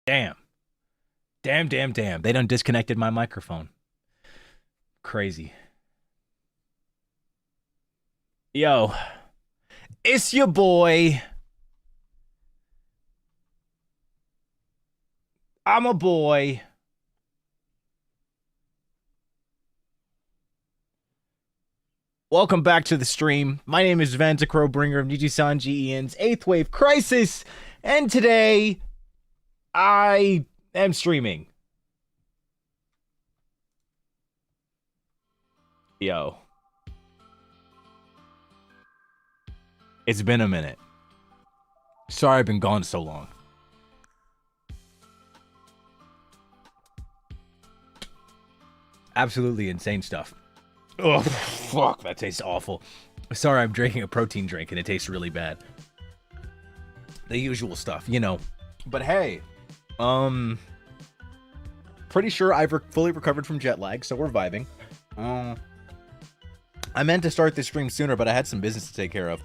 Damn. Damn, damn, damn. They done disconnected my microphone. Crazy. Yo, it's your boy. I'm a boy. Welcome back to the stream. My name is VantacrowBringer of NIJISANJI Ian's 8th Wave Krisis, and today I am streaming. Yo. It's been a minute. Sorry I've been gone so long. Absolutely insane stuff. Oh, fuck, that tastes awful. Sorry, I'm drinking a protein drink and it tastes really bad. The usual stuff, you know. But hey, pretty sure I've fully recovered from jet lag, so we're vibing. I meant to start this stream sooner, but I had some business to take care of,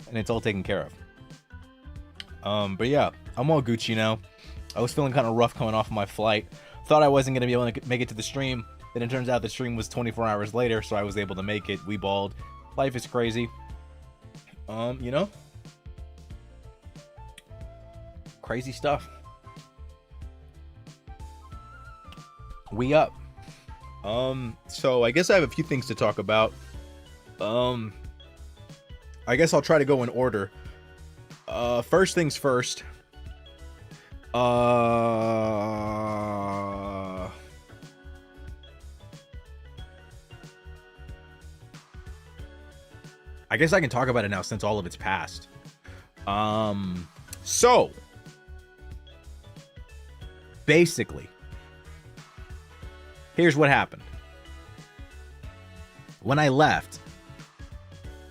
and it's all taken care of. But yeah, I'm all Gucci now. I was feeling kind of rough coming off of my flight. Thought I wasn't going to be able to make it to the stream. Then it turns out the stream was 24 hours later, so I was able to make it. We balled. Life is crazy. You know? Crazy stuff. We up. So I guess I have a few things to talk about. I guess I'll try to go in order. First things first. I guess I can talk about it now since all of it's passed. So basically, here's what happened. When I left,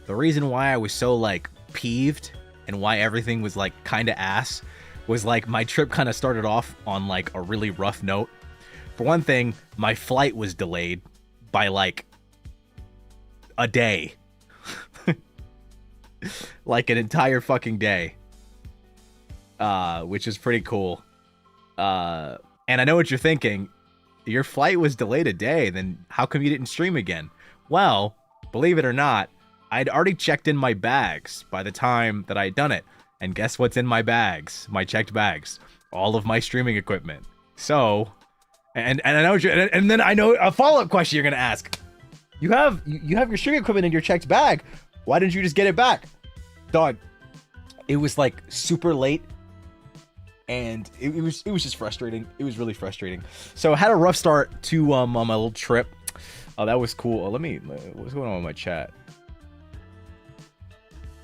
the reason why I was so like peeved and why everything was like kind of ass was like my trip kind of started off on like a really rough note. For one thing, my flight was delayed by like a day. Like an entire fucking day. Which is pretty cool. And I know what you're thinking. Your flight was delayed a day, then how come you didn't stream again? Well, believe it or not, I'd already checked in my bags by the time that I had done it. And guess what's in my bags? My checked bags. All of my streaming equipment. So, and I know what you're, and then I know a follow-up question you're gonna ask. You have your streaming equipment in your checked bag. Why didn't you just get it back? Dog, it was like super late. And it was just frustrating. It was really frustrating. So I had a rough start to on my little trip. Oh, that was cool. Oh, what's going on with my chat?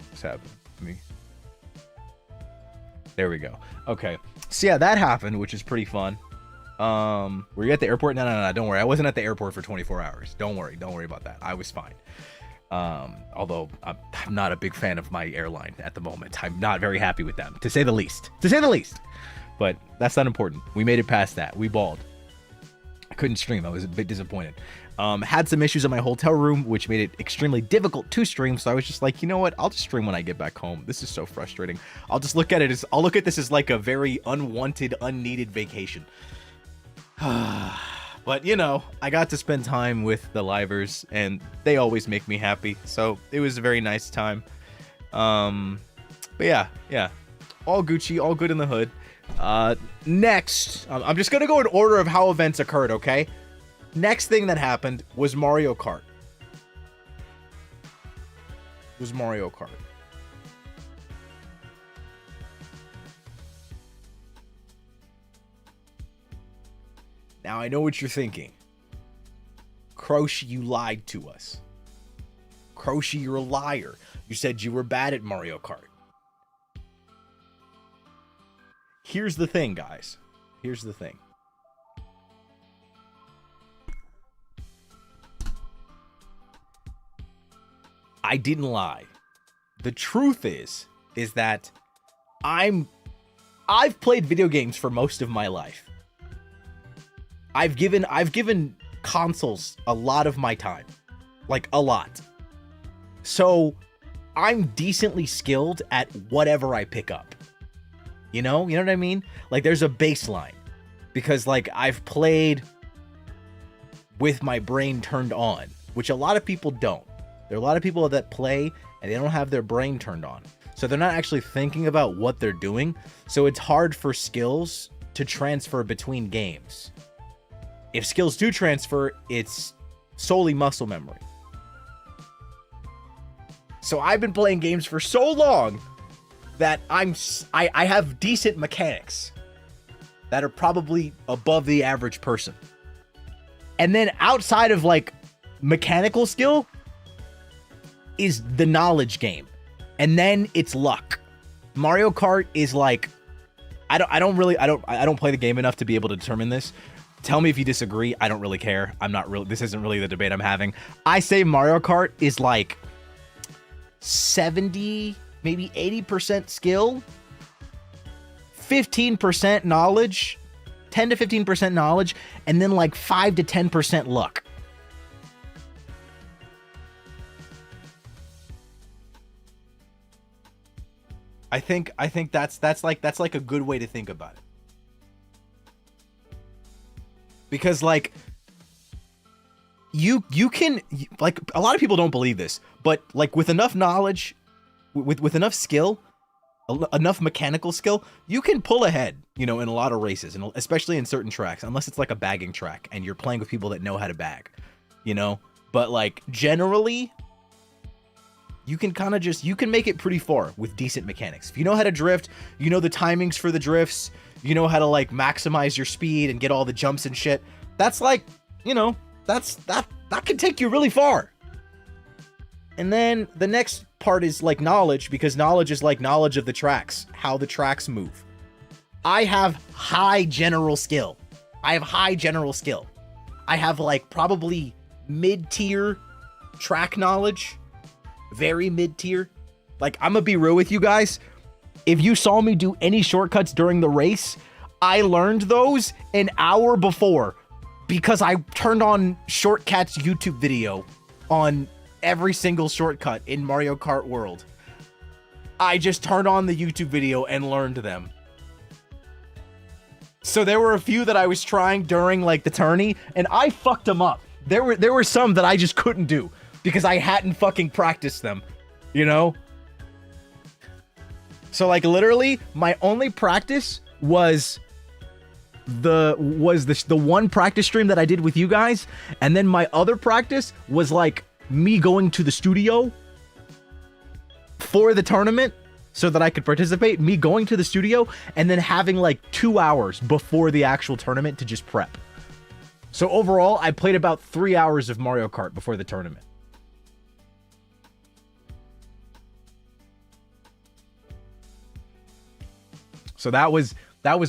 What's happening to me? There we go. Okay. So yeah, that happened, which is pretty fun. Were you at the airport? No, don't worry. I wasn't at the airport for 24 hours. Don't worry about that. I was fine. Although I'm not a big fan of my airline at the moment. I'm not very happy with them, to say the least. But that's not important. We made it past that. We balled. I couldn't stream. I was a bit disappointed. Had some issues in my hotel room, which made it extremely difficult to stream. So I was just like, you know what? I'll just stream when I get back home. This is so frustrating. I'll look at this as like a very unwanted, unneeded vacation. But, you know, I got to spend time with the livers, and they always make me happy. So it was a very nice time. But yeah. All Gucci, all good in the hood. Next, I'm just going to go in order of how events occurred, okay? Next thing that happened was Mario Kart. Now, I know what you're thinking. Croshi, you lied to us. Croshi, you're a liar. You said you were bad at Mario Kart. Here's the thing, guys. Here's the thing. I didn't lie. The truth is that I've played video games for most of my life. I've given consoles a lot of my time. Like, a lot. So, I'm decently skilled at whatever I pick up. You know what I mean? Like there's a baseline, because like I've played with my brain turned on, which a lot of people don't. There are a lot of people that play and they don't have their brain turned on. So they're not actually thinking about what they're doing. So it's hard for skills to transfer between games. If skills do transfer, it's solely muscle memory. So I've been playing games for so long that I have decent mechanics that are probably above the average person. And then outside of like mechanical skill is the knowledge game. And then it's luck. Mario Kart is like, I don't play the game enough to be able to determine this. Tell me if you disagree. I don't really care. This isn't really the debate I'm having. I say Mario Kart is like 70, maybe 80% skill, 15% knowledge, 10 to 15% knowledge, and then like 5 to 10% luck. I think that's like a good way to think about it. Because like you can, like, a lot of people don't believe this, but like with enough knowledge, with enough skill, enough mechanical skill, you can pull ahead, you know, in a lot of races, and especially in certain tracks, unless it's like a bagging track and you're playing with people that know how to bag, you know. But like generally, you can kind of just, you can make it pretty far with decent mechanics. If you know how to drift, you know the timings for the drifts, you know how to like maximize your speed and get all the jumps and shit. That's like, you know, that can take you really far. And then the next part is like knowledge, because knowledge is like knowledge of the tracks, how the tracks move. I have high general skill. I have like probably mid-tier track knowledge. Very mid-tier. Like, I'm gonna be real with you guys. If you saw me do any shortcuts during the race, I learned those an hour before, because I turned on Shortcat's YouTube video on every single shortcut in Mario Kart World. I just turned on the YouTube video and learned them. So there were a few that I was trying during like the tourney, and I fucked them up. There were some that I just couldn't do because I hadn't fucking practiced them, you know? So like literally my only practice was the one practice stream that I did with you guys, and then my other practice was like me going to the studio for the tournament so that I could participate, me going to the studio and then having like 2 hours before the actual tournament to just prep. So overall, I played about 3 hours of Mario Kart before the tournament. So that was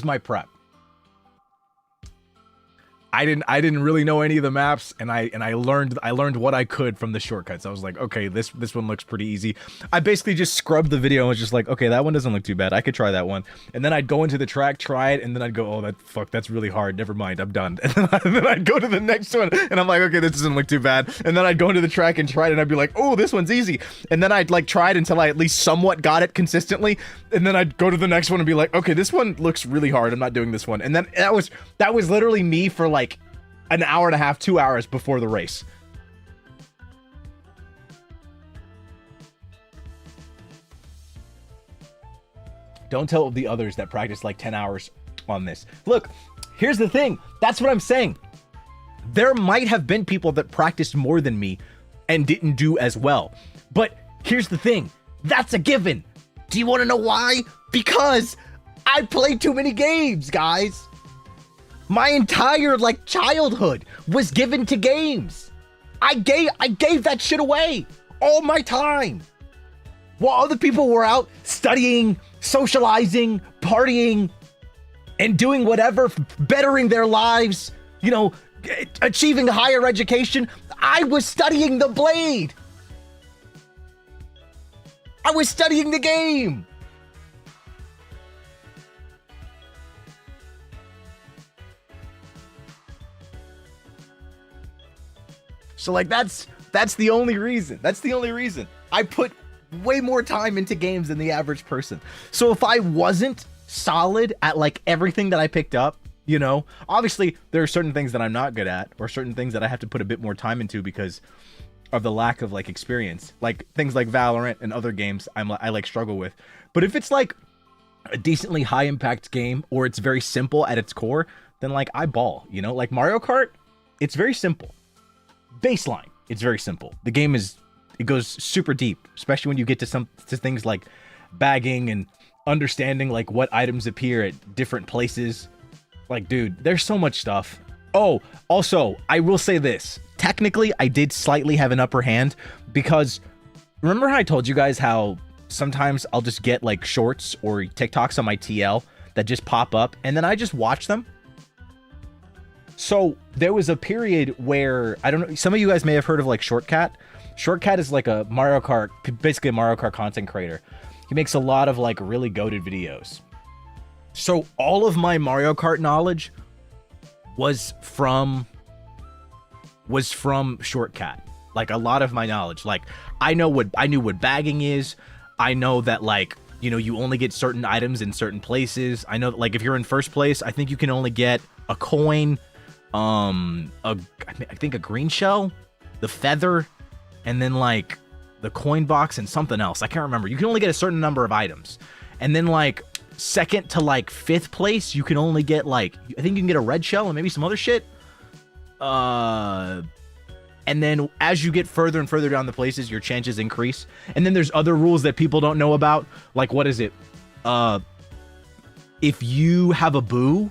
my prep. I didn't really know any of the maps, and I learned what I could from the shortcuts. I was like, okay, this one looks pretty easy. I basically just scrubbed the video and was just like, okay, that one doesn't look too bad. I could try that one. And then I'd go into the track, try it, and then I'd go, oh, that's really hard. Never mind, I'm done. And then I'd go to the next one, and I'm like, okay, this doesn't look too bad. And then I'd go into the track and try it, and I'd be like, oh, this one's easy. And then I'd like try it until I at least somewhat got it consistently. And then I'd go to the next one and be like, okay, this one looks really hard. I'm not doing this one. And then that was literally me for like an hour and a half, 2 hours before the race. Don't tell the others that practice like 10 hours on this. Look, here's the thing. That's what I'm saying. There might have been people that practiced more than me and didn't do as well. But here's the thing. That's a given. Do you want to know why? Because I played too many games, guys. My entire like childhood was given to games. I gave that shit away all my time. While other people were out studying, socializing, partying, and doing whatever, bettering their lives, you know, achieving higher education, I was studying the blade. I was studying the game. So like that's the only reason. That's the only reason. I put way more time into games than the average person. So if I wasn't solid at like everything that I picked up. You know, obviously there are certain things that I'm not good at, or certain things that I have to put a bit more time into because of the lack of like experience, like things like Valorant and other games I like struggle with. But if it's like a decently high impact game, or it's very simple at its core, then like I ball, you know, like Mario Kart, it's very simple. Baseline, it's very simple. The game it goes super deep, especially when you get to things like bagging and understanding like what items appear at different places. Like, dude, there's so much stuff. Oh, also, I will say this. Technically, I did slightly have an upper hand because remember how I told you guys how sometimes I'll just get like shorts or TikToks on my TL that just pop up and then I just watch them? So there was a period where, I don't know, some of you guys may have heard of like Shortcat. Shortcat is like a Mario Kart, basically a Mario Kart content creator. He makes a lot of like really goated videos. So all of my Mario Kart knowledge was from Shortcat. Like a lot of my knowledge, like I knew what bagging is. I know that like, you know, you only get certain items in certain places. I know that like if you're in first place, I think you can only get a coin, I think a green shell, the feather, and then like the coin box and something else. I can't remember. You can only get a certain number of items. And then like second to like fifth place, you can only get like, I think you can get a red shell and maybe some other shit. And then as you get further and further down the places, your chances increase. And then there's other rules that people don't know about. Like, what is it? If you have a boo,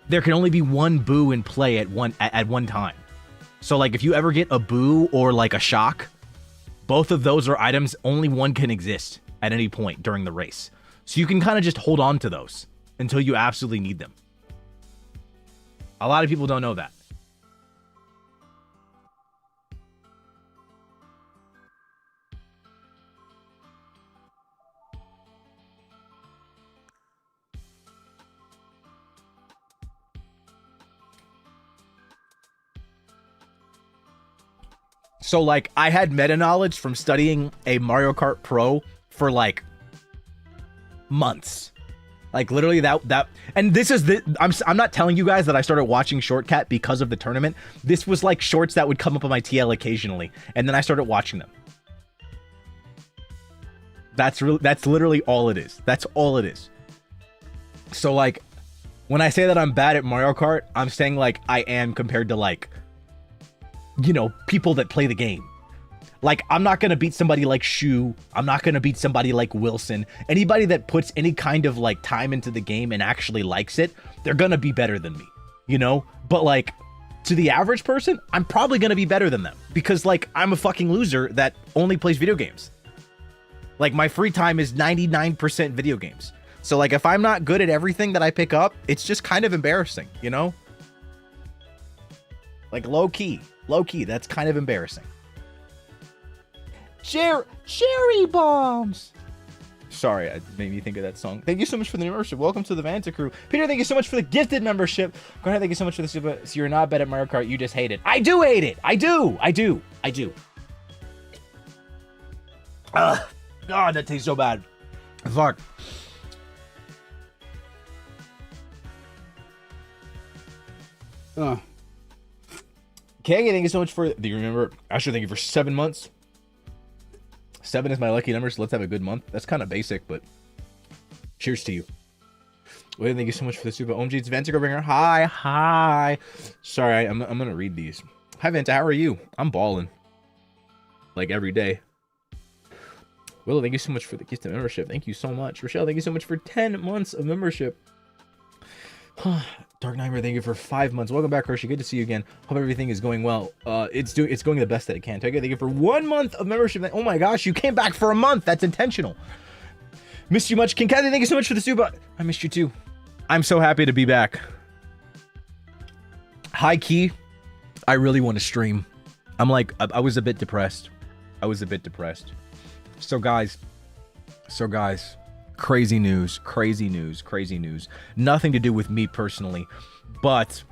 there can only be one boo in play at one time. So like if you ever get a boo or like a shock, both of those are items, only one can exist at any point during the race. So you can kind of just hold on to those until you absolutely need them. A lot of people don't know that. So like I had meta knowledge from studying a Mario Kart Pro for like months. Like literally that and this is the I'm not telling you guys that I started watching Shortcat because of the tournament. This was like shorts that would come up on my TL occasionally, and then I started watching them. That's literally all it is. That's all it is. So like when I say that I'm bad at Mario Kart, I'm saying like I am compared to like, you know, people that play the game. Like, I'm not going to beat somebody like Shu. I'm not going to beat somebody like Wilson. Anybody that puts any kind of like time into the game and actually likes it, they're going to be better than me, you know? But like to the average person, I'm probably going to be better than them because like I'm a fucking loser that only plays video games. Like my free time is 99% video games. So like if I'm not good at everything that I pick up, it's just kind of embarrassing, you know? Like low key, that's kind of embarrassing. Cherry bombs. Sorry, it made me think of that song. Thank you so much for the membership. Welcome to the Vantacrow. Peter, thank you so much for the gifted membership. Garnet, thank you so much for the super. So you're not bad at Mario Kart. You just hate it. I do hate it. I do. God, that tastes so bad. Fuck. Kang, thank you so much for. Do you remember? Asher, thank you for 7 months. 7 is my lucky number, so let's have a good month. That's kind of basic, but cheers to you. Wait, thank you so much for the super. OMG, it's VantacrowBringer. Hi. Sorry, I'm gonna read these. Hi, Vanta, how are you? I'm balling. Like every day. Willow, thank you so much for the gift of membership. Thank you so much. Rochelle, thank you so much for 10 months of membership. Dark Nightmare, thank you for 5 months. Welcome back, Hershey. Good to see you again. Hope everything is going well. It's going the best that it can. Thank you for 1 month of membership. Oh my gosh, you came back for a month. That's intentional. Missed you much, King Kathy. Thank you so much for the super. I missed you too. I'm so happy to be back. High key, I really want to stream. I'm like, I was a bit depressed. So guys. Crazy news. Nothing to do with me personally, but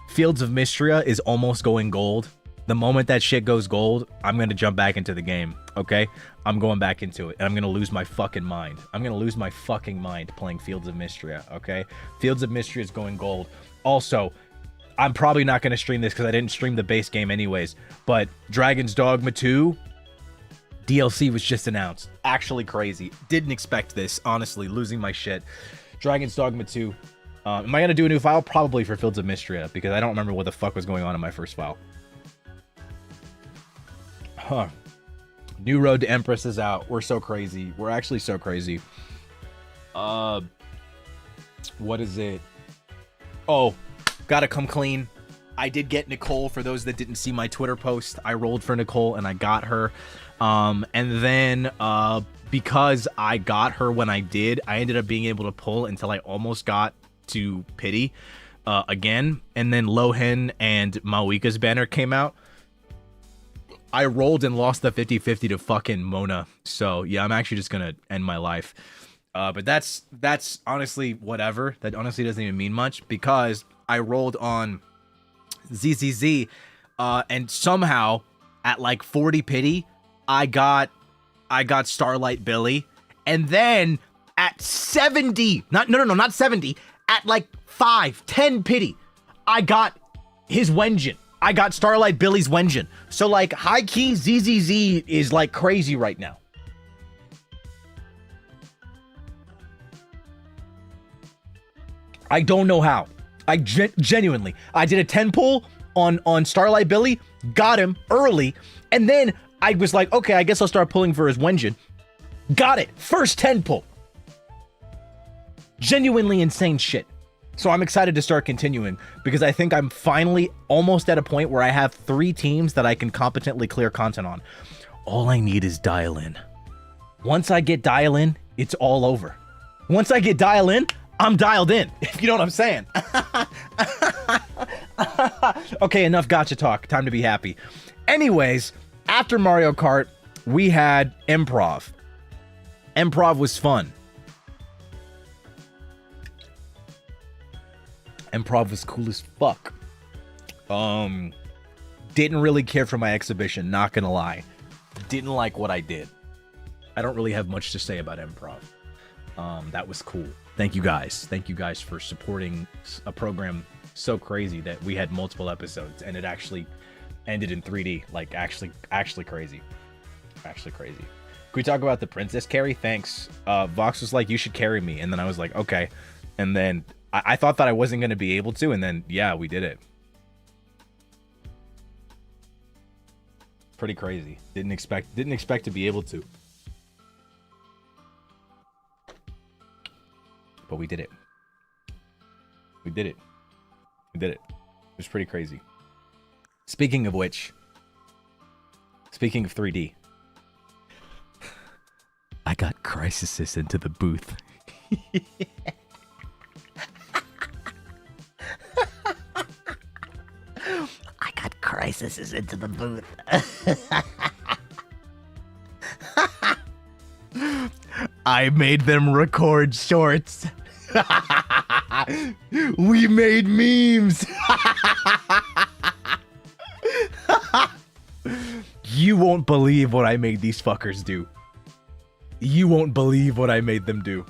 Fields of Mystria is almost going gold. The moment that shit goes gold, I'm going to jump back into the game, okay? I'm going back into it, and I'm going to lose my fucking mind. I'm going to lose my fucking mind playing Fields of Mystria, okay? Fields of Mystria is going gold. Also, I'm probably not going to stream this because I didn't stream the base game anyways, but Dragon's Dogma 2 DLC was just announced. Actually crazy. Didn't expect this, honestly, losing my shit. Dragon's Dogma 2. Am I going to do a new file? Probably for Fields of Mystria, because I don't remember what the fuck was going on in my first file. Huh. New Road to Empress is out. We're so crazy. We're actually so crazy. What is it? Oh, gotta come clean. I did get Nicole. For those that didn't see my Twitter post, I rolled for Nicole and I got her. And then because I got her when I did, I ended up being able to pull until I almost got to Pity again. And then Lohen and Mawika's banner came out. I rolled and lost the 50-50 to fucking Mona. So, yeah, I'm actually just going to end my life. But that's honestly whatever. That honestly doesn't even mean much because I rolled on ZZZ and somehow at like 40 Pity, I got Starlight Billy. And then at 70, not 70, at like 10 Pity, I got his Wenjin. I got Starlight Billy's Wenjin. So, like, high-key ZZZ is, like, crazy right now. I don't know how. I genuinely. I did a 10 pull on Starlight Billy, got him early, and then I was like, okay, I guess I'll start pulling for his Wenjin. Got it. First 10 pull. Genuinely insane shit. So I'm excited to start continuing because I think I'm finally almost at a point where I have 3 teams that I can competently clear content on. All I need is dial in. Once I get dial in, it's all over. Once I get dial in, I'm dialed in, if you know what I'm saying. Okay, enough gotcha talk. Time to be happy. Anyways, after Mario Kart, we had Improv. Improv was fun. Improv was cool as fuck. Didn't really care for my exhibition, not gonna lie. Didn't like what I did. I don't really have much to say about Improv. That was cool. Thank you guys. Thank you guys for supporting a program so crazy that we had multiple episodes and it actually ended in 3D. Like, actually crazy. Actually crazy. Can we talk about the princess carry? Thanks. Vox was like, you should carry me. And then I was like, okay. And then I thought that I wasn't going to be able to, and then, yeah, we did it. Pretty crazy. Didn't expect to be able to. But we did it. We did it. We did it. It was pretty crazy. Speaking of which, speaking of 3D, I got Krisis into the booth. I got Krisis into the booth. I made them record shorts. We made memes. You won't believe what I made these fuckers do. You won't believe what I made them do.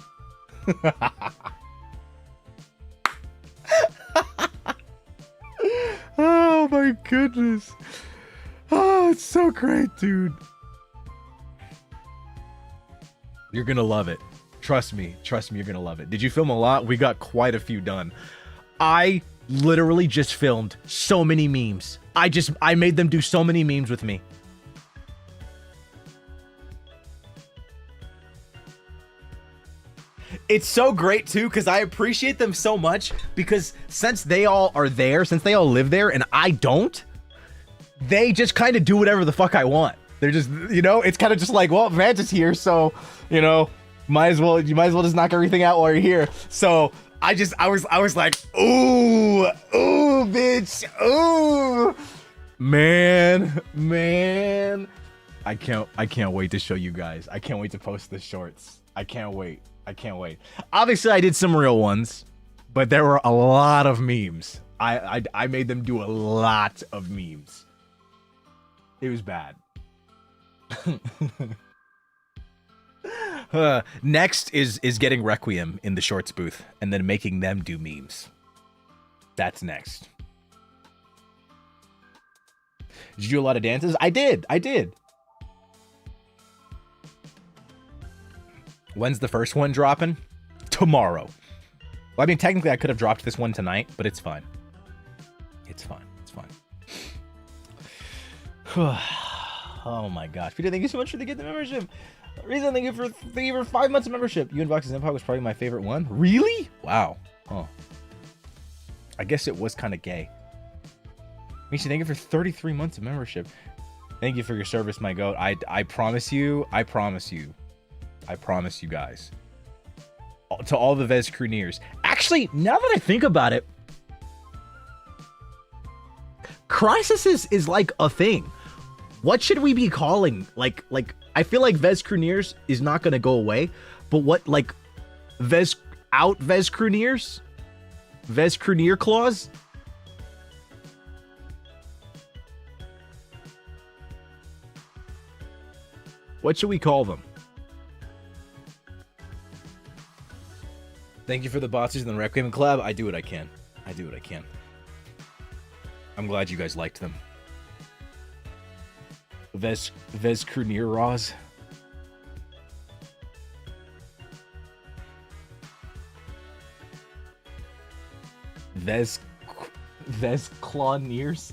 Oh my goodness. Oh, it's so great, dude. You're gonna love it. Trust me, you're gonna love it. Did you film a lot? We got quite a few done. I literally just filmed so many memes. I made them do so many memes with me. It's so great too, because I appreciate them so much, because since they all are there, since they all live there and I don't, they just kind of do whatever the fuck I want. They're just, you know, it's kind of just like, well, Vance is here, so, you know, you might as well just knock everything out while you're here. So I was like, ooh, bitch, ooh, man. I can't wait to show you guys. I can't wait to post the shorts. I can't wait. Obviously, I did some real ones, but there were a lot of memes. I made them do a lot of memes. It was bad. Next is getting Requiem in the shorts booth and then making them do memes. That's next. Did you do a lot of dances? I did. When's the first one dropping? Tomorrow. Well, I mean, technically I could have dropped this one tonight, but it's fine. It's fine. Oh my gosh. Peter, thank you so much for the gift membership. Reason, thank you for 5 months of membership. You Unboxing Empire was probably my favorite one. Really? Wow. Oh. I guess it was kind of gay. Misha, thank you for 33 months of membership. Thank you for your service, my goat. I promise you guys. To all the Vezcrewniers. Actually, now that I think about it, Krisis is like a thing. What should we be calling? Like I feel like Vezcrewniers is not gonna go away, but what, like, Vezcrewniers? Vezcrewnier claws? What should we call them? Thank you for the bosses and the Requiem collab. I do what I can. I'm glad you guys liked them. Vezcrewnier Raws. Vezclawneers.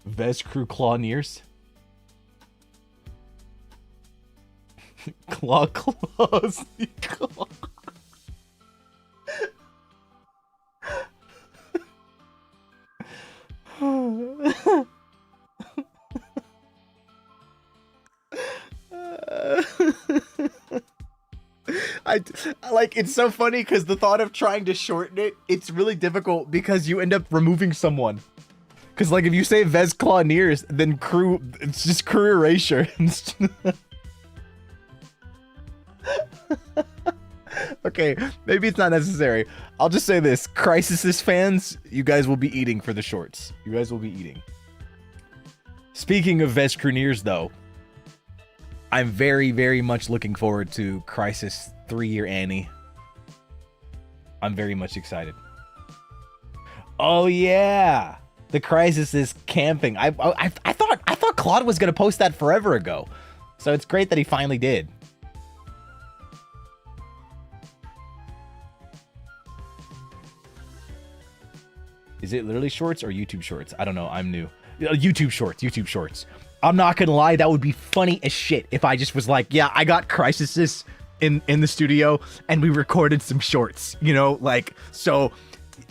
Vezcrewclawneers. Claws. I like, it's so funny because the thought of trying to shorten it, it's really difficult because you end up removing someone. Because, like, if you say Vezclawneers, then it's just crew erasure. Okay, maybe it's not necessary. I'll just say this. Krisis fans, you guys will be eating for the shorts. You guys will be eating. Speaking of Vezcrewniers, though, I'm very, very much looking forward to Krisis 3-year Annie. I'm very much excited. Oh yeah, the Krisis is camping. I thought Claude was gonna post that forever ago, so it's great that he finally did. Is it literally shorts or YouTube shorts? I don't know. I'm new. YouTube shorts. I'm not gonna lie, that would be funny as shit if I just was like, yeah, I got Krisis in the studio and we recorded some shorts, you know, like, so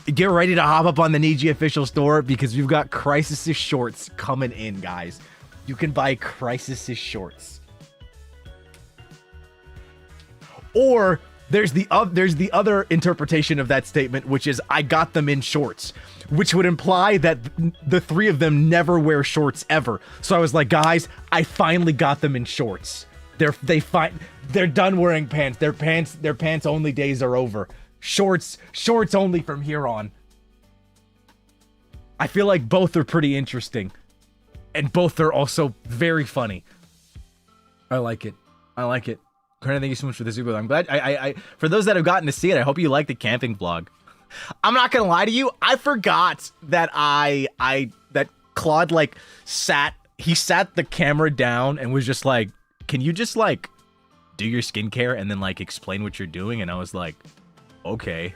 get ready to hop up on the NIJI official store because we've got Krisis shorts coming in, guys. You can buy Krisis shorts. Or there's the other interpretation of that statement, which is I got them in shorts, which would imply that the three of them never wear shorts ever. So I was like, guys, I finally got them in shorts. They're done wearing pants. Their pants only days are over. Shorts only from here on. I feel like both are pretty interesting, and both are also very funny. I like it. Karina, thank you so much for the super. I'm glad. I for those that have gotten to see it, I hope you like the camping vlog. I'm not gonna lie to you. I forgot that that Claude like sat the camera down and was just like, "Can you just like do your skincare and then like explain what you're doing?" And I was like, "Okay."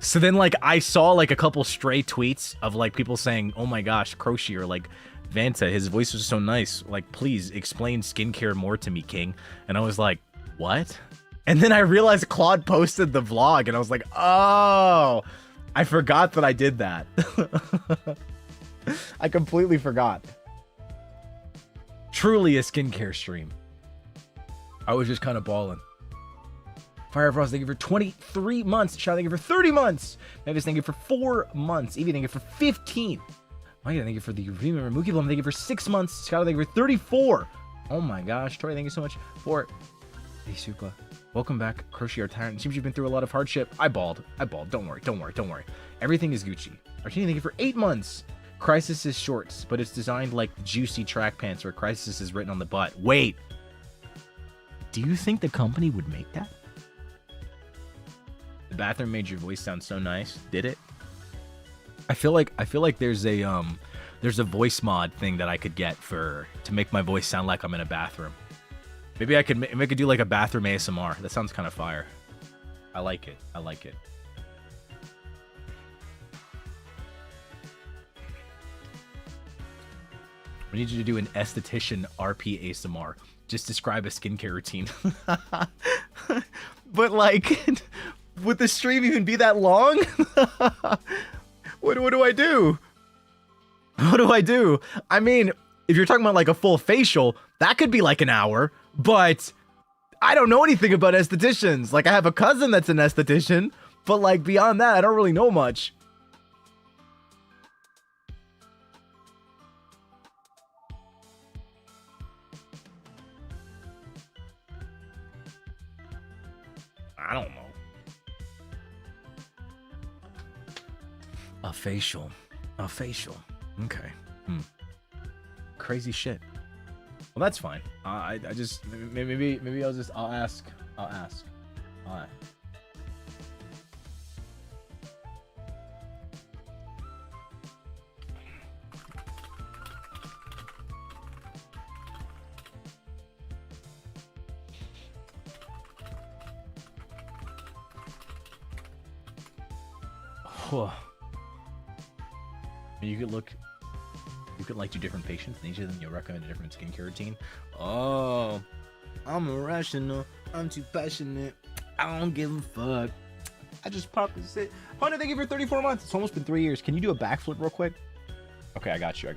So then like I saw like a couple stray tweets of like people saying, "Oh my gosh, Crochy," or like, "Vanta, his voice was so nice. Like, please explain skincare more to me, King." And I was like, what? And then I realized Claude posted the vlog and I was like, oh, I forgot that I did that. I completely forgot. Truly a skincare stream. I was just kind of balling. Fire Frost, thank you for 23 months. Shadow, thank you for 30 months. Mavis, thank you for 4 months. Evie, thank you for 15. Mike, thank you for the remember. Mookie Blum, thank you for 6 months. Scott, thank you for 34. Oh my gosh. Tori, thank you so much for Hey Sukla. Welcome back, Crochet our Tyrant. It seems you've been through a lot of hardship. I balled. Don't worry. Everything is Gucci. Artini, thank you for 8 months. Krisis is shorts, but it's designed like juicy track pants where Krisis is written on the butt. Wait. Do you think the company would make that? The bathroom made your voice sound so nice. Did it? I feel like there's a voice mod thing that I could get to make my voice sound like I'm in a bathroom. Maybe I could do like a bathroom ASMR. That sounds kind of fire. I like it. I like it. We need you to do an esthetician RP ASMR. Just describe a skincare routine. But like, would the stream even be that long? What do I do? What do I do? I mean, if you're talking about like a full facial, that could be like an hour, but I don't know anything about estheticians. Like I have a cousin that's an esthetician, but like beyond that, I don't really know much. I don't know. A facial. A facial. Okay. Crazy shit. Well, that's fine. I just maybe I'll ask. All right. You could like do different patients, and each of them you'll recommend a different skincare routine. Oh, I'm irrational. I'm too passionate. I don't give a fuck. I just pop and sit. Hunter, thank you for 34 months. It's almost been 3 years. Can you do a backflip real quick? Okay, I got you.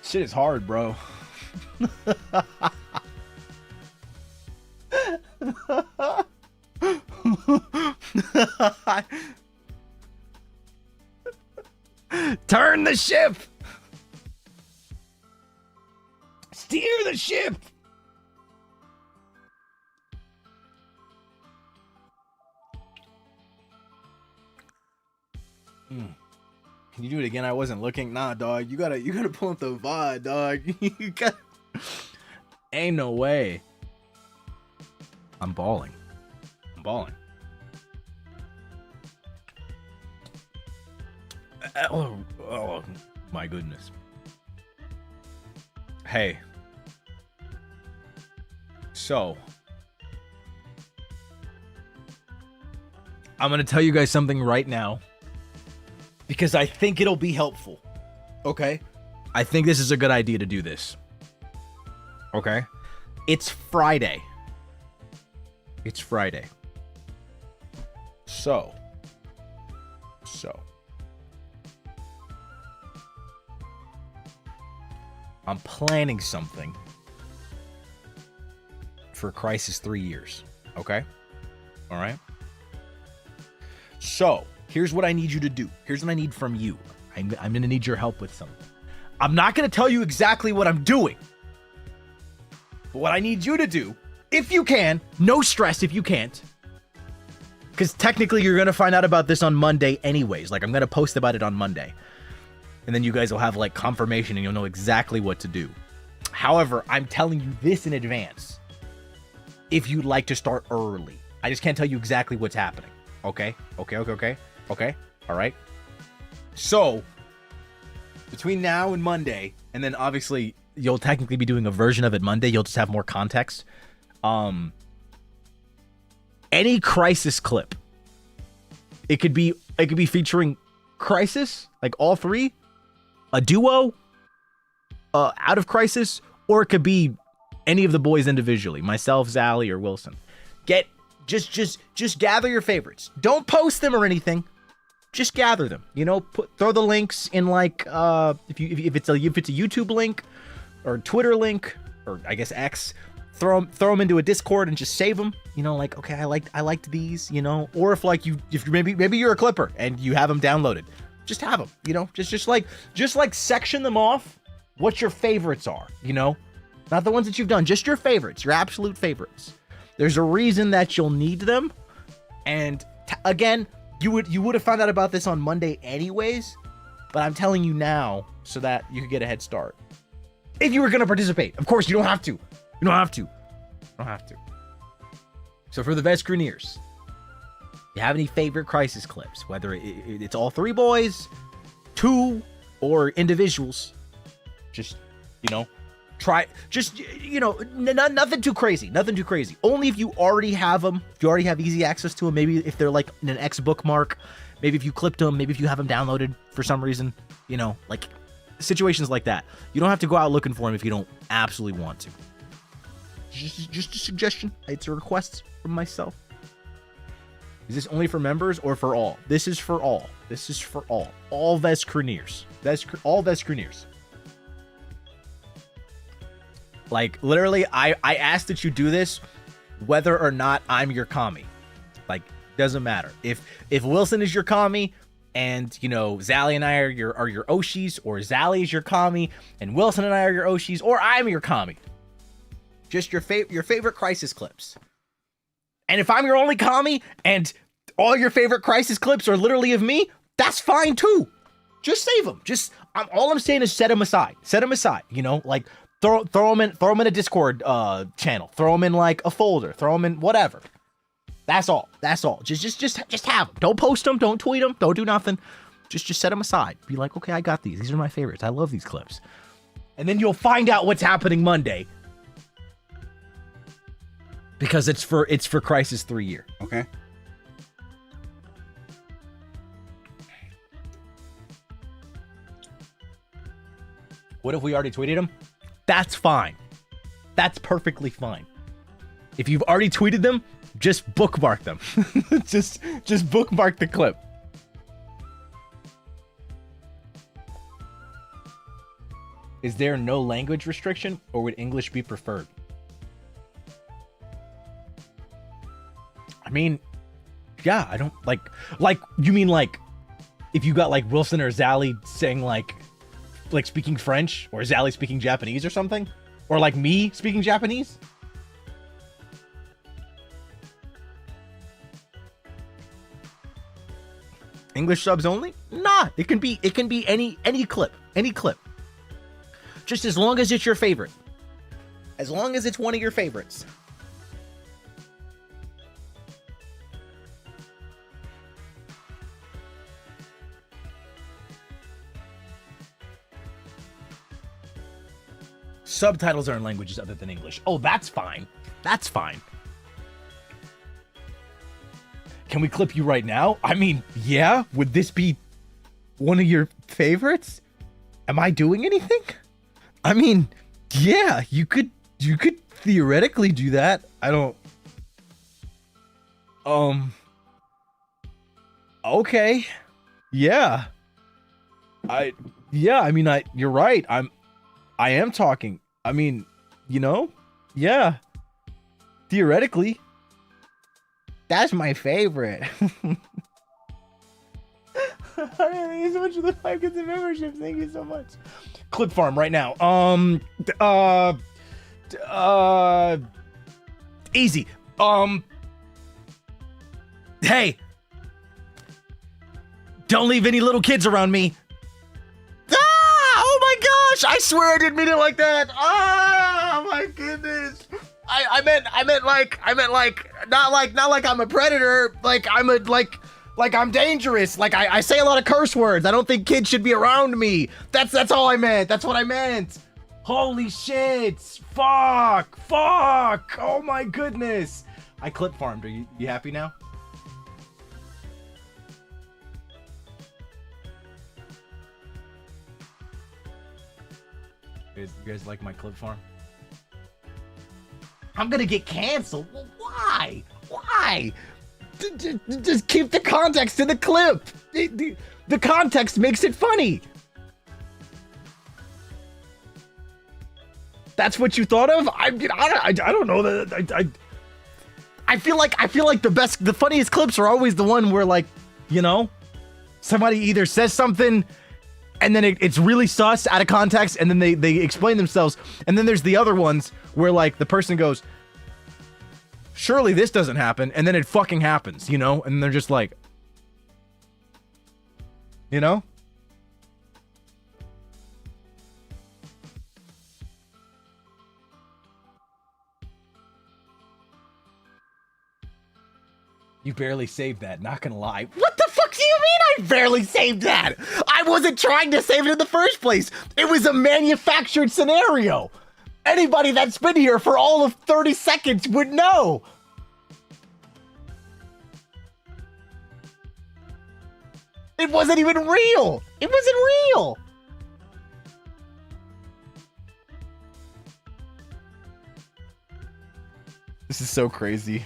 Shit is hard, bro. Turn the ship. Steer the ship. Can you do it again? I wasn't looking. Nah, dog. You gotta pull up the VOD, dog. You got. Ain't no way. I'm balling. Oh my goodness. Hey. So. I'm gonna tell you guys something right now. Because I think it'll be helpful. Okay? I think this is a good idea to do this. Okay? It's Friday. So. I'm planning something for Krisis 3 years. Okay? All right? So. Here's what I need you to do. Here's what I need from you. I'm going to need your help with something. I'm not going to tell you exactly what I'm doing. But what I need you to do, if you can, no stress if you can't. Because technically you're going to find out about this on Monday anyways. Like I'm going to post about it on Monday. And then you guys will have like confirmation and you'll know exactly what to do. However, I'm telling you this in advance. If you'd like to start early. I just can't tell you exactly what's happening. Okay? Okay, all right. So, between now and Monday, and then obviously you'll technically be doing a version of it Monday. You'll just have more context. Any Krisis clip, it could be featuring Krisis, like all three, a duo, out of Krisis, or it could be any of the boys individually, myself, Zally, or Wilson. Just gather your favorites. Don't post them or anything. Just gather them. You know, throw the links in like if it's a YouTube link or Twitter link or I guess X. throw them into a Discord and just save them. You know, like, okay, I liked these, you know, or if like if maybe you're a clipper and you have them downloaded, just have them, you know, just like section them off what your favorites are, you know, not the ones that you've done, just your favorites, your absolute favorites. There's a reason that you'll need them. And again, you would have found out about this on Monday anyways, but I'm telling you now so that you could get a head start. If you were going to participate, of course, you don't have to. You don't have to. You don't have to. So for the Vescruniers, you have any favorite Krisis clips, whether it's all 3 boys, 2, or individuals, just, you know, try, just, you know, nothing too crazy, nothing too crazy. Only if you already have them, if you already have easy access to them, maybe if they're like in an X bookmark, maybe if you clipped them, maybe if you have them downloaded for some reason, you know, like situations like that. You don't have to go out looking for them if you don't absolutely want to. Just a suggestion. It's a request from myself. Is this only for members or for all? This is for all. This is for all. All Vescruniers. All Vescruniers. Like, literally, I asked that you do this whether or not I'm your commie. Like, doesn't matter. If Wilson is your commie and, you know, Zally and I are your Oshis, or Zally is your commie and Wilson and I are your Oshis, or I'm your commie. Just your favorite Krisis clips. And if I'm your only commie and all your favorite Krisis clips are literally of me, that's fine too. Just save them. All I'm saying is set them aside. Set them aside. You know, like throw them in a Discord channel. Throw them in like a folder. Throw them in whatever. That's all. That's all. Just have them. Don't post them. Don't tweet them. Don't do nothing. Just set them aside. Be like, okay, I got these. These are my favorites. I love these clips. And then you'll find out what's happening Monday. Because it's for Krisis 3 year, okay? What if we already tweeted them? That's fine. That's perfectly fine. If you've already tweeted them, just bookmark them. just bookmark the clip. Is there no language restriction, or would English be preferred? I mean, yeah, I don't like you mean like if you got like Wilson or Zally saying like speaking French, or Zally speaking Japanese or something, or like me speaking Japanese? English subs only? Nah, it can be any clip, just as long as it's your favorite, as long as it's one of your favorites. Subtitles are in languages other than English. Oh, that's fine. That's fine. Can we clip you right now? I mean, yeah. Would this be one of your favorites? Am I doing anything? I mean, yeah, you could theoretically do that. I don't. Okay. Yeah. I mean, you're right. I am talking. I mean, you know, yeah. Theoretically, that's my favorite. Thank you so much for the 5 gifts and memberships. Thank you so much. Clip farm right now. Easy. Hey, don't leave any little kids around me. Oh my gosh! I swear I didn't mean it like that. Oh my goodness! I meant like not like I'm a predator. Like I'm dangerous. Like I say a lot of curse words. I don't think kids should be around me. That's all I meant. That's what I meant. Holy shit! Fuck! Oh my goodness! I clip farmed. Are you happy now? You guys like my clip farm? I'm gonna get canceled. Well, why? Just keep the context in the clip. The context makes it funny. That's what you thought of? I don't know that. I feel like the funniest clips are always the one where, like, you know, somebody either says something and then it's really sus out of context, and then they explain themselves, and then there's the other ones where, like, the person goes, surely this doesn't happen, and then it fucking happens, you know, and they're just like, you know. You barely saved that, not gonna lie. What the fuck do you mean I barely saved that? I wasn't trying to save it in the first place. It was a manufactured scenario. Anybody that's been here for all of 30 seconds would know. It wasn't even real. It wasn't real. This is so crazy.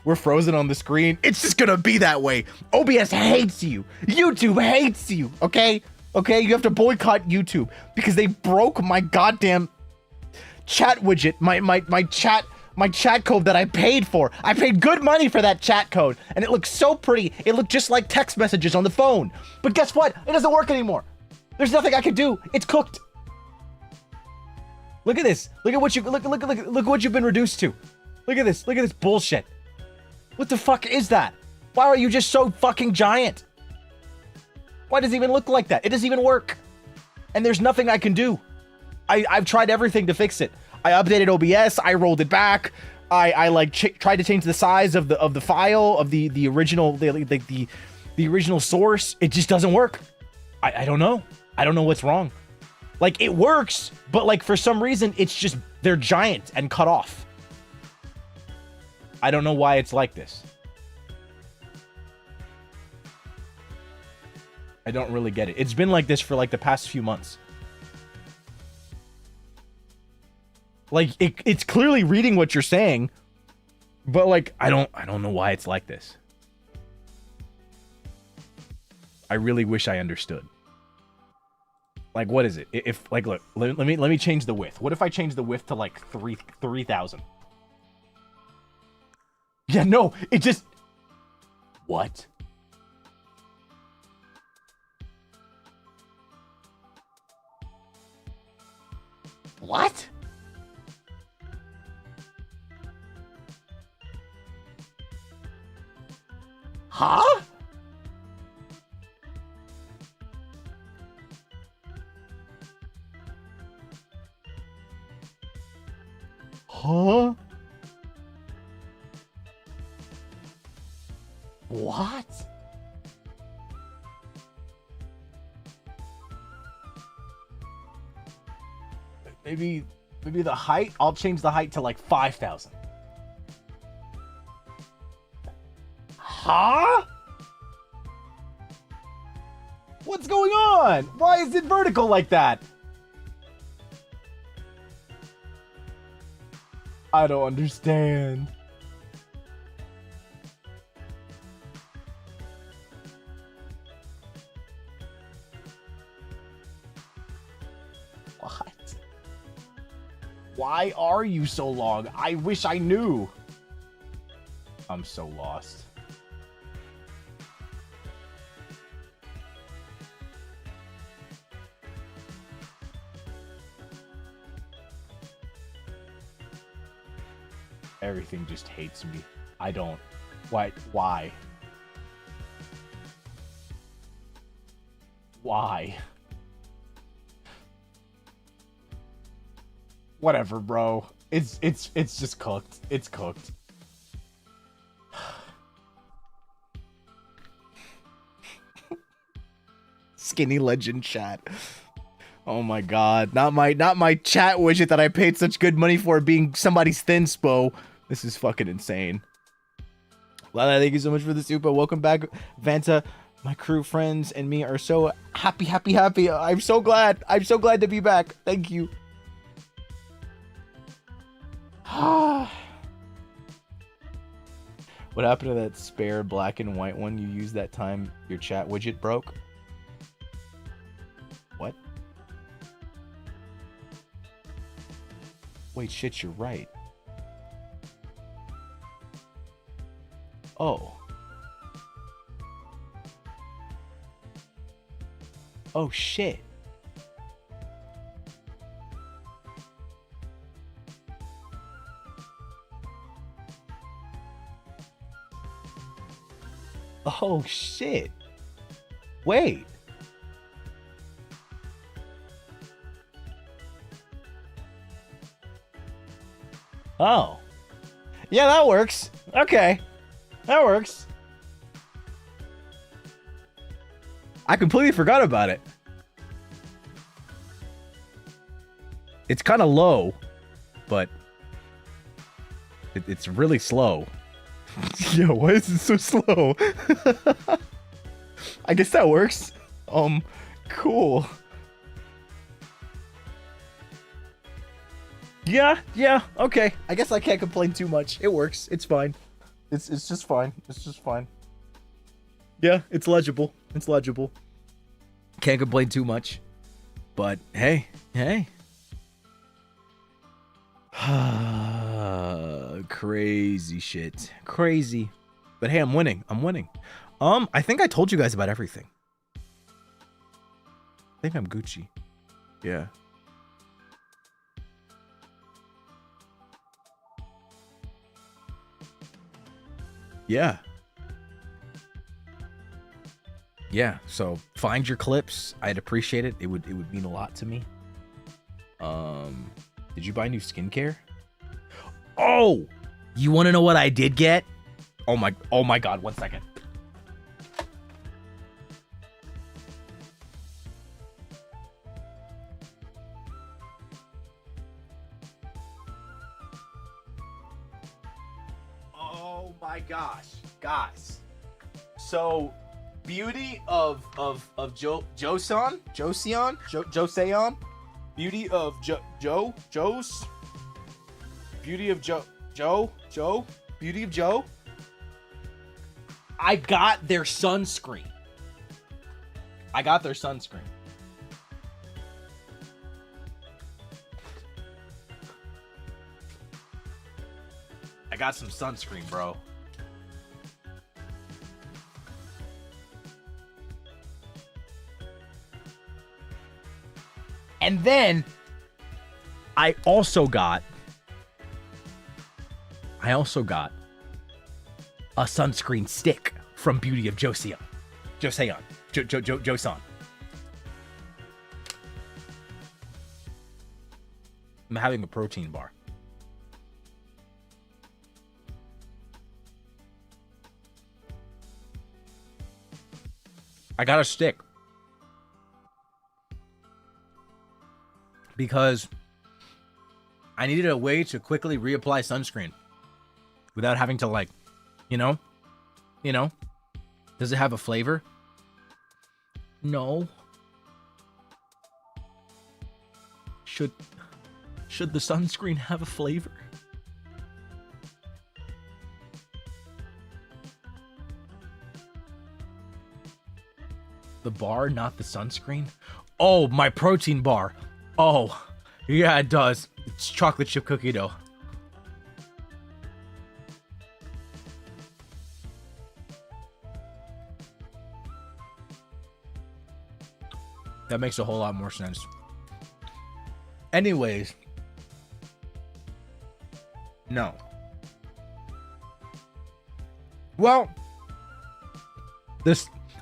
We're frozen on the screen. It's just gonna be that way. OBS hates you. YouTube hates you, okay? Okay, you have to boycott YouTube because they broke my goddamn chat widget, my chat code that I paid for. I paid good money for that chat code, and it looks so pretty. It looked just like text messages on the phone. But guess what? It doesn't work anymore. There's nothing I can do. It's cooked. Look at this. Look at what you look what you've been reduced to. Look at this. Look at this bullshit. What the fuck is that? Why are you just so fucking giant? Why does it even look like that? It doesn't even work. And there's nothing I can do. I've tried everything to fix it. I updated OBS, I rolled it back. I like tried to change the size of the file of the original the original source. It just doesn't work. I don't know. I don't know what's wrong. Like, it works, but like for some reason it's just they're giant and cut off. I don't know why it's like this. I don't really get it. It's been like this for like the past few months. Like, it's clearly reading what you're saying, but like I don't know why it's like this. I really wish I understood. Like, what is it? If like, look, let me change the width. What if I change the width to like 3,000? Yeah, no, it just... What? What? Huh? Huh? What? Maybe the height? I'll change the height to like 5,000. Huh? What's going on? Why is it vertical like that? I don't understand. What? Why are you so long? I wish I knew. I'm so lost. Everything just hates me. I don't. Why? Why? Why? Whatever, bro. It's just cooked. It's cooked. Skinny legend chat. Oh my god. Not my chat widget that I paid such good money for being somebody's thin spo. This is fucking insane. Lala, thank you so much for the super. Welcome back, Vanta. My crew, friends, and me are so happy. I'm so glad. I'm so glad to be back. Thank you. What happened to that spare black and white one you used that time your chat widget broke? What? Wait, shit, you're right. Oh. Oh, shit. Oh, shit. Wait. Oh. Yeah, that works. Okay. That works. I completely forgot about it. It's kind of low, but it's really slow. Yeah, why is it so slow? I guess that works. Cool. Yeah, okay. I guess I can't complain too much. It works. It's fine. It's just fine. It's just fine. Yeah, it's legible. It's legible. Can't complain too much. But hey. Crazy shit. Crazy. But hey, I'm winning. I think I told you guys about everything. I think I'm Gucci. Yeah. Yeah, so find your clips. I'd appreciate it. It would mean a lot to me. Did you buy new skincare? Oh, you want to know what I did get? Oh my god, 1 second. Oh my gosh, guys. So Beauty of Joseon? Beauty of Joe's? Beauty of Joe? Beauty of Joe? I got their sunscreen. I got some sunscreen, bro. And then I also got a sunscreen stick from Beauty of Joseon. Joseon. I'm having a protein bar. I got a stick. Because I needed a way to quickly reapply sunscreen without having to, like, you know? Does it have a flavor? No. Should the sunscreen have a flavor? The bar, not the sunscreen? Oh, my protein bar. Oh, yeah, it does. It's chocolate chip cookie dough. That makes a whole lot more sense. Anyways. No. Well,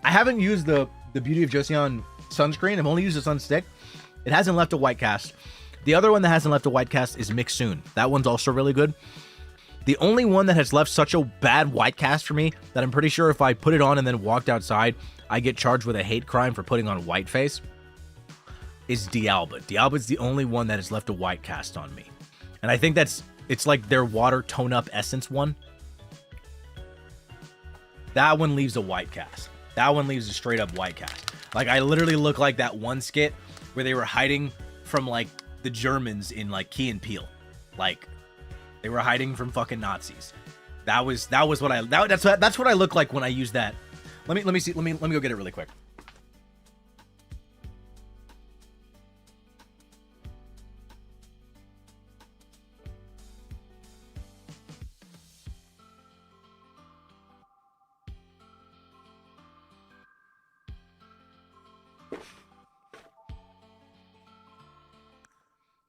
I haven't used the Beauty of Joseon sunscreen. I've only used the sun stick. It hasn't left a white cast. The other one that hasn't left a white cast is Mixsoon. That one's also really good. The only one that has left such a bad white cast for me that I'm pretty sure if I put it on and then walked outside, I get charged with a hate crime for putting on white face is D'Alba. D'Alba's the only one that has left a white cast on me. And I think it's like their water tone up essence one. That one leaves a white cast. That one leaves a straight up white cast. Like, I literally look like that one skit where they were hiding from, like, the Germans in, like, Key and Peele. Like, they were hiding from fucking Nazis. That was what that's what I look like when I use that. Let me see. Let me go get it really quick.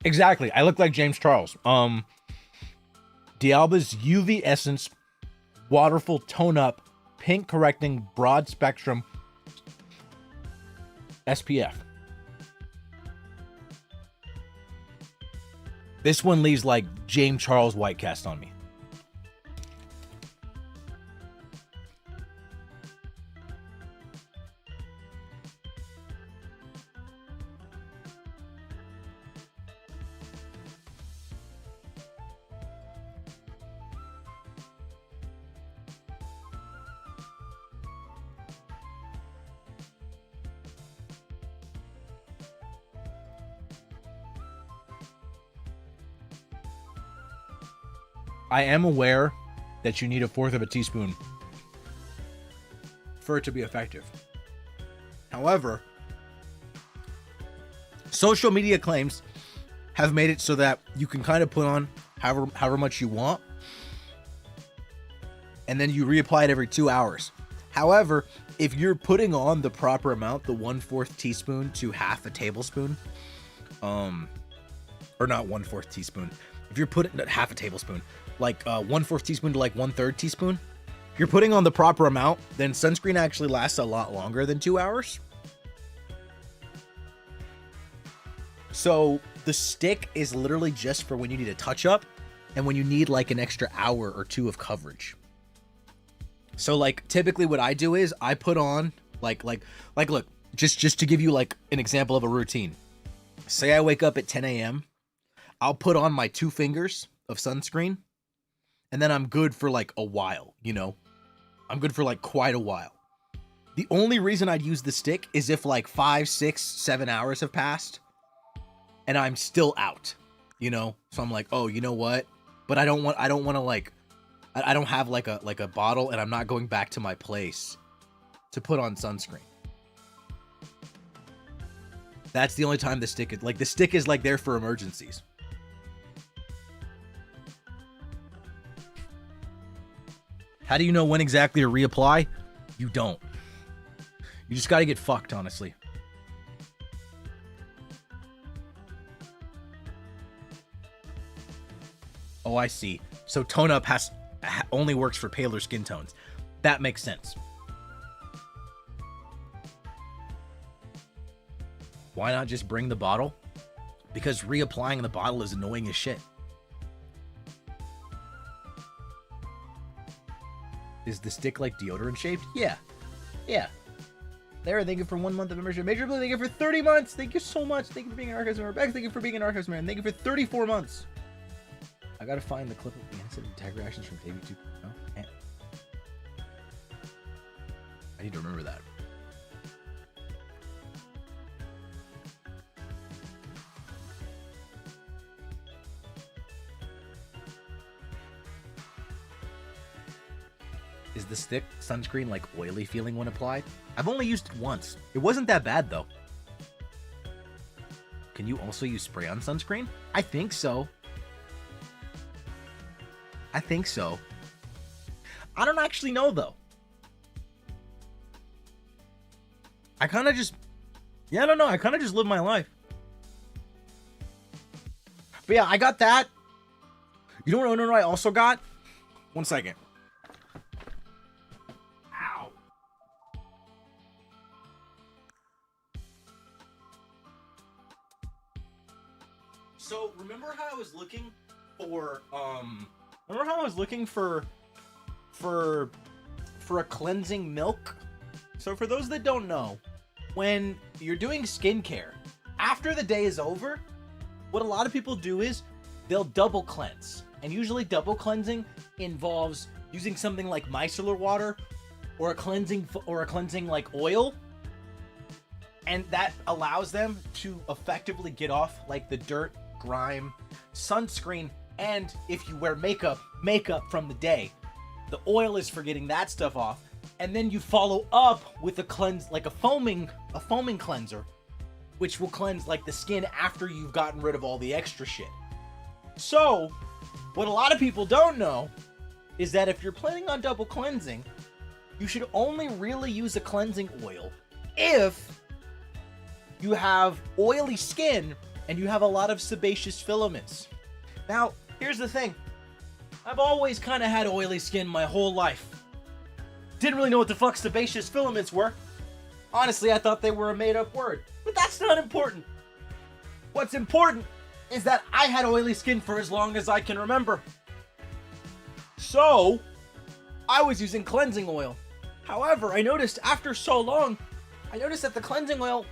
Exactly. I look like James Charles. D'Alba's UV Essence Waterful Tone Up Pink Correcting Broad Spectrum SPF. This one leaves like James Charles white cast on me. I am aware that you need 1/4 teaspoon for it to be effective. However, social media claims have made it so that you can kind of put on however much you want, and then you reapply it every 2 hours. However, if you're putting on the proper amount, the 1/4 teaspoon to 1/2 tablespoon, or not 1/4 teaspoon, if you're putting 1/2 tablespoon, like 1/4 teaspoon to like 1/3 teaspoon, if you're putting on the proper amount, then sunscreen actually lasts a lot longer than 2 hours. So the stick is literally just for when you need a touch up and when you need like an extra hour or 2 of coverage. So like typically what I do is I put on like look, just to give you like an example of a routine. Say I wake up at 10 a.m. I'll put on my 2 fingers of sunscreen, and then I'm good for like a while, you know? I'm good for like quite a while. The only reason I'd use the stick is if like 5, 6, 7 hours have passed and I'm still out, you know? So I'm like, oh, you know what? But I don't want to like, I don't have like a bottle, and I'm not going back to my place to put on sunscreen. That's the only time the stick is like there for emergencies. How do you know when exactly to reapply? You don't. You just got to get fucked, honestly. Oh, I see. So tone up only works for paler skin tones. That makes sense. Why not just bring the bottle? Because reapplying the bottle is annoying as shit. Is the stick like deodorant shaped? Yeah. Yeah. There, thank you for 1 month of membership. Major Blue, thank you for 30 months. Thank you so much. Thank you for being an Archives member. Beck, thank you for being an Archives member. And thank you for 34 months. I gotta find the clip of the incident tag reactions from Davey 2. No? I need to remember that. Is the stick sunscreen like oily feeling when applied? I've only used it once. It wasn't that bad though. Can you also use spray-on sunscreen? I think so. I think so. I don't actually know though. I kind of just, yeah, I don't know. I kind of just live my life. But yeah, I got that. You don't know what I also got? 1 second. Ow. So remember how I was looking for for a cleansing milk? So for those that don't know, when you're doing skincare, after the day is over, what a lot of people do is they'll double cleanse. And usually double cleansing involves using something like micellar water or a cleansing like oil. And that allows them to effectively get off like the dirt, grime, sunscreen, and if you wear makeup from the day. The oil is for getting that stuff off. And then you follow up with a cleanse, like a foaming cleanser, which will cleanse like the skin after you've gotten rid of all the extra shit. So, what a lot of people don't know is that if you're planning on double cleansing, you should only really use a cleansing oil if you have oily skin and you have a lot of sebaceous filaments. Now, here's the thing. I've always kind of had oily skin my whole life. Didn't really know what the fuck sebaceous filaments were. Honestly, I thought they were a made-up word. But that's not important. What's important is that I had oily skin for as long as I can remember. So, I was using cleansing oil. However, I noticed after so long, that the cleansing oil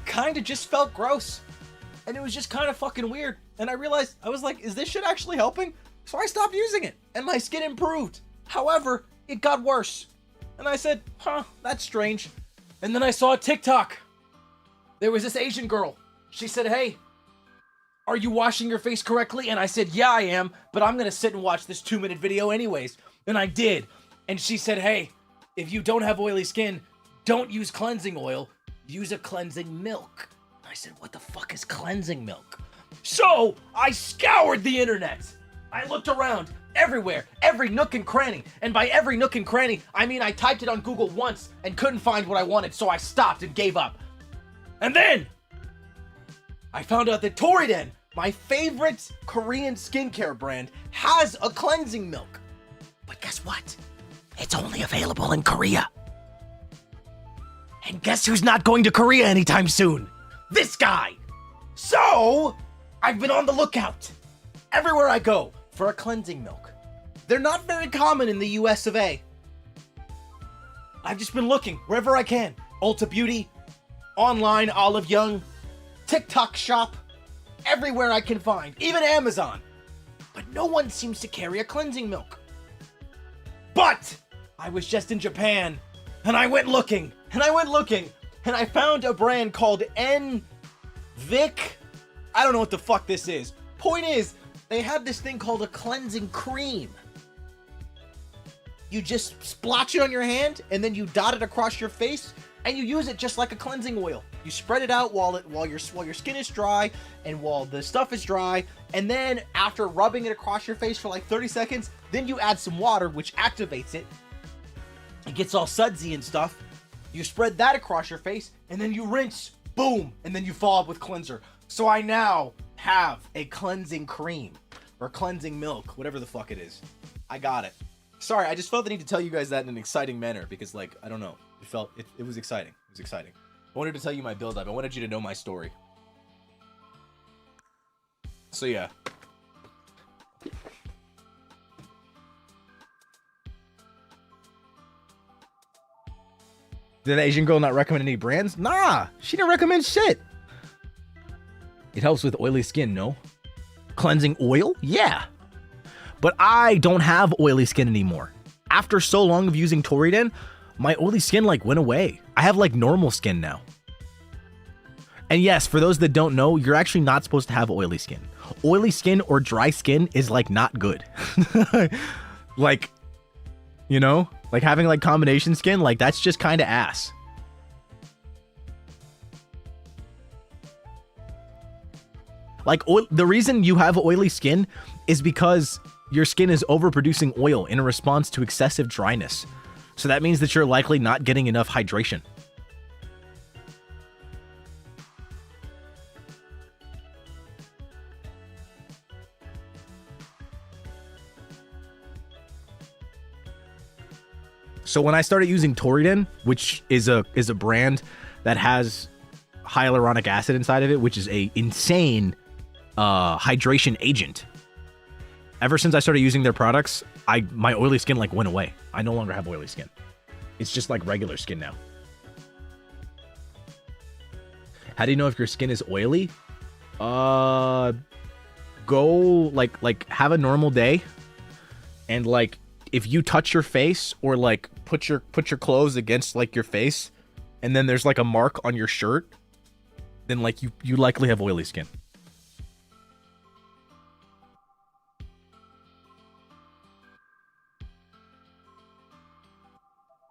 kind of just felt gross. And it was just kind of fucking weird. And I realized, I was like, is this shit actually helping? So I stopped using it, and my skin improved. However, it got worse. And I said, huh, that's strange. And then I saw a TikTok. There was this Asian girl. She said, hey, are you washing your face correctly? And I said, yeah, I am, but I'm gonna sit and watch this 2-minute video anyways. And I did. And she said, hey, if you don't have oily skin, don't use cleansing oil, use a cleansing milk. I said, what the fuck is cleansing milk? So I scoured the internet. I looked around everywhere, every nook and cranny. And by every nook and cranny, I mean I typed it on Google once and couldn't find what I wanted, so I stopped and gave up. And then I found out that Toriden, my favorite Korean skincare brand, has a cleansing milk. But guess what? It's only available in Korea. And guess who's not going to Korea anytime soon? This guy! So, I've been on the lookout everywhere I go for a cleansing milk. They're not very common in the US of A. I've just been looking wherever I can. Ulta Beauty, online, Olive Young, TikTok shop, everywhere I can find, even Amazon. But no one seems to carry a cleansing milk. But I was just in Japan, and I went looking, and I found a brand called NIJI. I don't know what the fuck this is. Point is, they have this thing called a cleansing cream. You just splotch it on your hand, and then you dot it across your face, and you use it just like a cleansing oil. You spread it out while your skin is dry, and while the stuff is dry, and then after rubbing it across your face for like 30 seconds, then you add some water, which activates it. It gets all sudsy and stuff. You spread that across your face, and then you rinse, boom, and then you follow up with cleanser. So I now have a cleansing cream, or cleansing milk, whatever the fuck it is. I got it. Sorry, I just felt the need to tell you guys that in an exciting manner, because, like, I don't know. It was exciting. It was exciting. I wanted to tell you my build-up. I wanted you to know my story. So, yeah. Did the Asian girl not recommend any brands? Nah, she didn't recommend shit. It helps with oily skin, no? Cleansing oil? Yeah. But I don't have oily skin anymore. After so long of using Toriden, my oily skin like went away. I have like normal skin now. And yes, for those that don't know, you're actually not supposed to have oily skin. Oily skin or dry skin is like not good. Like, you know, like having like combination skin, like that's just kind of ass. Like the reason you have oily skin is because your skin is overproducing oil in response to excessive dryness. So that means that you're likely not getting enough hydration. So when I started using Toriden, which is a brand that has hyaluronic acid inside of it, which is a insane hydration agent. Ever since I started using their products, my oily skin like went away. I no longer have oily skin. It's just like regular skin now. How do you know if your skin is oily? Go like have a normal day, and like if you touch your face or like put your clothes against like your face, and then there's like a mark on your shirt, then like you likely have oily skin.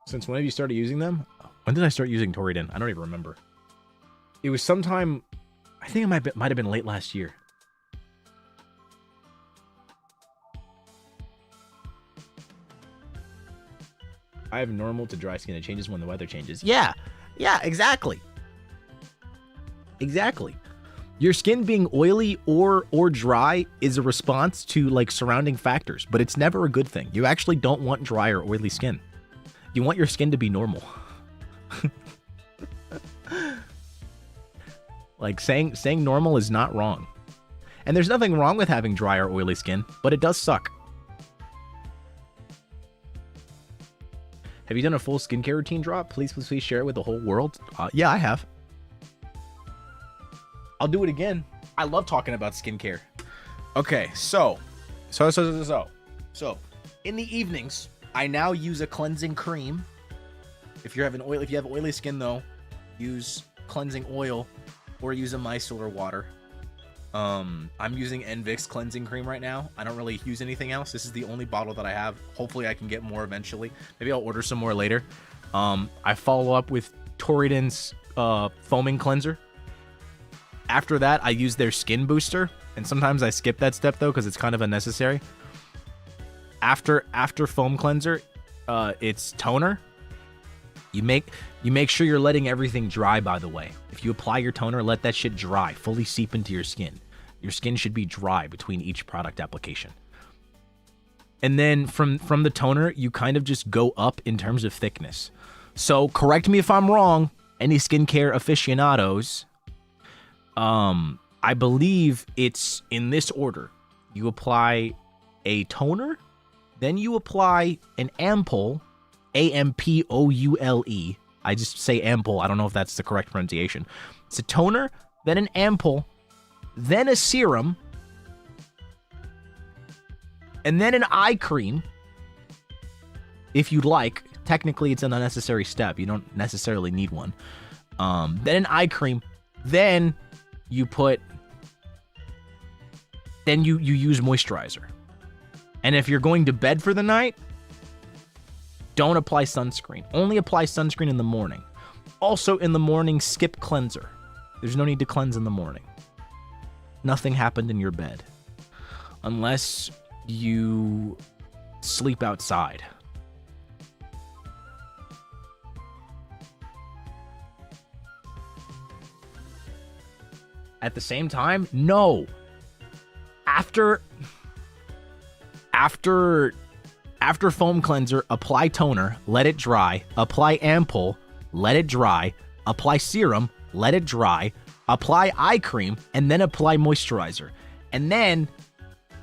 Since when have you started using them? When did I start using Toriden? I don't even remember. It was sometime, I think it might have been late last year. I have normal to dry skin. It changes when the weather changes. Yeah, exactly. Exactly. Your skin being oily or dry is a response to like surrounding factors, but it's never a good thing. You actually don't want dry or oily skin. You want your skin to be normal. Like saying normal is not wrong. And there's nothing wrong with having dry or oily skin, but it does suck. Have you done a full skincare routine drop? Please share it with the whole world. Yeah, I have. I'll do it again. I love talking about skincare. Okay, so in the evenings, I now use a cleansing cream. If you have oily skin though, use cleansing oil or use a micellar water. I'm using NVIX cleansing cream right now. I don't really use anything else. This is the only bottle that I have. Hopefully I can get more eventually. Maybe I'll order some more later. I follow up with Torridon's foaming cleanser. After that, I use their skin booster, and sometimes I skip that step though because it's kind of unnecessary. After foam cleanser, it's toner. You make sure you're letting everything dry, by the way. If you apply your toner, let that shit dry, fully seep into your skin. Your skin should be dry between each product application. And then from the toner, you kind of just go up in terms of thickness. So correct me if I'm wrong, any skincare aficionados. I believe it's in this order. You apply a toner, then you apply an ampoule, A-M-P-O-U-L-E. I just say ampoule. I don't know if that's the correct pronunciation. It's a toner, then an ampoule, then a serum, and then an eye cream. If you'd like. Technically, it's an unnecessary step. You don't necessarily need one. Then an eye cream. Then you use moisturizer. And if you're going to bed for the night, don't apply sunscreen. Only apply sunscreen in the morning. Also in the morning, skip cleanser. There's no need to cleanse in the morning. Nothing happened in your bed. Unless you sleep outside. At the same time, no. After foam cleanser, apply toner, let it dry, apply ampoule, let it dry, apply serum, let it dry, apply eye cream, and then apply moisturizer. And then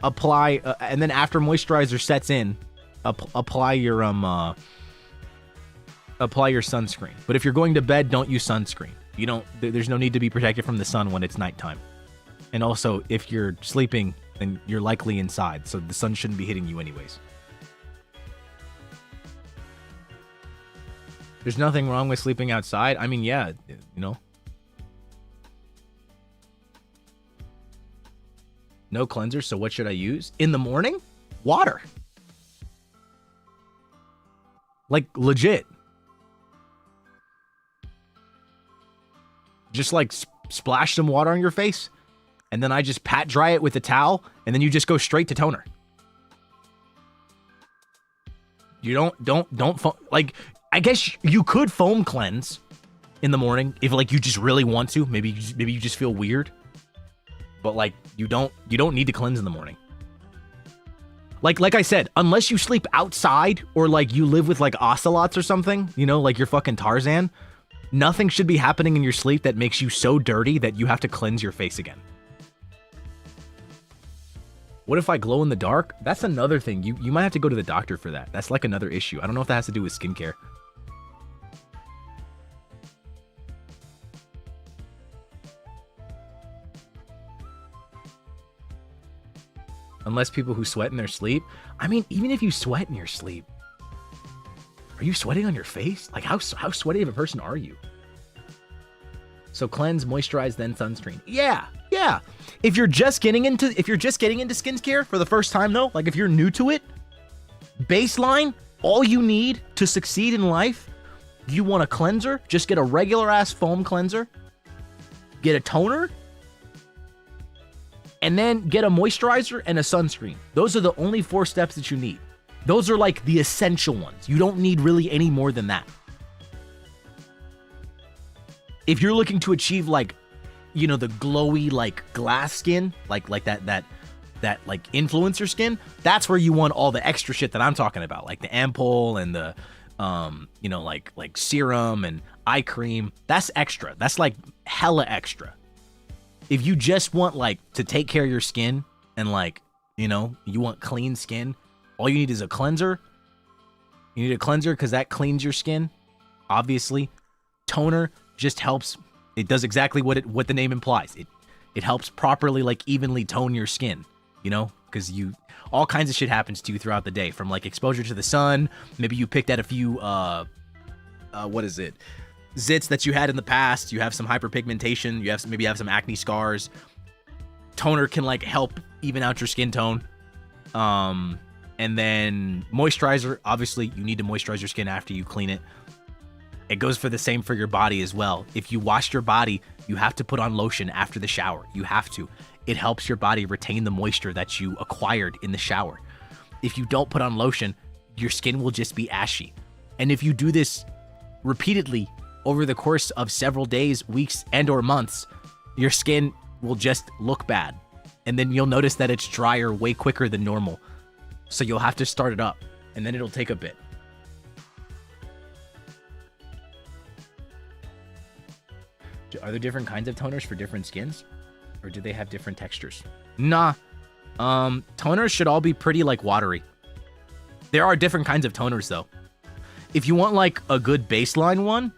apply and then after moisturizer sets in, apply your sunscreen. But if you're going to bed, don't use sunscreen. There's no need to be protected from the sun when it's nighttime. And also, if you're sleeping, then you're likely inside, so the sun shouldn't be hitting you anyways. There's nothing wrong with sleeping outside. I mean, yeah, No cleanser, so what should I use? In the morning? Water. Like, legit. Just like splash some water on your face, and then I just pat dry it with a towel, and then you just go straight to toner. You don't like, I guess you could foam cleanse in the morning if like you just really want to. Maybe you just feel weird, but like you don't need to cleanse in the morning. Like I said, unless you sleep outside or like you live with like ocelots or something, like you're fucking Tarzan. Nothing should be happening in your sleep that makes you so dirty that you have to cleanse your face again. What if I glow in the dark? That's another thing. You might have to go to the doctor for that. That's like another issue. I don't know if that has to do with skincare. Unless people who sweat in their sleep. I mean, even if you sweat in your sleep, are you sweating on your face? Like how sweaty of a person are you? So cleanse, moisturize, then sunscreen. Yeah. If you're just getting into skincare for the first time though, like if you're new to it, baseline, all you need to succeed in life, you want a cleanser, just get a regular ass foam cleanser, get a toner, and then get a moisturizer and a sunscreen. Those are the only 4 steps that you need. Those are like the essential ones. You don't need really any more than that. If you're looking to achieve like, you know, the glowy like glass skin, like that like influencer skin, that's where you want all the extra shit that I'm talking about, like the ampoule and the you know, like serum and eye cream. That's extra. That's like hella extra. If you just want like to take care of your skin and like, you know, you want clean skin, all you need is a cleanser. You need a cleanser because that cleans your skin, obviously. Toner just helps. It does exactly what the name implies. It helps properly like evenly tone your skin, you know, because all kinds of shit happens to you throughout the day, from like exposure to the sun. Maybe you picked at a few what is it, zits that you had in the past. You have some hyperpigmentation. Maybe you have some acne scars. Toner can like help even out your skin tone. And then moisturizer, obviously you need to moisturize your skin after you clean it. It goes for the same for your body as well. If you wash your body, you have to put on lotion after the shower. You have to. It helps your body retain the moisture that you acquired in the shower. If you don't put on lotion, your skin will just be ashy. And if you do this repeatedly over the course of several days, weeks, and or months, your skin will just look bad. And then you'll notice that it's drier way quicker than normal. So you'll have to start it up, and then it'll take a bit. Are there different kinds of toners for different skins? Or do they have different textures? Nah. Toners should all be pretty like watery. There are different kinds of toners though. If you want like a good baseline one,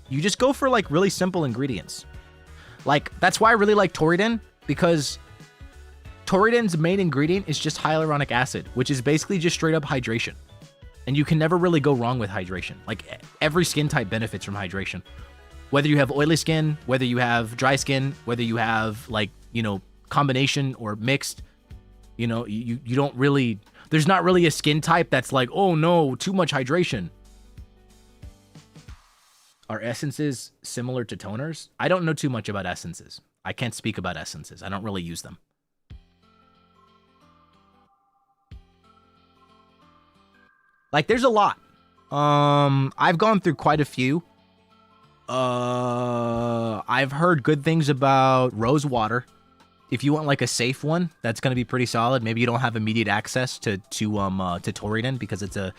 you just go for like really simple ingredients. Like, that's why I really like Toriden, because Toriden's main ingredient is just hyaluronic acid, which is basically just straight up hydration. And you can never really go wrong with hydration. Like, every skin type benefits from hydration. Whether you have oily skin, whether you have dry skin, whether you have like, you know, combination or mixed, you know, you don't really, there's not really a skin type that's like, oh no, too much hydration. Are essences similar to toners? I don't know too much about essences. I can't speak about essences. I don't really use them. Like, there's a lot. I've gone through quite a few. I've heard good things about rose water. If you want like a safe one, that's gonna be pretty solid. Maybe you don't have immediate access to Toriden because it's a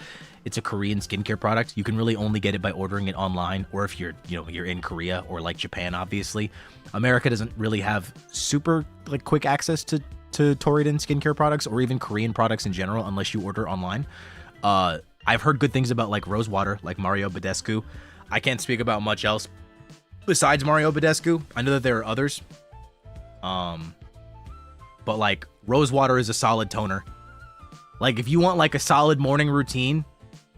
Korean skincare product. You can really only get it by ordering it online, or if you're in Korea or like Japan, obviously. America doesn't really have super like quick access to Toriden skincare products or even Korean products in general unless you order online. I've heard good things about like rose water, like Mario Badescu. I can't speak about much else besides Mario Badescu. I know that there are others. But like rose water is a solid toner. Like if you want like a solid morning routine,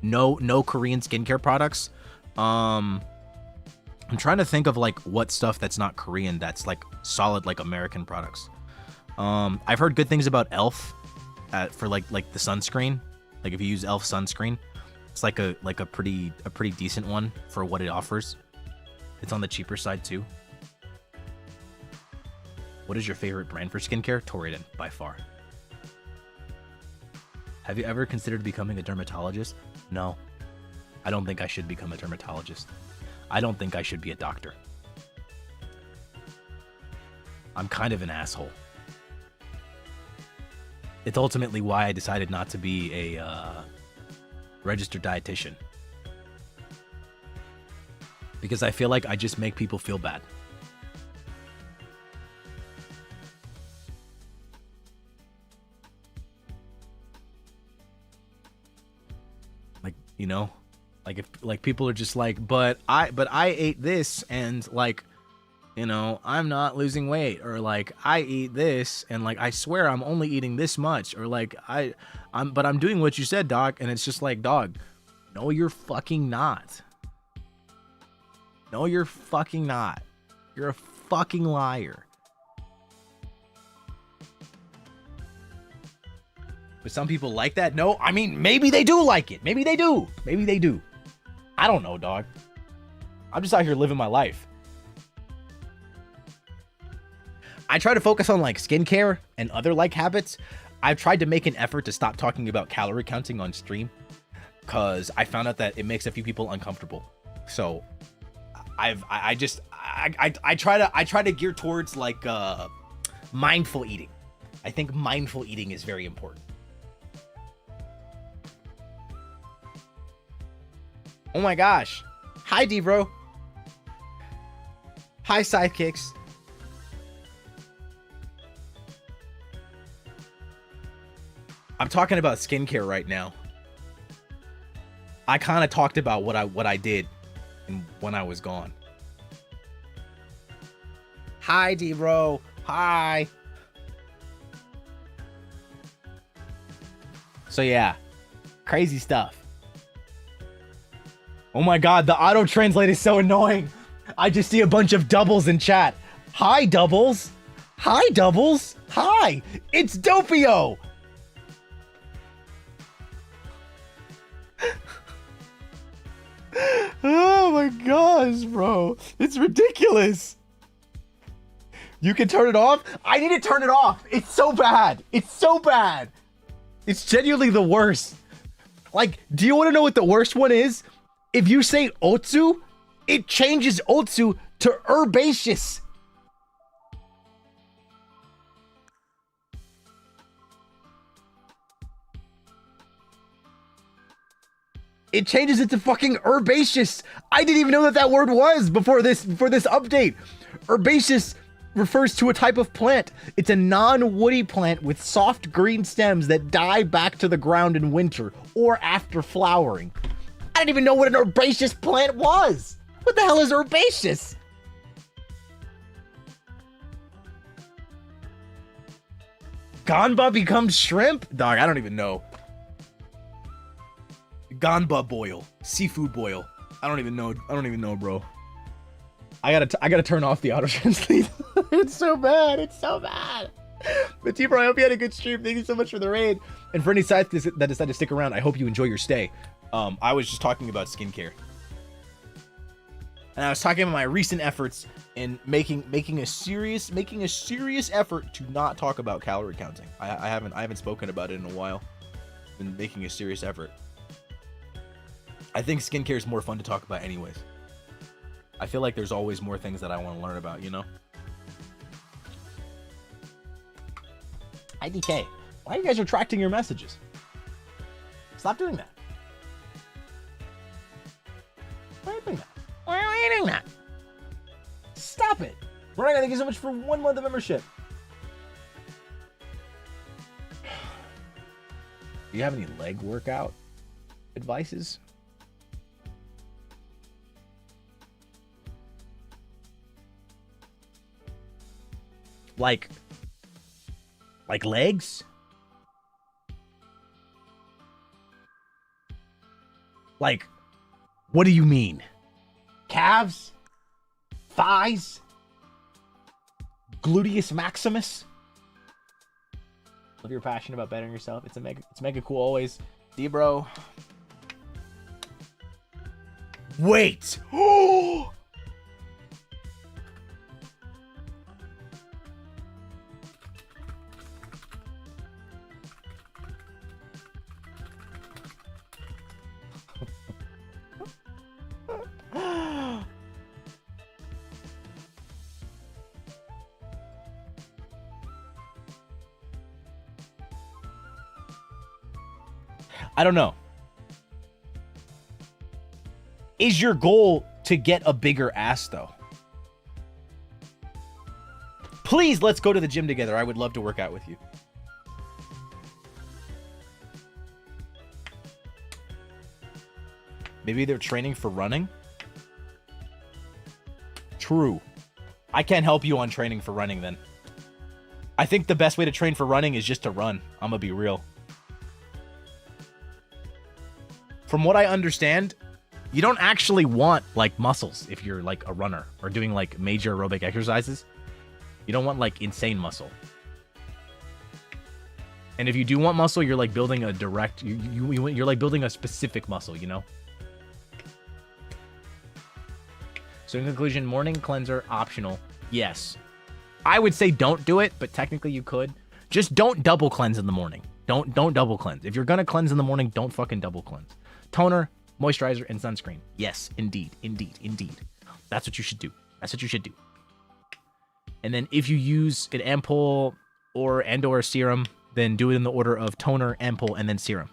no Korean skincare products. I'm trying to think of like what stuff that's not Korean that's like solid like American products. I've heard good things about Elf for like the sunscreen. Like if you use Elf sunscreen, it's like a pretty decent one for what it offers. It's on the cheaper side too. What is your favorite brand for skincare? Toriden, by far. Have you ever considered becoming a dermatologist? No. I don't think I should become a dermatologist. I don't think I should be a doctor. I'm kind of an asshole. It's ultimately why I decided not to be a registered dietitian. Because I feel like I just make people feel bad. Like, you know, like if like people are just like, but I ate this and like, you know, I'm not losing weight, or like I eat this and like I swear I'm only eating this much, or like I'm doing what you said, doc, and it's just like, dog, no you're fucking not. No you're fucking not. You're a fucking liar. But some people like that. No, I mean, maybe they do like it. Maybe they do. Maybe they do. I don't know, dog. I'm just out here living my life. I try to focus on like skincare and other like habits. I've tried to make an effort to stop talking about calorie counting on stream because I found out that it makes a few people uncomfortable. So I I try to gear towards like mindful eating. I think mindful eating is very important. Oh my gosh. Hi, D-Bro. Hi, Sidekicks. I'm talking about skincare right now. I kind of talked about what I did when I was gone. Hi, D-Bro. Hi. So yeah, crazy stuff. Oh my god, the auto-translate is so annoying. I just see a bunch of doubles in chat. Hi, doubles. Hi, doubles. Hi, it's Doppio. Oh my gosh, bro. It's ridiculous. You can turn it off? I need to turn it off. It's so bad. It's so bad. It's genuinely the worst. Like, do you want to know what the worst one is? If you say Otsu, it changes Otsu to herbaceous. It changes it to fucking herbaceous. I didn't even know that that word was before this update. Herbaceous refers to a type of plant. It's a non-woody plant with soft green stems that die back to the ground in winter or after flowering. I didn't even know what an herbaceous plant was. What the hell is herbaceous? Ganba becomes shrimp? Dog, I don't even know. Ganba boil, seafood boil. I don't even know, bro. I gotta turn off the auto translate. It's so bad. It's so bad. But T-Bro, I hope you had a good stream. Thank you so much for the raid. And for any sites that decided to stick around, I hope you enjoy your stay. I was just talking about skincare, and I was talking about my recent efforts in making a serious effort to not talk about calorie counting. I haven't spoken about it in a while. Been making a serious effort. I think skincare is more fun to talk about anyways. I feel like there's always more things that I want to learn about, you know? IDK, why are you guys retracting your messages? Stop doing that. Why are you doing that? Why are you doing that? Stop it. Brian, thank you so much for 1 month of membership. Do you have any leg workout advices? Like legs? Like, what do you mean? Calves? Thighs? Gluteus maximus? If you're passionate about bettering yourself, it's mega cool always. D-Bro. Wait! Oh! I don't know. Is your goal to get a bigger ass, though? Please, let's go to the gym together. I would love to work out with you. Maybe they're training for running? True. I can't help you on training for running, then. I think the best way to train for running is just to run. I'm gonna be real. From what I understand, you don't actually want like muscles if you're like a runner or doing like major aerobic exercises. You don't want like insane muscle. And if you do want muscle, you're like building a direct, you're like building a specific muscle, you know? So in conclusion, morning cleanser optional. Yes. I would say don't do it, but technically you could. Just don't double cleanse in the morning. Don't double cleanse. If you're gonna cleanse in the morning, don't fucking double cleanse. Toner, moisturizer, and sunscreen. Yes, indeed. That's what you should do. That's what you should do. And then if you use an ampoule or a serum, then do it in the order of toner, ampoule, and then serum.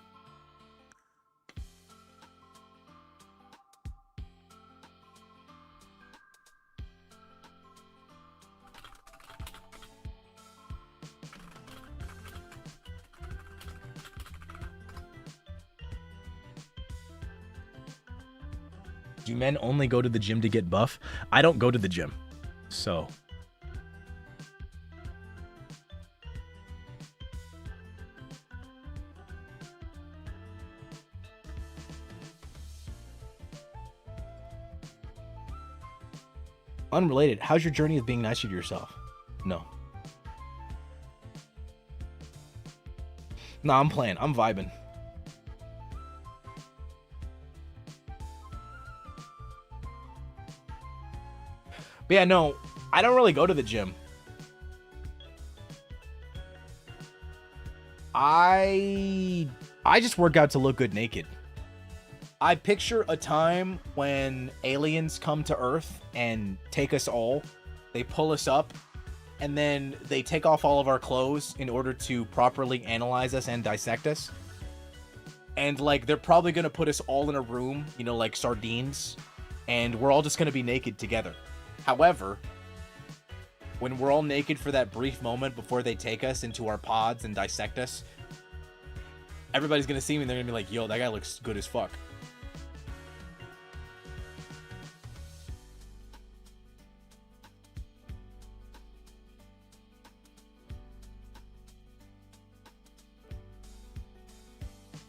Do men only go to the gym to get buff? I don't go to the gym, so. Unrelated, how's your journey of being nicer to yourself? No. Nah, I'm playing. I'm vibing. But yeah, no, I don't really go to the gym. I just work out to look good naked. I picture a time when aliens come to Earth and take us all. They pull us up, and then they take off all of our clothes in order to properly analyze us and dissect us. And, like, they're probably going to put us all in a room, you know, like sardines, and we're all just going to be naked together. However, when we're all naked for that brief moment before they take us into our pods and dissect us, everybody's going to see me and they're going to be like, yo, that guy looks good as fuck.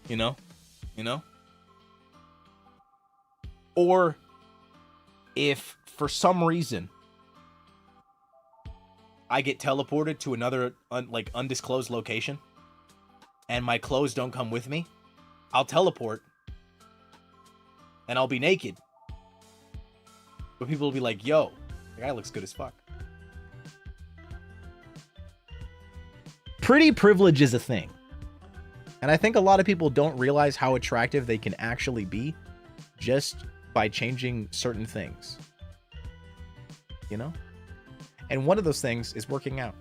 You know? You know? Or if for some reason I get teleported to another undisclosed location and my clothes don't come with me, I'll teleport and I'll be naked. But people will be like, yo, the guy looks good as fuck. Pretty privilege is a thing. And I think a lot of people don't realize how attractive they can actually be just by changing certain things. You know? And one of those things is working out.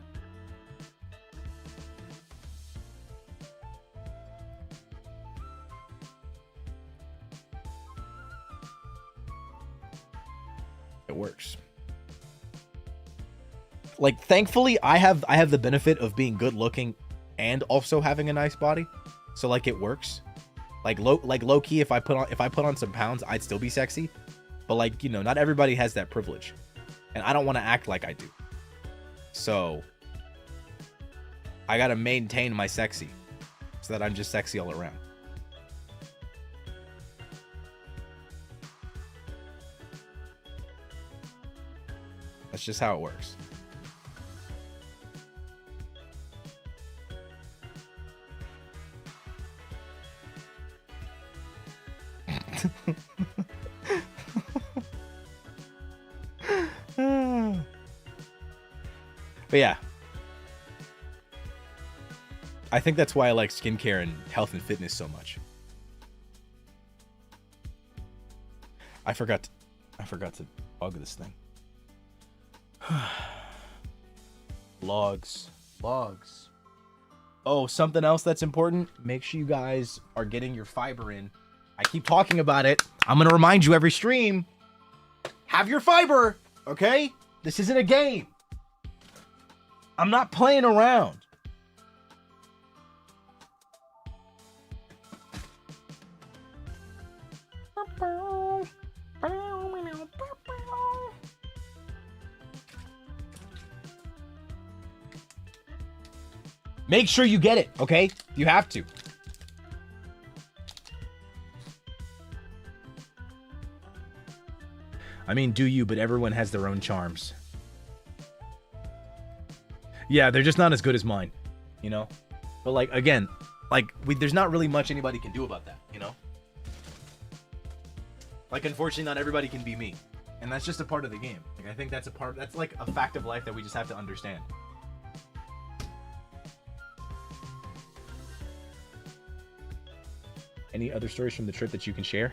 It works. Like, thankfully, I have the benefit of being good looking and also having a nice body. So like it works. Like low key, if I put on some pounds, I'd still be sexy. But like, you know, not everybody has that privilege. And I don't want to act like I do. So I gotta maintain my sexy so that I'm just sexy all around. That's just how it works. But yeah, I think that's why I like skincare and health and fitness so much. I forgot to bug this thing. Logs. Oh, something else that's important. Make sure you guys are getting your fiber in. I keep talking about it. I'm going to remind you every stream. Have your fiber, okay? This isn't a game. I'm not playing around. Make sure you get it, okay? You have to. I mean, do you, but everyone has their own charms. Yeah, they're just not as good as mine, you know? But like, again, like, there's not really much anybody can do about that, you know? Like, unfortunately, not everybody can be me. And that's just a part of the game. Like, I think that's like a fact of life that we just have to understand. Any other stories from the trip that you can share?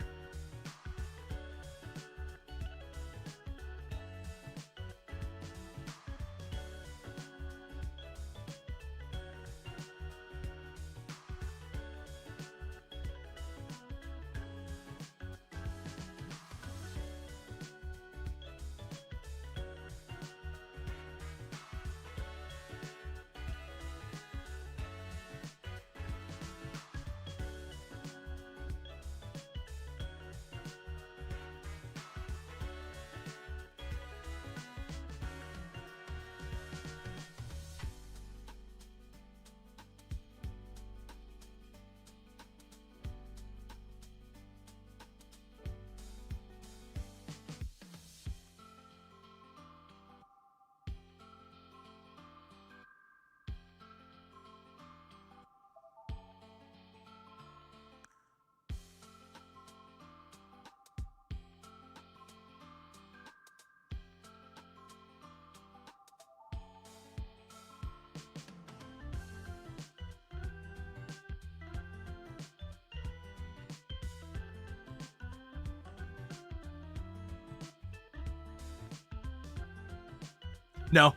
No.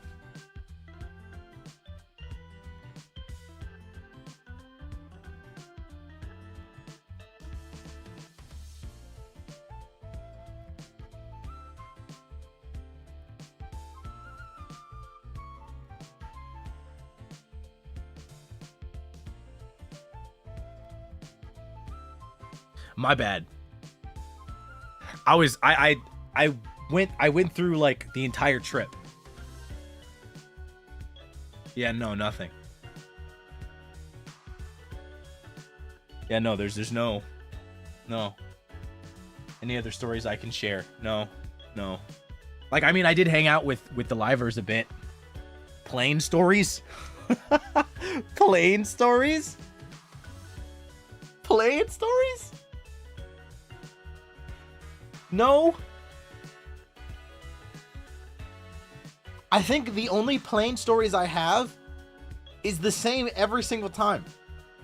My bad. I went through like the entire trip. Yeah, no, nothing. Yeah, no, there's no any other stories I can share. No. Like, I mean, I did hang out with the livers a bit. Plain stories? Plain stories? Plain stories? No. I think the only plain stories I have is the same every single time.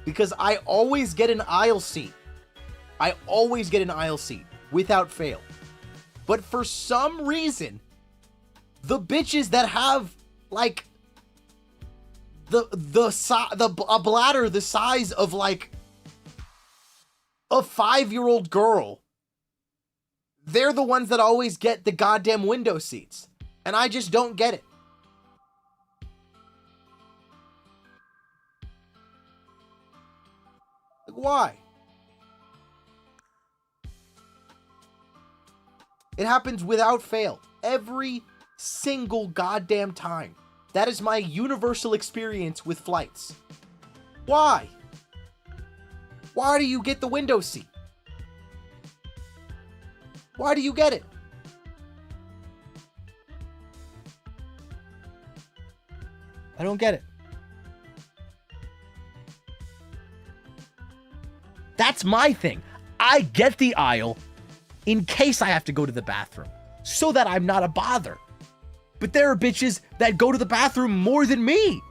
Because I always get an aisle seat. I always get an aisle seat without fail. But for some reason, the bitches that have like a bladder the size of like a 5-year-old girl, they're the ones that always get the goddamn window seats. And I just don't get it. Like, why? It happens without fail. Every single goddamn time. That is my universal experience with flights. Why? Why do you get the window seat? Why do you get it? I don't get it. That's my thing. I get the aisle in case I have to go to the bathroom, so that I'm not a bother. But there are bitches that go to the bathroom more than me,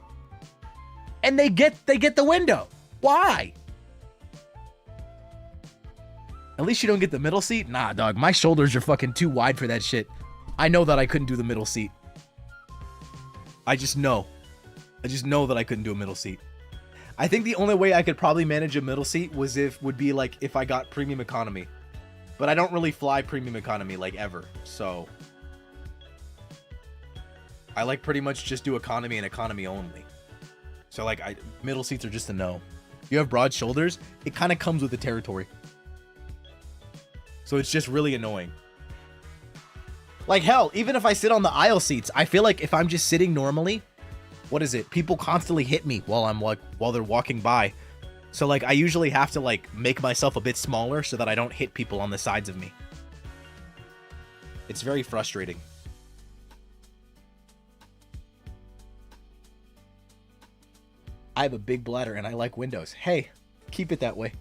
and they get the window. Why? At least you don't get the middle seat? Nah, dog. My shoulders are fucking too wide for that shit. I know that I couldn't do the middle seat. I just know that I couldn't do a middle seat. I think the only way I could probably manage a middle seat would be like if I got premium economy. But I don't really fly premium economy like ever. So I like pretty much just do economy and economy only. So like middle seats are just a no. You have broad shoulders, it kind of comes with the territory. So it's just really annoying. Like hell, even if I sit on the aisle seats, I feel like if I'm just sitting normally, what is it? People constantly hit me while they're walking by. So like I usually have to like make myself a bit smaller so that I don't hit people on the sides of me. It's very frustrating. I have a big bladder and I like windows. Hey, keep it that way.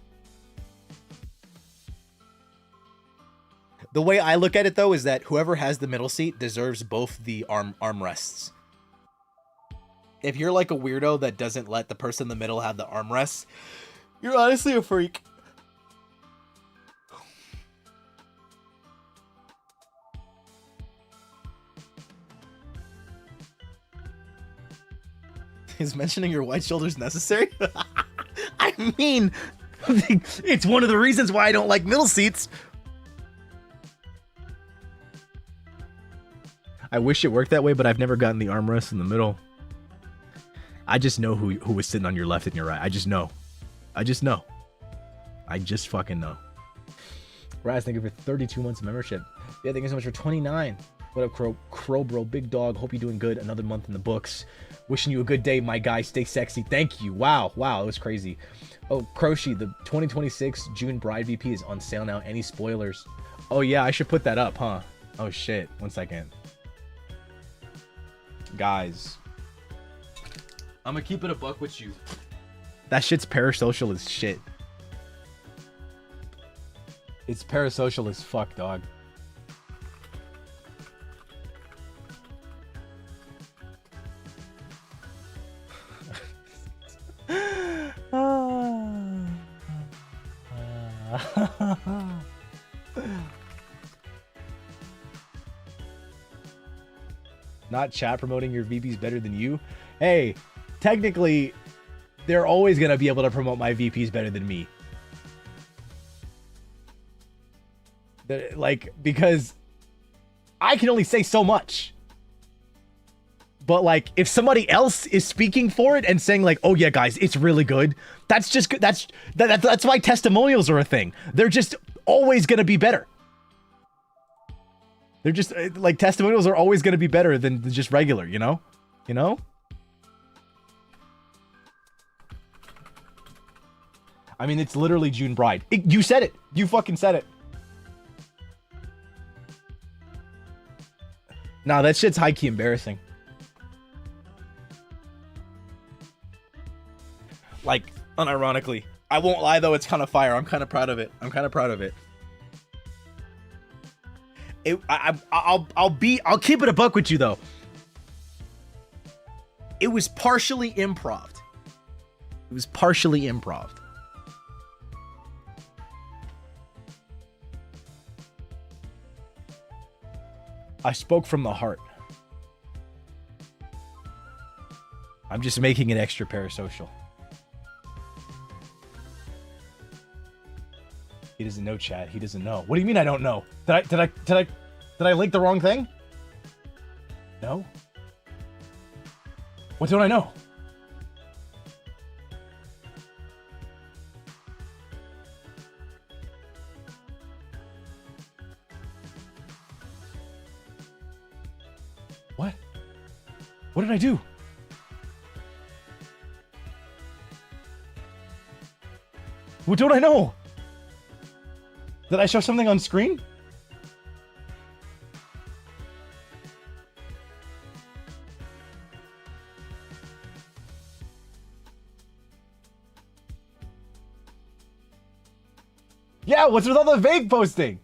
The way I look at it though is that whoever has the middle seat deserves both the armrests. If you're like a weirdo that doesn't let the person in the middle have the armrests, you're honestly a freak. Is mentioning your wide shoulders necessary? I mean, it's one of the reasons why I don't like middle seats. I wish it worked that way, but I've never gotten the armrest in the middle. I just know who was sitting on your left and your right. I just know. I just fucking know. Raz, thank you for 32 months of membership. Yeah, thank you so much for 29. What up, Crow bro, big dog. Hope you're doing good. Another month in the books. Wishing you a good day, my guy. Stay sexy. Thank you. Wow, it was crazy. Oh, Croshi, the 2026 June Bride VP is on sale now. Any spoilers? Oh yeah, I should put that up, huh? Oh shit. 1 second. Guys, I'm gonna keep it a buck with you. That shit's parasocial as shit. It's parasocial as fuck, dog. Not chat promoting your VPs better than you. Hey, technically, they're always going to be able to promote my VPs better than me. Like, because I can only say so much. But like, if somebody else is speaking for it and saying like, "Oh yeah, guys, it's really good," that's just good. That's why testimonials are a thing. They're just always gonna be better. They're just like testimonials are always gonna be better than just regular. You know, you know. I mean, it's literally June Bride. You said it. You fucking said it. Nah, that shit's high-key embarrassing. Like, unironically. I won't lie, though, it's kind of fire. I'm kind of proud of it. I'm kind of proud of it. I'll keep it a buck with you, though. It was partially improv. It was partially improv. I spoke from the heart. I'm just making it extra parasocial. He doesn't know, chat. He doesn't know. What do you mean I don't know? Did I link the wrong thing? No. What don't I know? What? What did I do? What don't I know? Did I show something on screen? Yeah, what's with all the vague posting?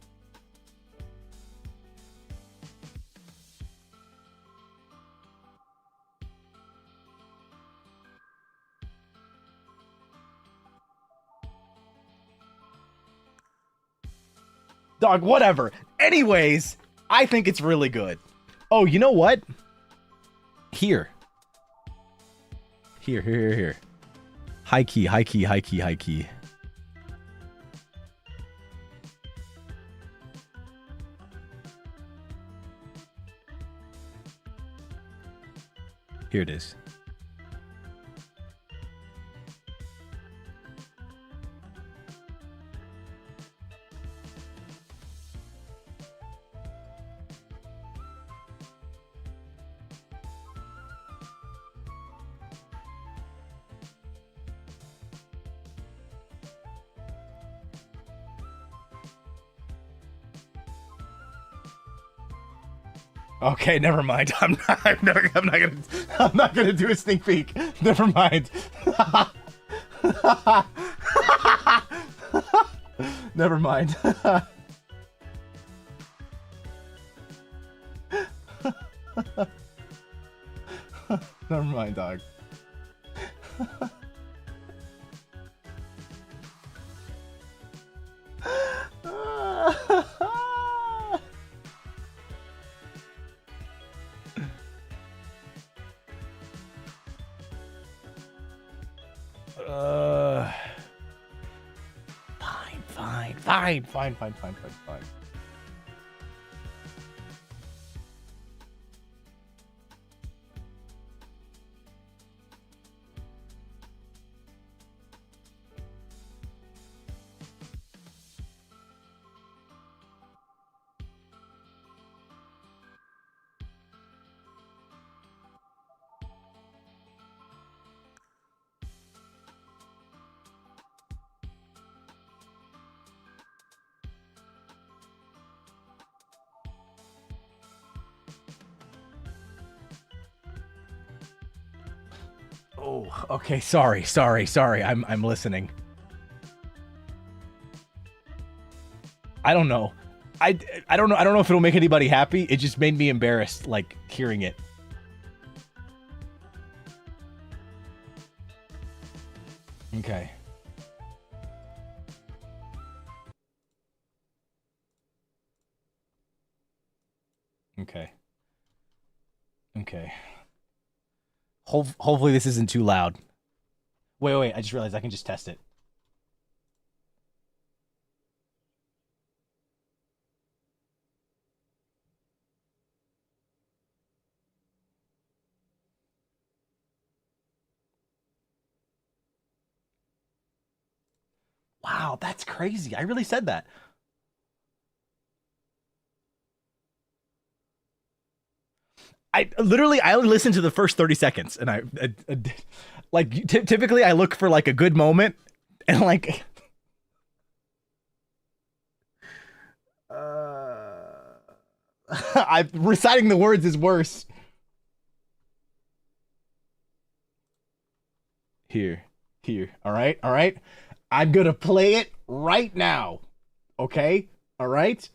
Dog, whatever. Anyways, I think it's really good. Oh, you know what? Here. Here. High key. Here it is. Okay, never mind. I'm not gonna do a sneak peek. Never mind. Never mind. Never mind, dog. Fine. Oh, okay. Sorry. I'm listening. I don't know. I don't know. I don't know if it'll make anybody happy. It just made me embarrassed, like, hearing it. Okay. Okay. Okay. Hopefully this isn't too loud. Wait, I just realized I can just test it. Wow, that's crazy. I really said that. I only listened to the first 30 seconds and I like typically I look for like a good moment and like I'm reciting the words is worse. Here. All right. I'm going to play it right now. Okay? All right?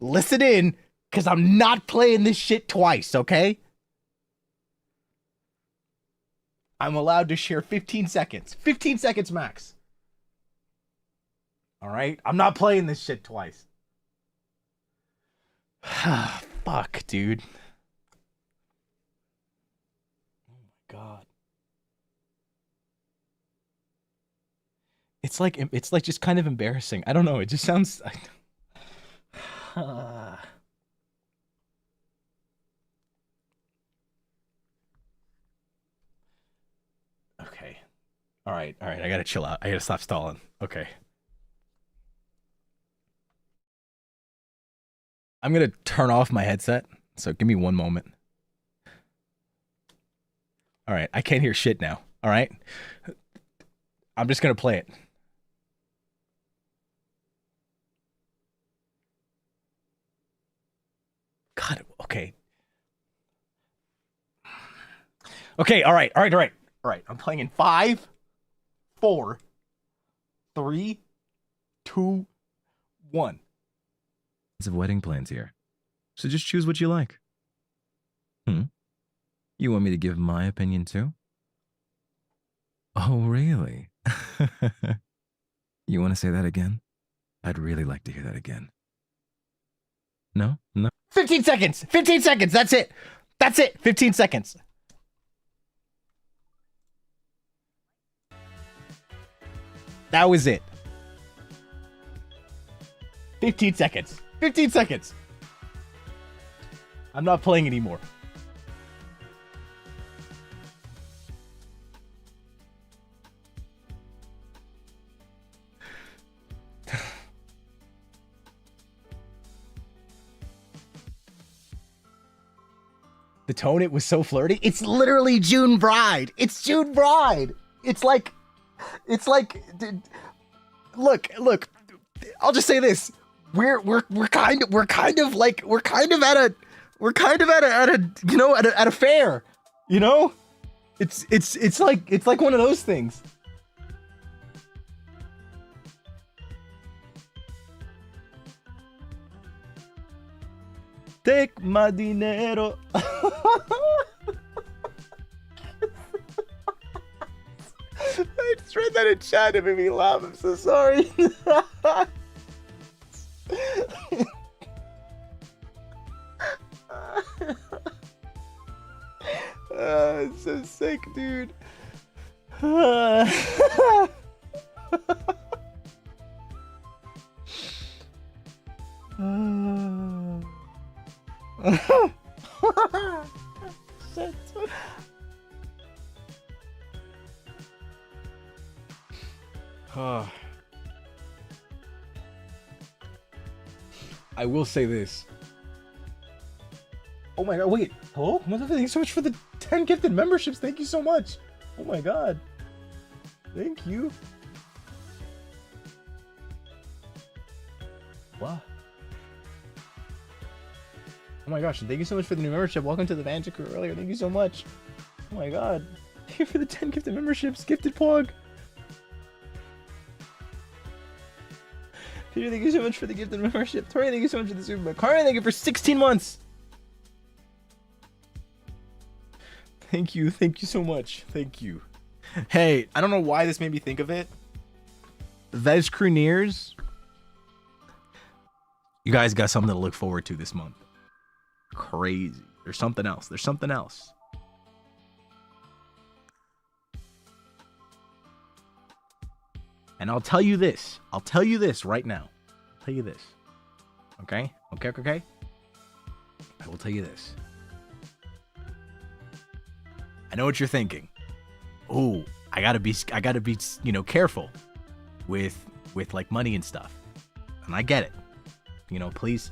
Listen in, because I'm not playing this shit twice, okay? I'm allowed to share 15 seconds. 15 seconds max. All right? I'm not playing this shit twice. Fuck, dude. Oh my god. It's like just kind of embarrassing. I don't know. It just sounds. Okay. All right. I gotta chill out. I gotta stop stalling. Okay. I'm gonna turn off my headset. So give me one moment. All right. I can't hear shit now. All right. I'm just gonna play it. God, okay. Okay, all right. I'm playing in 5, 4, 3, 2, 1. Of wedding plans here. So just choose what you like. You want me to give my opinion too? Oh, really? You want to say that again? I'd really like to hear that again. No? 15 seconds. 15 seconds. That's it. 15 seconds. That was it. 15 seconds. 15 seconds. I'm not playing anymore. The tone, it was so flirty. It's literally June Bride. It's June Bride. It's like, look. I'll just say this: we're kind of at a fair, you know. It's like one of those things. Take my dinero. I just read that in chat. It made me laugh. I'm so sorry. It's so sick, dude. Shit. I will say this. Oh my god, wait. Hello? Motherfucker, thank you so much for the 10 gifted memberships. Thank you so much. Oh my god. Thank you. What? Oh my gosh, and thank you so much for the new membership. Welcome to the Vantacrow earlier. Thank you so much. Oh my god. Thank you for the 10 gifted memberships. Gifted Pog. Peter, thank you so much for the gifted membership. Tori, thank you so much for the super. Carmen, thank you for 16 months. Thank you so much. Thank you. Hey, I don't know why this made me think of it. Vezalius. You guys got something to look forward to this month. Crazy. There's something else. There's something else. And I'll tell you this. I'll tell you this right now. I'll tell you this. Okay? Okay? I will tell you this. I know what you're thinking. Oh, I gotta be, you know, careful with like money and stuff. And I get it. You know, please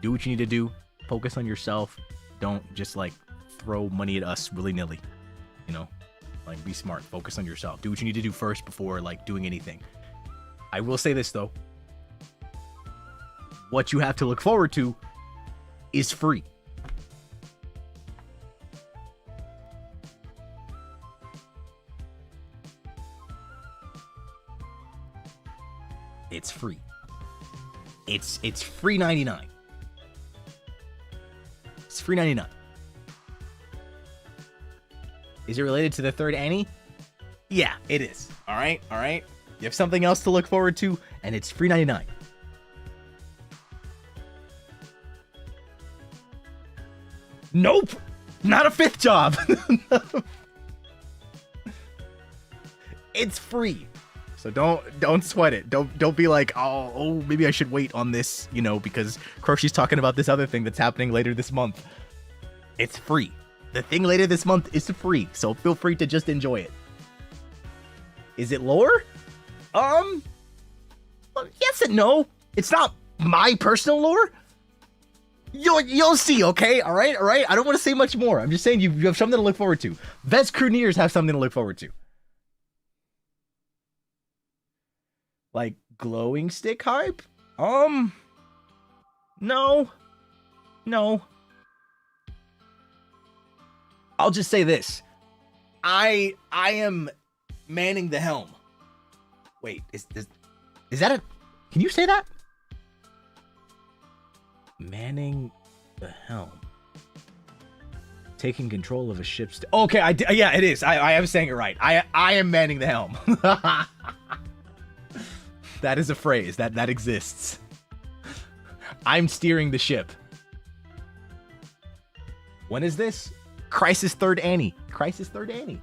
do what you need to do. Focus on yourself. Don't just like throw money at us willy-nilly. You know, like be smart. Focus on yourself. Do what you need to do first before like doing anything. I will say this though. What you have to look forward to is free. It's free. It's free 99. It's free 99. Is it related to the third Annie? Yeah, it is. All right. You have something else to look forward to, and it's free 99. Nope, not a fifth job. It's free. So don't sweat it. Don't be like, oh, maybe I should wait on this, you know, because Crochy's talking about this other thing that's happening later this month. It's free. The thing later this month is free, so feel free to just enjoy it. Is it lore? Yes and no. It's not my personal lore. You'll see, okay? All right. I don't want to say much more. I'm just saying you have something to look forward to. Vezalius have something to look forward to. Like glowing stick hype? No. I'll just say this. I am manning the helm. Wait, is that a... Can you say that? Manning the helm. Taking control of a ship's... Okay, yeah, it is. I am saying it right. I am manning the helm. That is a phrase that exists. I'm steering the ship. When is this? Krisis 3rd Annie. Krisis 3rd Annie.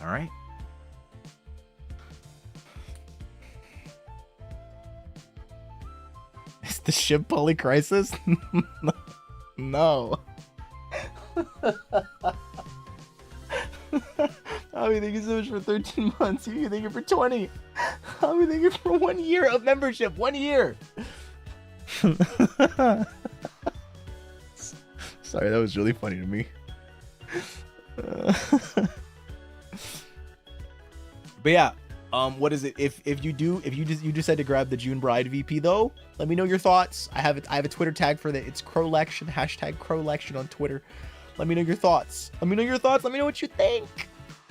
All right. Is the ship Polycrisis? No. I'll be thinking so much for 13 months. You can think it for 20. I'll be thinking for 1 year of membership. 1 year. Sorry, that was really funny to me. But yeah, what is it? If you decide to grab the June Bride VP though, let me know your thoughts. I have a Twitter tag for that. It's Crowlection, #Crowlection on Twitter. Let me know your thoughts. Let me know what you think.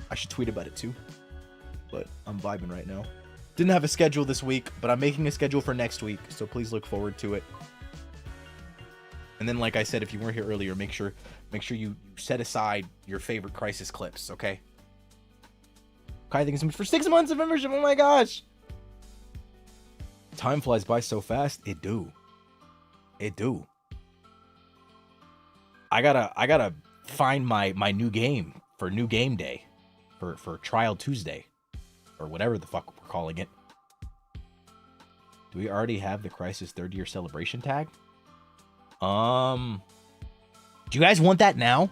I should tweet about it too. But I'm vibing right now. Didn't have a schedule this week, but I'm making a schedule for next week, so please look forward to it. And then, like I said, if you weren't here earlier, make sure you set aside your favorite Krisis clips, okay? Kai, thank you so much for 6 months of membership. Oh my gosh. Time flies by so fast. It do. I gotta find my new game for new game day. For Trial Tuesday. Or whatever the fuck we're calling it. Do we already have the Krisis 3rd year celebration tag? Do you guys want that now?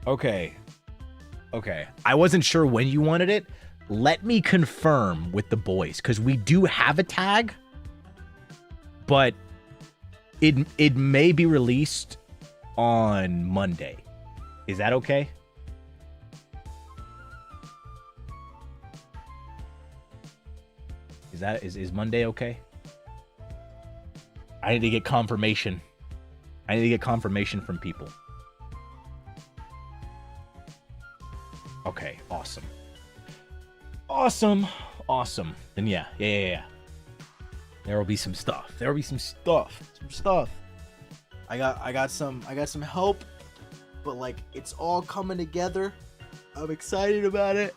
Okay. I wasn't sure when you wanted it. Let me confirm with the boys, because we do have a tag, but it may be released on Monday. Is that okay? Is Monday okay? I need to get confirmation. From people. Okay, awesome. Then yeah. There will be some stuff. There will be some stuff. Some stuff. I got some help, but like it's all coming together. I'm excited about it.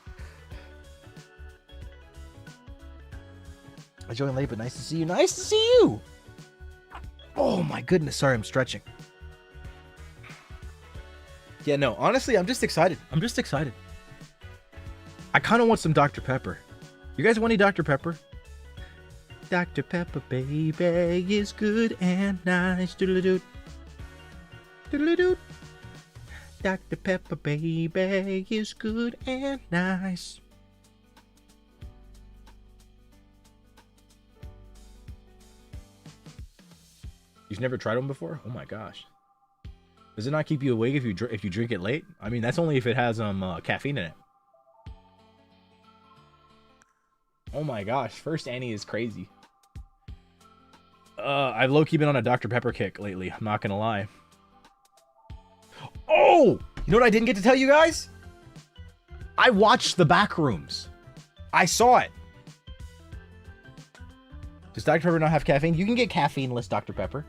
I joined late, but nice to see you. Nice to see you. Oh my goodness. Sorry, I'm stretching. Yeah, no, honestly, I'm just excited. I'm just excited. I kind of want some Dr. Pepper. You guys want any Dr. Pepper? Dr. Pepper, baby, is good and nice. Doodle-doo. Doodle-doo. Dr. Pepper, baby, is good and nice. You've never tried one before? Oh my gosh. Does it not keep you awake if you drink it late? I mean, that's only if it has caffeine in it. Oh my gosh, First Annie is crazy. I've low-key been on a Dr. Pepper kick lately, I'm not gonna lie. Oh! You know what I didn't get to tell you guys? I watched the Backrooms. I saw it. Does Dr. Pepper not have caffeine? You can get caffeine-less Dr. Pepper.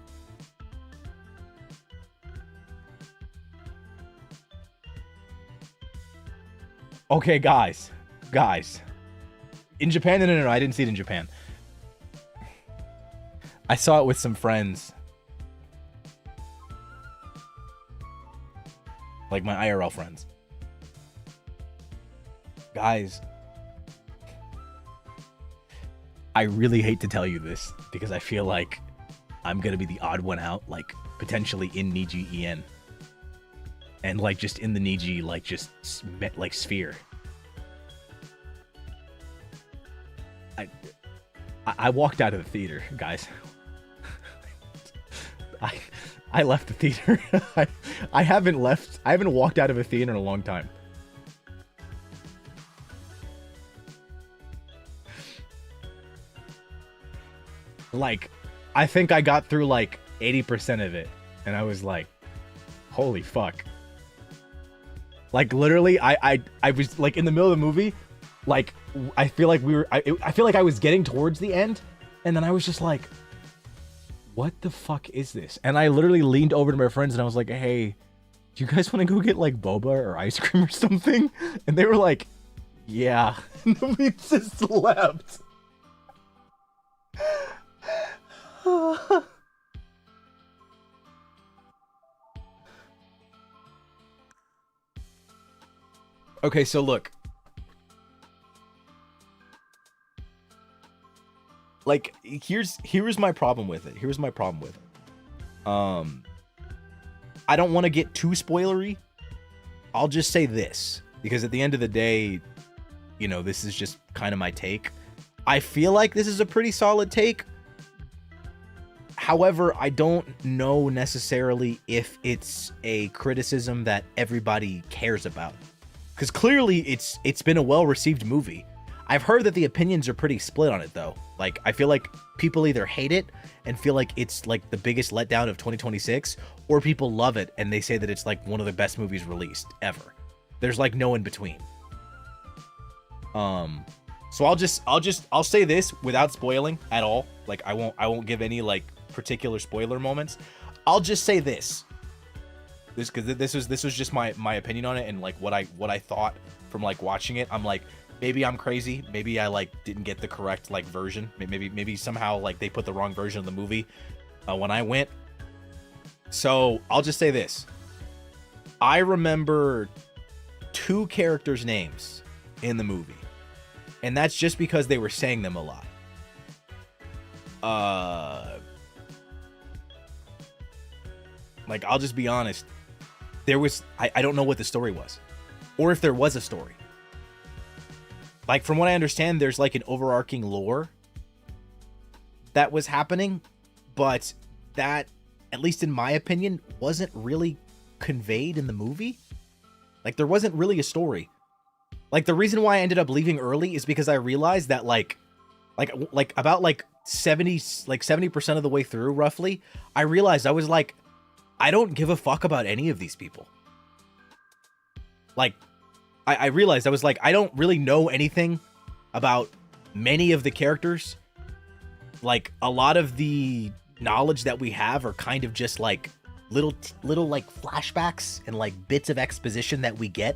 Okay, guys. In Japan, no, I didn't see it in Japan. I saw it with some friends. Like my IRL friends. Guys, I really hate to tell you this because I feel like I'm gonna be the odd one out, like potentially in NIJI EN. And like just in the NIJI, like just like sphere. I walked out of the theater, guys. I left the theater. I haven't walked out of a theater in a long time. Like, I think I got through like 80% of it, and I was like, holy fuck. Like literally, I was like in the middle of the movie, like I feel like I feel like I was getting towards the end, and then I was just like, what the fuck is this? And I literally leaned over to my friends and I was like, hey, do you guys want to go get like boba or ice cream or something? And they were like, yeah. And then we just left. Okay, so look. Like, here's my problem with it. Here's my problem with it. I don't want to get too spoilery. I'll just say this, because at the end of the day, you know, this is just kind of my take. I feel like this is a pretty solid take. However, I don't know necessarily if it's a criticism that everybody cares about. Because clearly it's been a well-received movie. I've heard that the opinions are pretty split on it, though. Like, I feel like people either hate it and feel like it's like the biggest letdown of 2026, or people love it and they say that it's like one of the best movies released ever. There's like no in between. So I'll say this without spoiling at all. Like, I won't give any like particular spoiler moments. I'll just say this. This was just my opinion on it, and like what I thought from like watching it. I'm like, maybe I'm crazy. Maybe I like didn't get the correct like version. Maybe somehow like they put the wrong version of the movie when I went. So I'll just say this. I remember 2 characters' names in the movie, and that's just because they were saying them a lot. Like, I'll just be honest. There was, I don't know what the story was, or if there was a story. Like, from what I understand, there's like an overarching lore that was happening, but that, at least in my opinion, wasn't really conveyed in the movie. Like, there wasn't really a story. Like, the reason why I ended up leaving early is because I realized that like about like 70% of the way through, roughly, I realized I was like, I don't give a fuck about any of these people. Like, I realized I was like, I don't really know anything about many of the characters. like a lot of the knowledge that we have are kind of just like little like flashbacks and like bits of exposition that we get,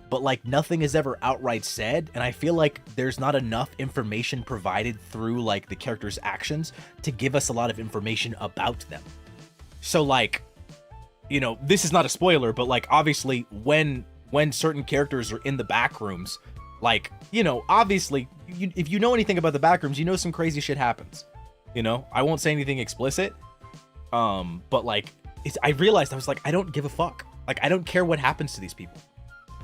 but like nothing is ever outright said. And I feel like there's not enough information provided through like the characters' actions to give us a lot of information about them. So like, you know, this is not a spoiler, but like obviously when certain characters are in the back rooms, like, you know, obviously if you know anything about the back rooms, you know some crazy shit happens. You know, I won't say anything explicit, but like I realized I was like, I don't give a fuck. Like, I don't care what happens to these people.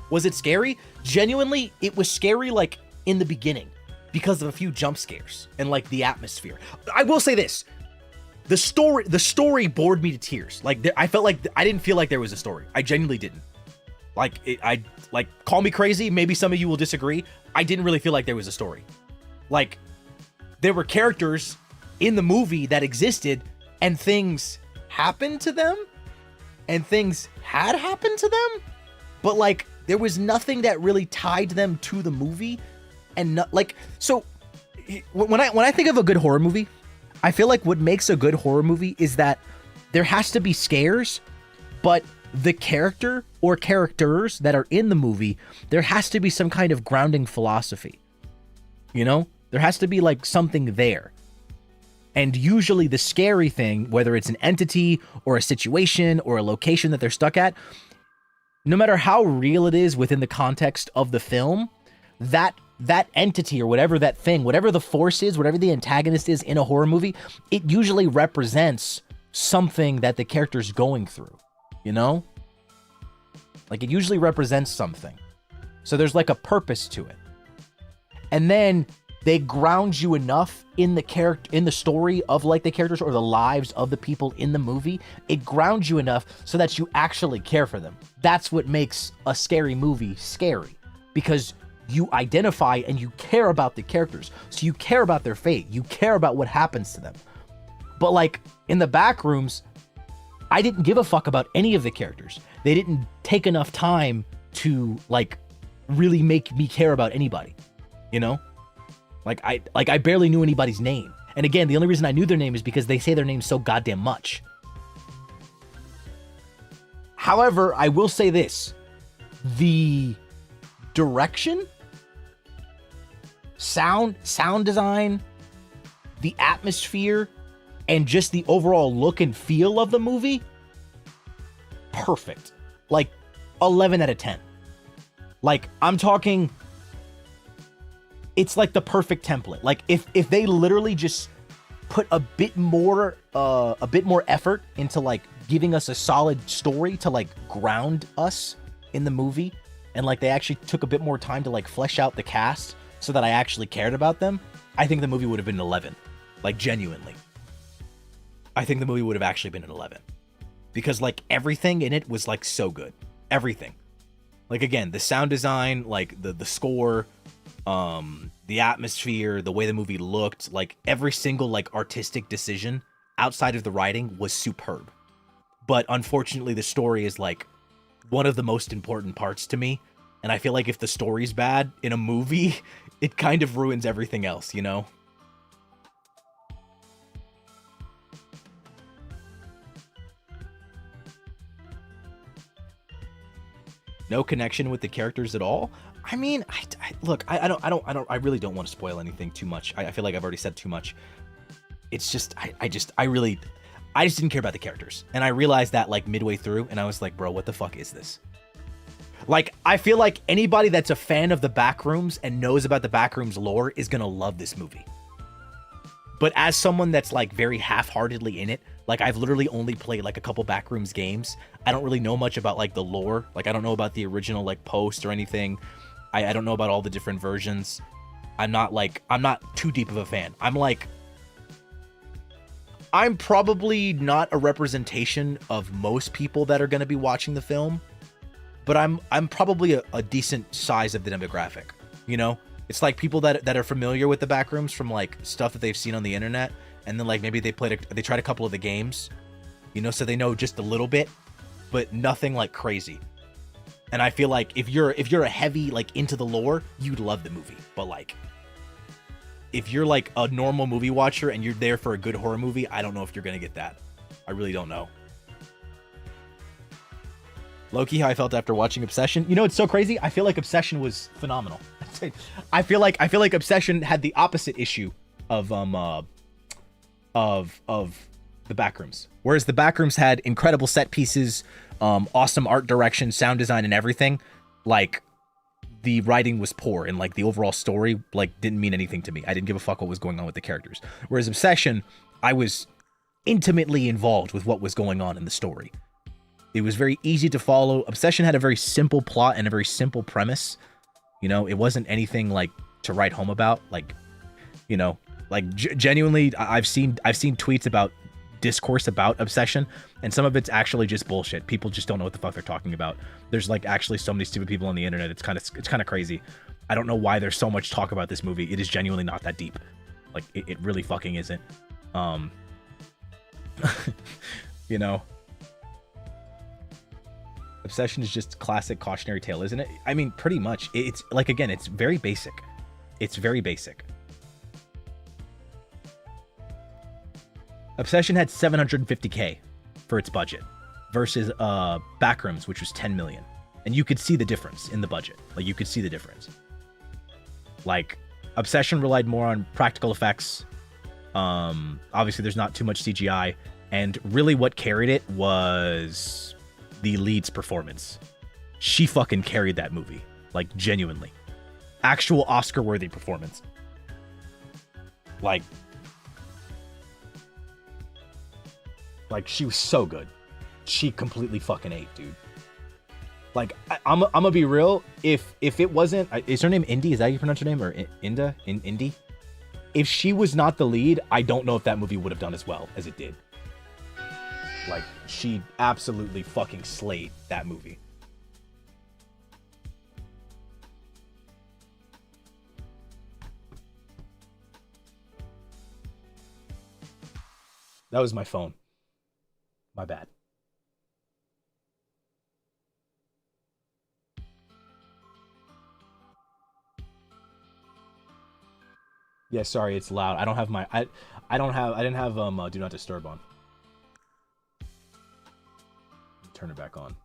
Was it scary? Genuinely, it was scary like in the beginning because of a few jump scares and like the atmosphere. I will say this. The story bored me to tears. Like I felt like I didn't feel like there was a story. I genuinely didn't. Like call me crazy. Maybe some of you will disagree. I didn't really feel like there was a story. Like there were characters in the movie that existed and things happened to them and things had happened to them, but like there was nothing that really tied them to the movie. And not like, so when I think of a good horror movie, I feel like what makes a good horror movie is that there has to be scares, but the character or characters that are in the movie, there has to be some kind of grounding philosophy. You know, there has to be like something there. And usually the scary thing, whether it's an entity or a situation or a location that they're stuck at, no matter how real it is within the context of the film, that entity or whatever that thing, whatever the force is, whatever the antagonist is in a horror movie, it usually represents something that the character's going through, you know? Like it usually represents something. So there's like a purpose to it. And then they ground you enough in the character, in the story of like the characters or the lives of the people in the movie. It grounds you enough so that you actually care for them. That's what makes a scary movie scary, because you identify and you care about the characters. So you care about their fate. You care about what happens to them. But like in the back rooms, I didn't give a fuck about any of the characters. They didn't take enough time to like really make me care about anybody, you know? Like I barely knew anybody's name. And again, the only reason I knew their name is because they say their name so goddamn much. However, I will say this. The direction, sound design, the atmosphere, and just the overall look and feel of the movie, perfect. Like 11 out of 10. Like I'm talking, it's like the perfect template. Like if they literally just put a bit more effort into like giving us a solid story to like ground us in the movie, and like they actually took a bit more time to like flesh out the cast so that I actually cared about them, I think the movie would have been an 11. Like genuinely. I think the movie would have actually been an 11. Because like everything in it was like so good. Everything. Like again, the sound design, like the score, the atmosphere, the way the movie looked, like every single like artistic decision outside of the writing was superb. But unfortunately the story is like one of the most important parts to me. And I feel like if the story's bad in a movie, it kind of ruins everything else, you know? No connection with the characters at all. I mean, I really don't want to spoil anything too much. I feel like I've already said too much. It's just, I just didn't care about the characters. And I realized that like midway through, and I was like, bro, what the fuck is this? Like, I feel like anybody that's a fan of the Backrooms and knows about the Backrooms lore is gonna love this movie. But as someone that's like very half-heartedly in it, like I've literally only played like a couple Backrooms games. I don't really know much about like the lore. Like I don't know about the original like post or anything. I don't know about all the different versions. I'm not too deep of a fan. I'm probably not a representation of most people that are going to be watching the film, but I'm probably a decent size of the demographic, you know? It's like people that are familiar with the Backrooms from like stuff that they've seen on the internet, and then like maybe they tried a couple of the games, you know, so they know just a little bit, but nothing like crazy. And I feel like if you're a heavy like into the lore, you'd love the movie. But like if you're like a normal movie watcher and you're there for a good horror movie, I don't know if you're gonna get that. I really don't know. Low-key, how I felt after watching Obsession. You know, it's so crazy. I feel like Obsession was phenomenal. I feel like Obsession had the opposite issue of the Backrooms. Whereas the Backrooms had incredible set pieces, awesome art direction, sound design, and everything. Like, the writing was poor, and like the overall story like didn't mean anything to me. I didn't give a fuck what was going on with the characters. Whereas Obsession, I was intimately involved with what was going on in the story. It was very easy to follow. Obsession had a very simple plot and a very simple premise. You know, it wasn't anything like to write home about. Like, you know, like genuinely, I've seen tweets about discourse about Obsession, and some of it's actually just bullshit. People just don't know what the fuck they're talking about. There's like actually so many stupid people on the internet. It's kind of crazy. I don't know why there's so much talk about this movie. It is genuinely not that deep. Like it really fucking isn't. You know. Obsession is just classic cautionary tale, isn't it? I mean, pretty much. It's like, again, it's very basic. It's very basic. Obsession had $750K for its budget versus Backrooms, which was $10 million. And you could see the difference in the budget. Like, you could see the difference. Like, Obsession relied more on practical effects. Obviously, there's not too much CGI. And really what carried it was the lead's performance. She fucking carried that movie. Like, genuinely. Actual Oscar-worthy performance. Like, she was so good. She completely fucking ate, dude. Like, I'm gonna be real. If it wasn't... Is her name Indy? Is that how you pronounce her name? Or Inda? Indy? If she was not the lead, I don't know if that movie would have done as well as it did. Like, she absolutely fucking slayed that movie. That was my phone. My bad. Yeah, sorry, it's loud. I don't have my I didn't have Do Not Disturb on. Turn it back on.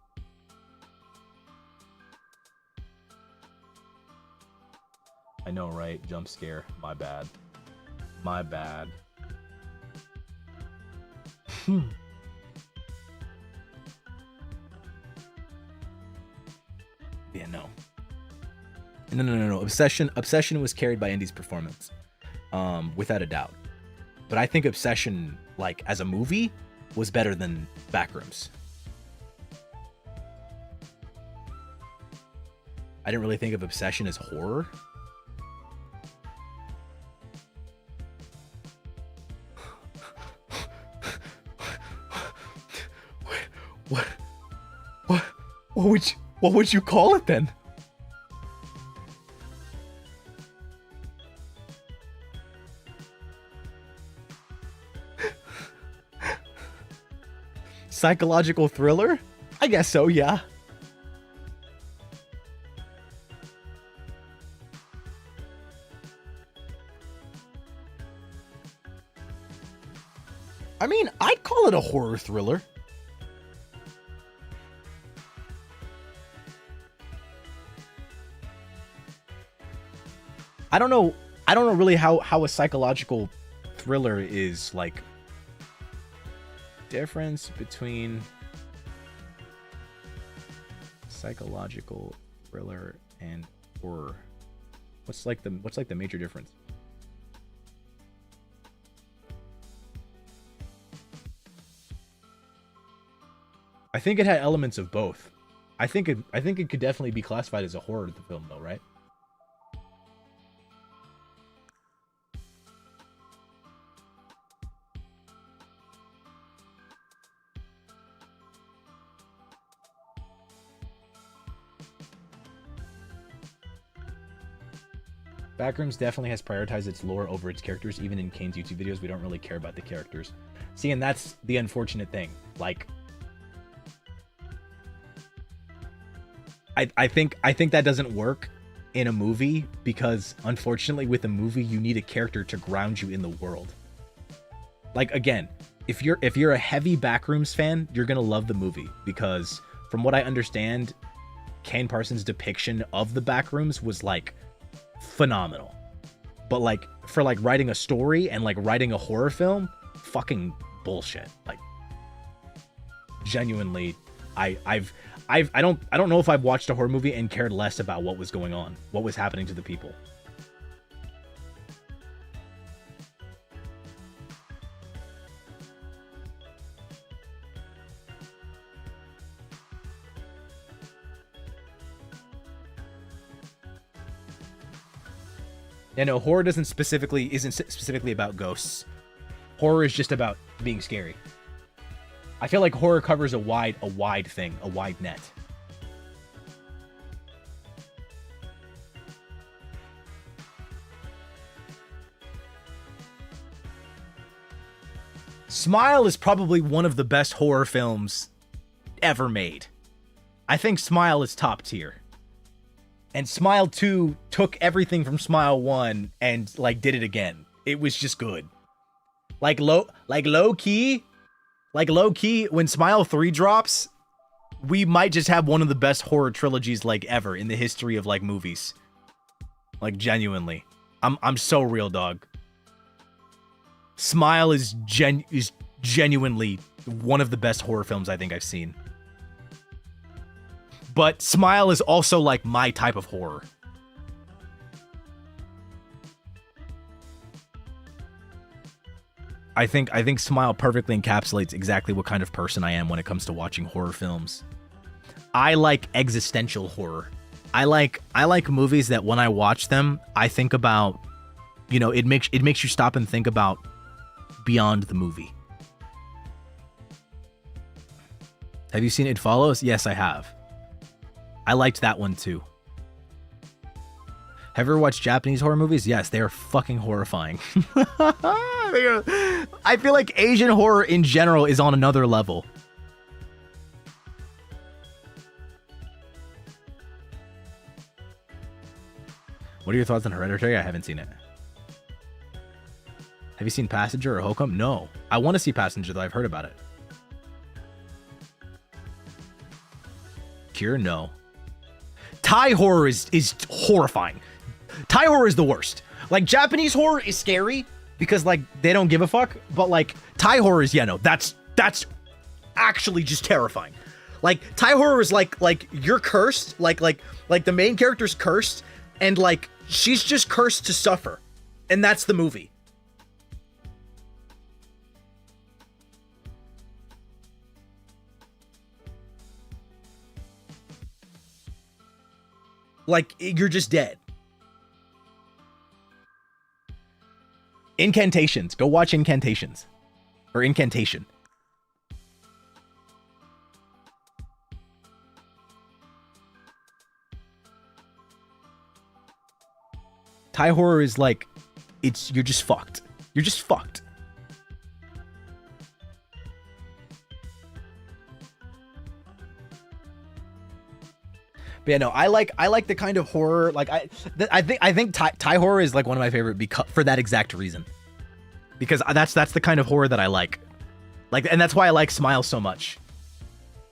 I know, right? Jump scare. My bad. My bad. Yeah, no. No. Obsession was carried by Indy's performance. Without a doubt. But I think Obsession, like, as a movie, was better than Backrooms. I didn't really think of Obsession as horror. What would you call it then? Psychological thriller? I guess so, yeah. I mean, I'd call it a horror thriller. I don't know really how a psychological thriller is, like, difference between psychological thriller and horror. What's like the major difference? I think it had elements of both. I think it could definitely be classified as a horror film though, right? Backrooms definitely has prioritized its lore over its characters. Even in Kane's YouTube videos, we don't really care about the characters. See, and that's the unfortunate thing. Like, I think that doesn't work in a movie because unfortunately with a movie you need a character to ground you in the world. Like again, if you're a heavy Backrooms fan, you're gonna love the movie because from what I understand, Kane Parsons' depiction of the Backrooms was like phenomenal. But like for like writing a story and like writing a horror film, fucking bullshit. Like genuinely, I don't know if I've watched a horror movie and cared less about what was going on, what was happening to the people. Yeah, no, horror isn't specifically about ghosts. Horror is just about being scary. I feel like horror covers a wide thing, a wide net. Smile is probably one of the best horror films ever made. I think Smile is top tier. And Smile 2 took everything from Smile 1 and like did it again. It was just good. Like low key, when Smile 3 drops, we might just have one of the best horror trilogies like ever in the history of like movies. Like genuinely. I'm so real, dog. Smile is genuinely one of the best horror films I think I've seen. But Smile is also like my type of horror. I think Smile perfectly encapsulates exactly what kind of person I am when it comes to watching horror films. I like existential horror. I like movies that when I watch them, I think about, you know, it makes you stop and think about beyond the movie. Have you seen It Follows? Yes, I have. I liked that one too. Have you ever watched Japanese horror movies? Yes, they are fucking horrifying. I feel like Asian horror in general is on another level. What are your thoughts on Hereditary? I haven't seen it. Have you seen Passenger or Hokum? No. I want to see Passenger though. I've heard about it. Cure? No. Thai horror is horrifying. Thai horror is the worst. Like, Japanese horror is scary because, like, they don't give a fuck. But, like, Thai horror is, yeah, no, that's actually just terrifying. Like, Thai horror is like you're cursed. Like the main character's cursed. And, like, she's just cursed to suffer. And that's the movie. Like, you're just dead. Incantations. Go watch Incantations. Or Incantation. Thai horror is like, you're just fucked. You're just fucked. But yeah, no, I like the kind of horror, like I think Thai horror is like one of my favorite for that exact reason. Because that's the kind of horror that I like. Like, and that's why I like Smile so much.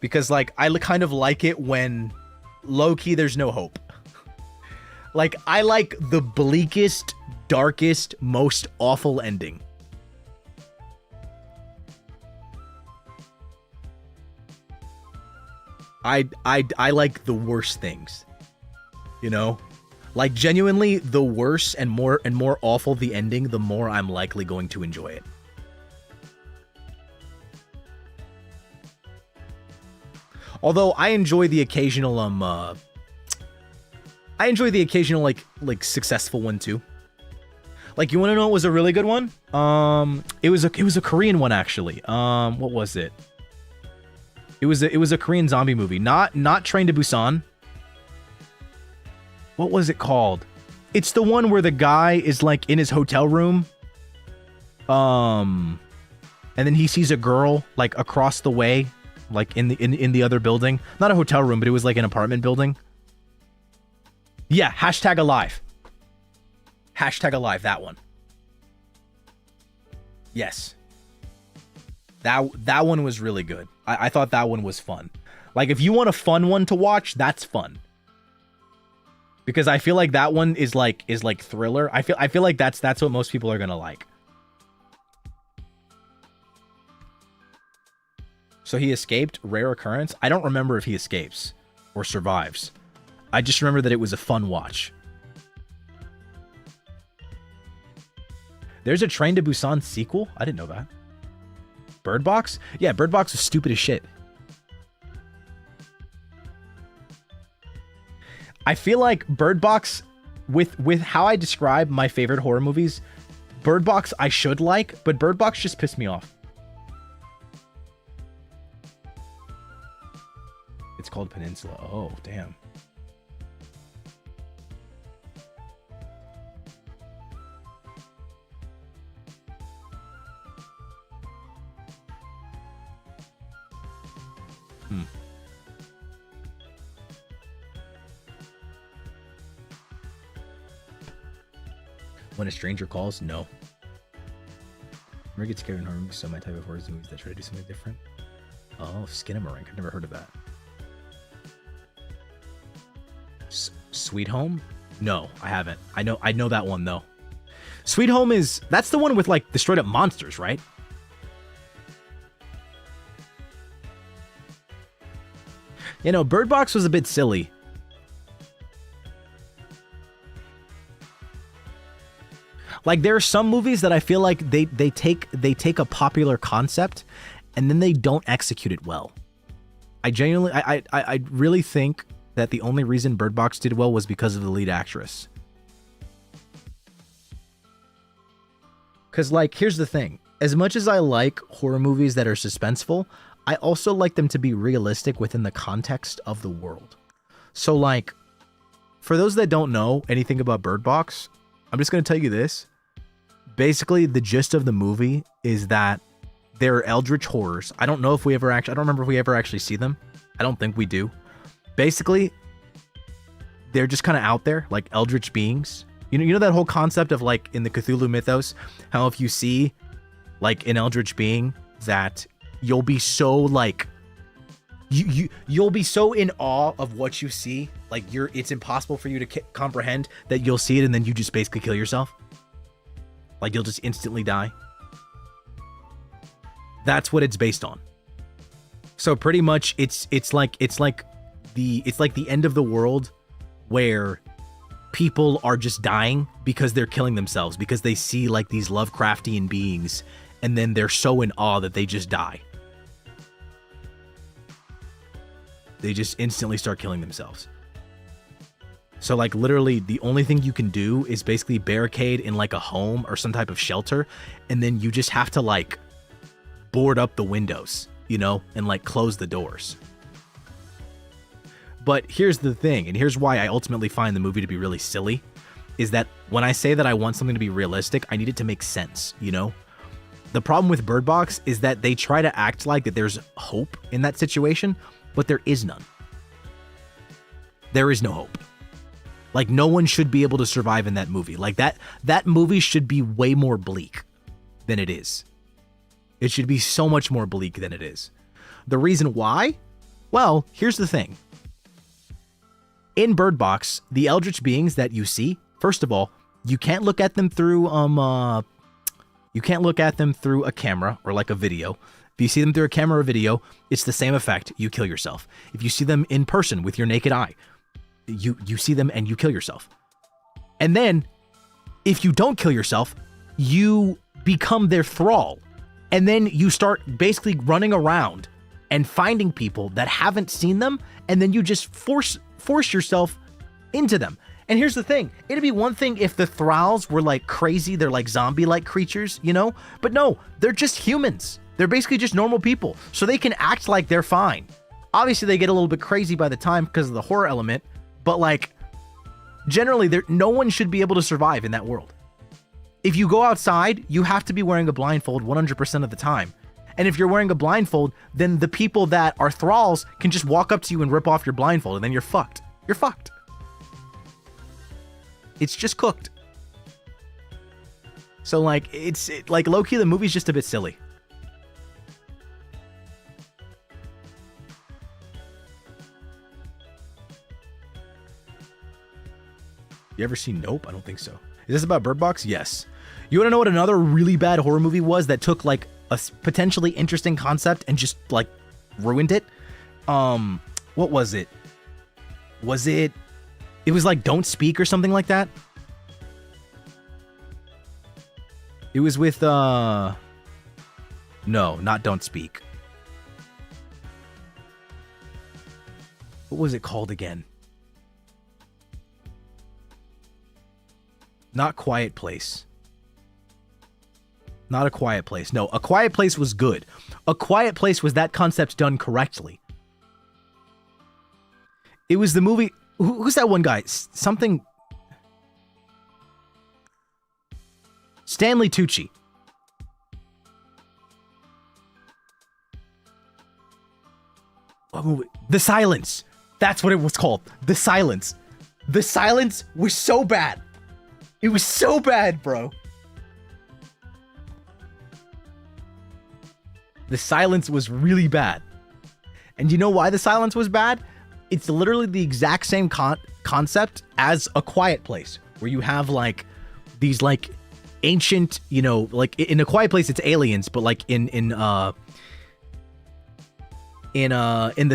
Because like I kind of like it when low key there's no hope. Like, I like the bleakest, darkest, most awful ending. I like the worst things, you know, like genuinely the worse and more awful the ending, the more I'm likely going to enjoy it. Although I enjoy the occasional like successful one too. Like, you want to know what was a really good one? It was a Korean one actually. What was it? It was a Korean zombie movie, not Train to Busan. What was it called? It's the one where the guy is like in his hotel room. And then he sees a girl like across the way, like in the other building. Not a hotel room, but it was like an apartment building. Yeah, hashtag alive. Hashtag alive, that one. Yes. That one was really good. I thought that one was fun. Like, if you want a fun one to watch, that's fun. Because I feel like that one is like thriller. I feel like that's what most people are gonna like. So he escaped, rare occurrence. I don't remember if he escapes or survives. I just remember that it was a fun watch. There's a Train to Busan sequel? I didn't know that. Bird Box? Yeah, Bird Box is stupid as shit. I feel like Bird Box, with how I describe my favorite horror movies, Bird Box I should like, but Bird Box just pissed me off. It's called Peninsula. Oh, damn. When a stranger calls, no. Never get scared in horror movies, so my type of horror movies that try to do something different. Oh, Skinamarink. I've never heard of that. Sweet Home? No, I haven't. I know that one though. Sweet Home that's the one with like the straight up monsters, right? You know, Bird Box was a bit silly. Like, there are some movies that I feel like they take a popular concept and then they don't execute it well. I really think that the only reason Bird Box did well was because of the lead actress. Because, like, here's the thing. As much as I like horror movies that are suspenseful, I also like them to be realistic within the context of the world. So, like, for those that don't know anything about Bird Box, I'm just going to tell you this. Basically, the gist of the movie is that they're eldritch horrors. I don't know if we ever actually... I don't remember if we ever actually see them. I don't think we do. Basically, they're just kind of out there, like eldritch beings. You know that whole concept of, like, in the Cthulhu mythos, how if you see, like, an eldritch being, that you'll be so, like... You'll be so in awe of what you see, like, it's impossible for you to comprehend that you'll see it and then you just basically kill yourself. Like, you'll just instantly die. That's what it's based on. So pretty much it's like the end of the world where people are just dying because they're killing themselves because they see, like, these Lovecraftian beings and then they're so in awe that they just die. They just instantly start killing themselves. So, like, literally the only thing you can do is basically barricade in, like, a home or some type of shelter, and then you just have to, like, board up the windows, you know, and, like, close the doors. But here's the thing, and here's why I ultimately find the movie to be really silly, is that when I say that I want something to be realistic, I need it to make sense, you know? The problem with Bird Box is that they try to act like that there's hope in that situation, but there is none. There is no hope. Like, no one should be able to survive in that movie. Like, that movie should be way more bleak than it is. It should be so much more bleak than it is. The reason why? Well, here's the thing. In Bird Box, the eldritch beings that you see, first of all, you can't look at them through a camera or like a video. If you see them through a camera or video, it's the same effect. You kill yourself. If you see them in person with your naked eye, you see them and you kill yourself. And then, if you don't kill yourself, you become their thrall. And then you start basically running around and finding people that haven't seen them, and then you just force yourself into them. And here's the thing. It'd be one thing if the thralls were, like, crazy, they're like zombie-like creatures, you know? But no, they're just humans. They're basically just normal people, so they can act like they're fine. Obviously, they get a little bit crazy by the time because of the horror element, but, like, generally, no one should be able to survive in that world. If you go outside, you have to be wearing a blindfold 100% of the time. And if you're wearing a blindfold, then the people that are thralls can just walk up to you and rip off your blindfold, and then you're fucked. You're fucked. It's just cooked. So like like low-key the movie's just a bit silly. You ever seen Nope? I don't think so. Is this about Bird Box? Yes. You want to know what another really bad horror movie was that took like a potentially interesting concept and just like ruined it? What was it? It was like Don't Speak or something like that. It was with no, not Don't Speak. What was it called again? Not Quiet Place. Not A Quiet Place. No, A Quiet Place was good. A Quiet Place was that concept done correctly. It was the movie... Who's that one guy? Something... Stanley Tucci. What movie? The Silence. That's what it was called. The Silence. The Silence was so bad. It was so bad, bro. The Silence was really bad. And you know why The Silence was bad? It's literally the exact same concept as A Quiet Place, where you have like these like ancient, you know, like in A Quiet Place it's aliens, but like in The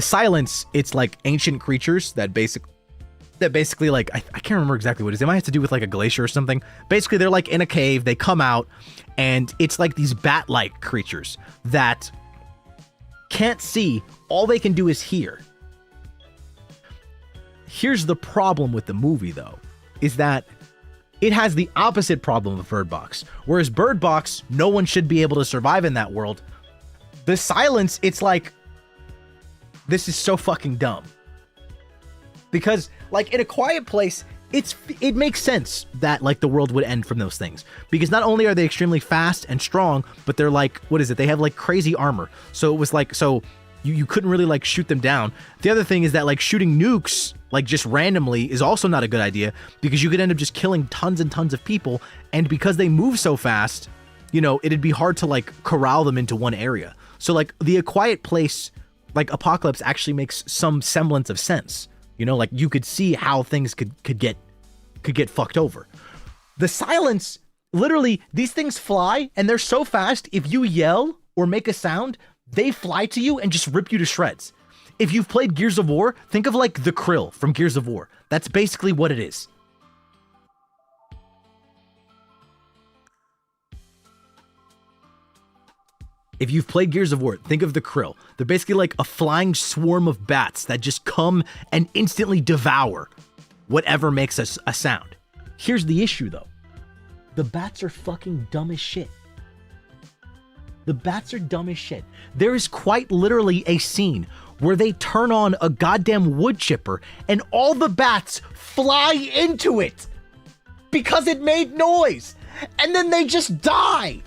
Silence it's like ancient creatures that basically like I can't remember exactly what it is. It might have to do with like a glacier or something. Basically they're like in a cave, they come out, and it's like these bat-like creatures that can't see, all they can do is hear. Here's the problem with the movie though, is that it has the opposite problem of Bird Box. Whereas Bird Box, no one should be able to survive in that world. The Silence, it's like, this is so fucking dumb. Because like in A Quiet Place, it makes sense that like the world would end from those things, because not only are they extremely fast and strong, but they're like, what is it? They have like crazy armor. So it was like, so you couldn't really like shoot them down. The other thing is that like shooting nukes like just randomly is also not a good idea, because you could end up just killing tons and tons of people. And because they move so fast, you know, it'd be hard to like corral them into one area. So like the A Quiet Place, like apocalypse actually makes some semblance of sense. You know, like you could see how things could get fucked over. The Silence, literally, these things fly and they're so fast, if you yell or make a sound, they fly to you and just rip you to shreds. If you've played Gears of War, think of like the Krill from Gears of War. That's basically what it is. If you've played Gears of War, think of the Krill. They're basically like a flying swarm of bats that just come and instantly devour whatever makes a sound. Here's the issue though. The bats are fucking dumb as shit. The bats are dumb as shit. There is quite literally a scene where they turn on a goddamn wood chipper and all the bats fly into it because it made noise, and then they just die.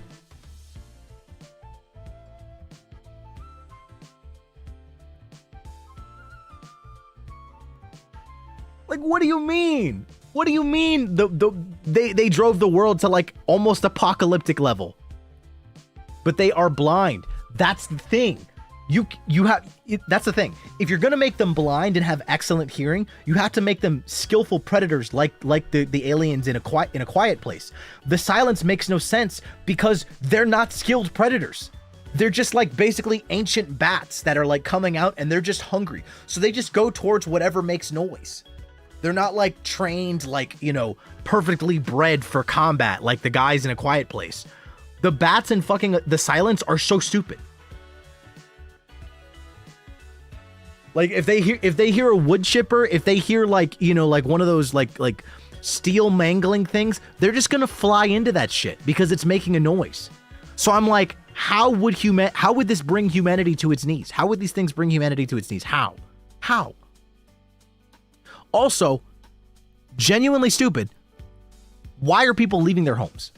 Like, what do you mean? What do you mean they drove the world to like almost apocalyptic level? But they are blind. That's the thing. That's the thing. If you're gonna make them blind and have excellent hearing, you have to make them skillful predators like the aliens in a quiet place. The Silence makes no sense because they're not skilled predators. They're just like basically ancient bats that are like coming out and they're just hungry. So they just go towards whatever makes noise. They're not like trained, like, you know, perfectly bred for combat like the guys in A Quiet Place. The bats in fucking The Silence are so stupid. Like if they hear a wood chipper, if they hear like, you know, like one of those like steel mangling things, they're just gonna fly into that shit because it's making a noise. So I'm like, how would this bring humanity to its knees? How would these things bring humanity to its knees? How? Also, genuinely stupid. Why are people leaving their homes?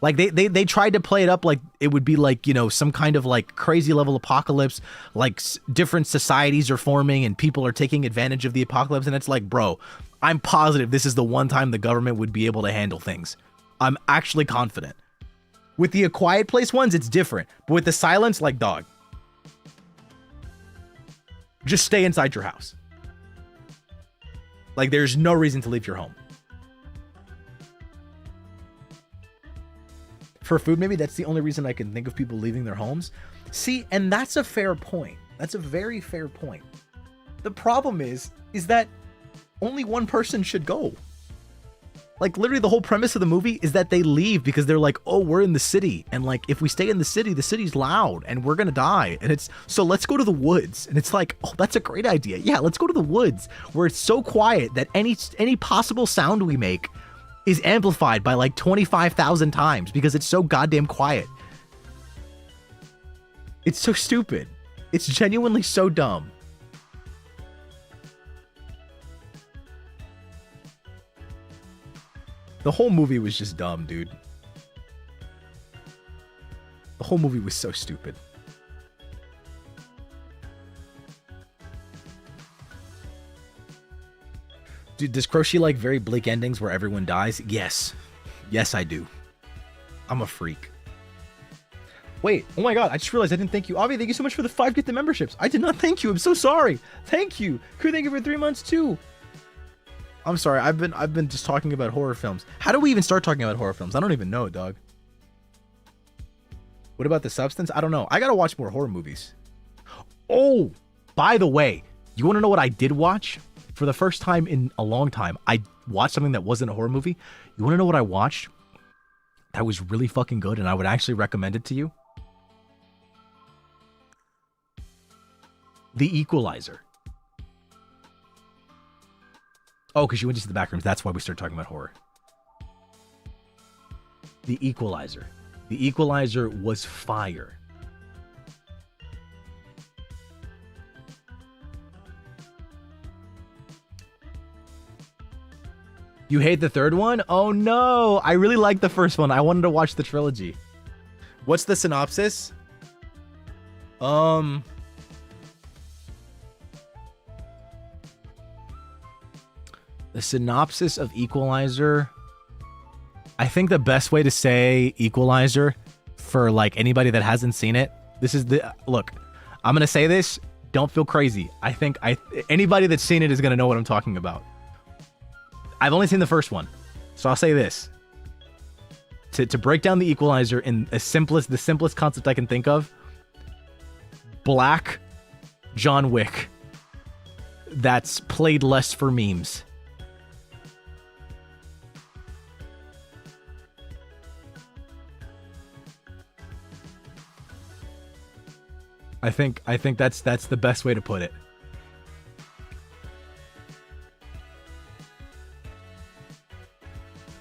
Like they tried to play it up like it would be like, you know, some kind of like crazy level apocalypse, like different societies are forming and people are taking advantage of the apocalypse. And it's like, bro, I'm positive this is the one time the government would be able to handle things. I'm actually confident. With the A Quiet Place ones, it's different. But with the Silence, like, dog, just stay inside your house. Like, there's no reason to leave your home. For food, maybe that's the only reason I can think of people leaving their homes. See, and that's a fair point. That's a very fair point. The problem is that only one person should go. Like, literally the whole premise of the movie is that they leave because they're like, oh, we're in the city. And like, if we stay in the city's loud and we're going to die. And it's, so let's go to the woods. And it's like, oh, that's a great idea. Yeah, let's go to the woods where it's so quiet that any possible sound we make is amplified by like 25,000 times because it's so goddamn quiet. It's so stupid. It's genuinely so dumb. The whole movie was just dumb, dude. The whole movie was so stupid. Dude, does Crochet like very bleak endings where everyone dies? Yes. Yes, I do. I'm a freak. Wait, oh my god, I just realized I didn't thank you. Avi, thank you so much for the 5 gift memberships. I did not thank you. I'm so sorry. Thank you. Crew, thank you for 3 months too. I'm sorry, I've been just talking about horror films. How do we even start talking about horror films? I don't even know, dog. What about The Substance? I don't know. I gotta watch more horror movies. Oh, by the way, you wanna know what I did watch? For the first time in a long time, I watched something that wasn't a horror movie. You wanna know what I watched? That was really fucking good and I would actually recommend it to you. The Equalizer. Oh, because you went into the back rooms. That's why we started talking about horror. The Equalizer. The Equalizer was fire. You hate the third one? Oh no! I really liked the first one. I wanted to watch the trilogy. What's the synopsis? The synopsis of Equalizer. I think the best way to say Equalizer for like anybody that hasn't seen it. This is the look. I'm gonna say this. Don't feel crazy. I think anybody that's seen it is gonna know what I'm talking about. I've only seen the first one, so I'll say this. To break down the Equalizer in the simplest concept I can think of. Black John Wick. That's played less for memes. I think that's the best way to put it.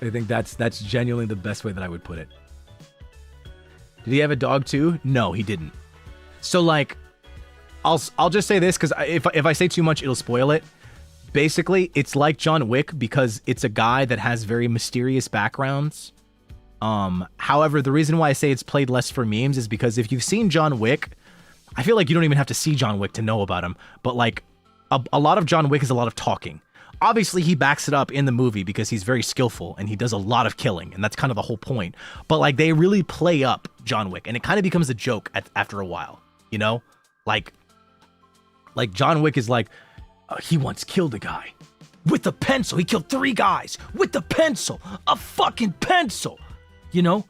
I think that's genuinely the best way that I would put it. Did he have a dog too? No, he didn't. So like, I'll just say this because if I say too much, it'll spoil it. Basically, it's like John Wick because it's a guy that has very mysterious backgrounds. However, the reason why I say it's played less for memes is because if you've seen John Wick, I feel like you don't even have to see John Wick to know about him. But like, a lot of John Wick is a lot of talking. Obviously, he backs it up in the movie because he's very skillful and he does a lot of killing, and that's kind of the whole point. But like, they really play up John Wick, and it kind of becomes a joke after a while, you know? Like John Wick is like, he once killed a guy with a pencil. He killed 3 guys with a pencil, a fucking pencil, you know?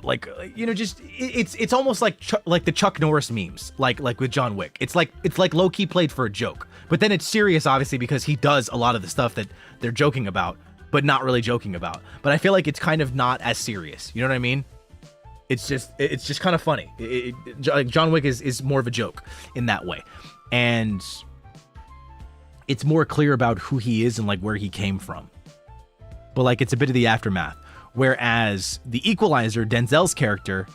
Just it's almost like the Chuck Norris memes, like with John Wick. It's like low key played for a joke, but then it's serious, obviously, because he does a lot of the stuff that they're joking about, but not really joking about. But I feel like it's kind of not as serious. You know what I mean? It's just kind of funny. John Wick is more of a joke in that way, and it's more clear about who he is and like where he came from. But like, it's a bit of the aftermath. Whereas the Equalizer, Denzel's character,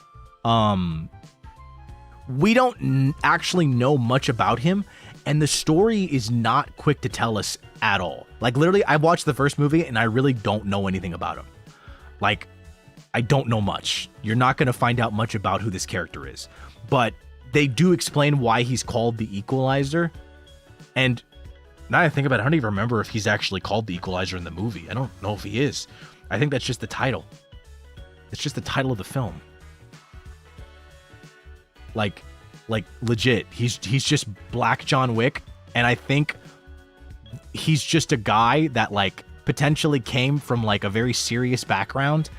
we don't actually know much about him, and the story is not quick to tell us at all. Like, literally, I watched the first movie, and I really don't know anything about him. Like, I don't know much. You're not going to find out much about who this character is. But they do explain why he's called the Equalizer, and Now I think about it, I don't even remember if he's actually called the Equalizer in the movie. I don't know if he is. I think that's just the title. It's just the title of the film. Like legit. He's just Black John Wick, and I think he's just a guy that like potentially came from like a very serious background,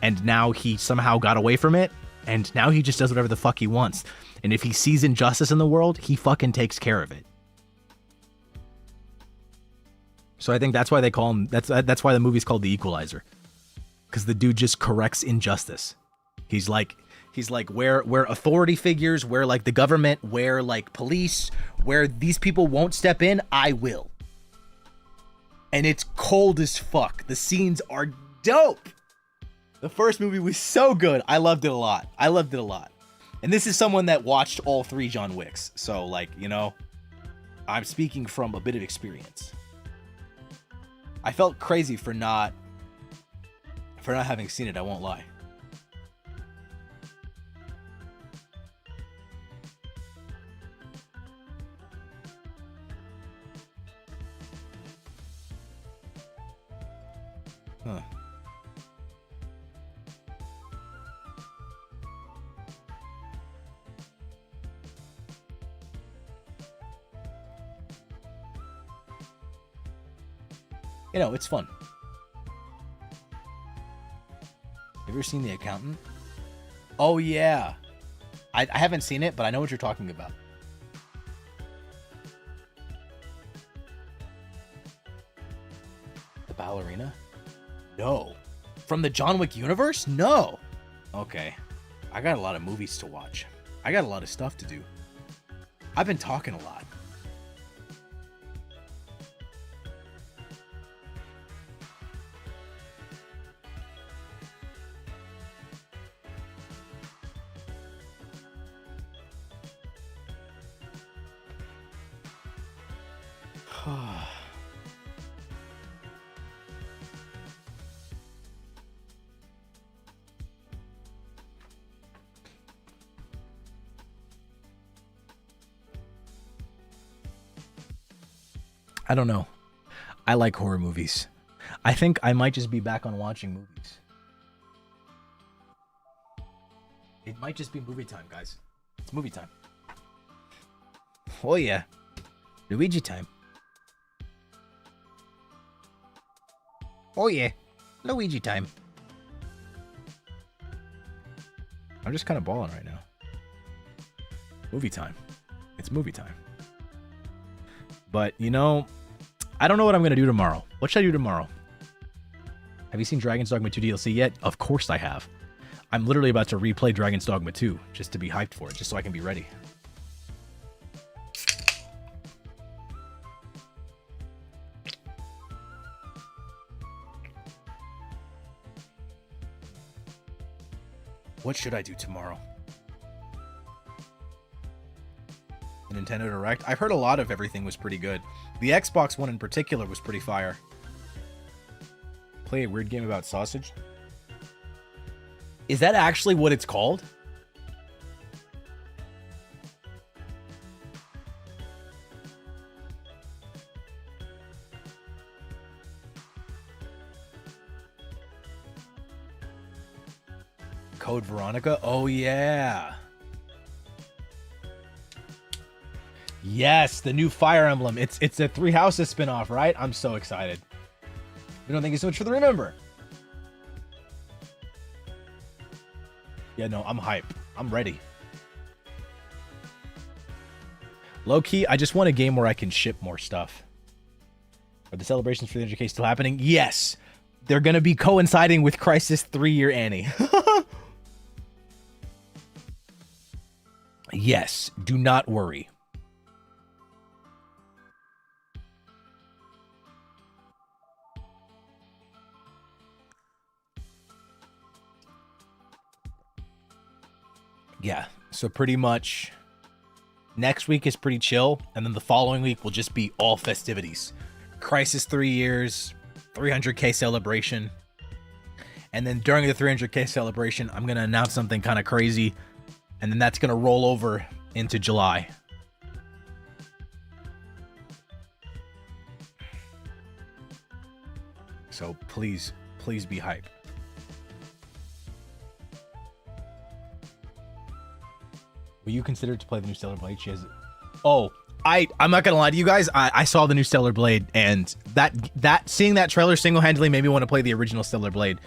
and now he somehow got away from it, and now he just does whatever the fuck he wants. And if he sees injustice in the world, he fucking takes care of it. So I think that's why they call him, that's why the movie's called The Equalizer. Because the dude just corrects injustice. He's like where authority figures, where like the government, where like police, where these people won't step in, I will. And it's cold as fuck. The scenes are dope. The first movie was so good. I loved it a lot. And this is someone that watched all 3 John Wicks. So like, you know, I'm speaking from a bit of experience. I felt crazy for not having seen it, I won't lie. Huh. You know, it's fun. Have you ever seen The Accountant? Oh, yeah. I haven't seen it, but I know what you're talking about. The ballerina? No. From the John Wick universe? No. Okay. I got a lot of movies to watch. I got a lot of stuff to do. I've been talking a lot. I don't know. I like horror movies. I think I might just be back on watching movies. It might just be movie time, guys. It's movie time. Oh yeah. Luigi time. Oh yeah. Luigi time. I'm just kind of balling right now. Movie time. It's movie time. But, you know, I don't know what I'm going to do tomorrow. What should I do tomorrow? Have you seen Dragon's Dogma 2 DLC yet? Of course I have. I'm literally about to replay Dragon's Dogma 2 just to be hyped for it, just so I can be ready. What should I do tomorrow? The Nintendo Direct? I've heard a lot of everything was pretty good. The Xbox one in particular was pretty fire. Play a weird game about sausage? Is that actually what it's called? Code Veronica? Oh, yeah. Yes, the new Fire Emblem. It's a Three Houses spinoff, right? I'm so excited. We don't thank you so much for the remember. Yeah, no, I'm hype. I'm ready. Low-key, I just want a game where I can ship more stuff. Are the celebrations for the 300K still happening? Yes. They're going to be coinciding with Krisis 3-year Annie. Yes, do not worry. Yeah, so pretty much next week is pretty chill, and then the following week will just be all festivities. Krisis 3 years, 300K celebration, and then during the 300K celebration, I'm going to announce something kind of crazy, and then that's going to roll over into July. So please, please be hype. Will you consider to play the new Stellar Blade? She has. Oh, I'm not gonna lie to you guys. I saw the new Stellar Blade, and that seeing that trailer single-handedly made me want to play the original Stellar Blade.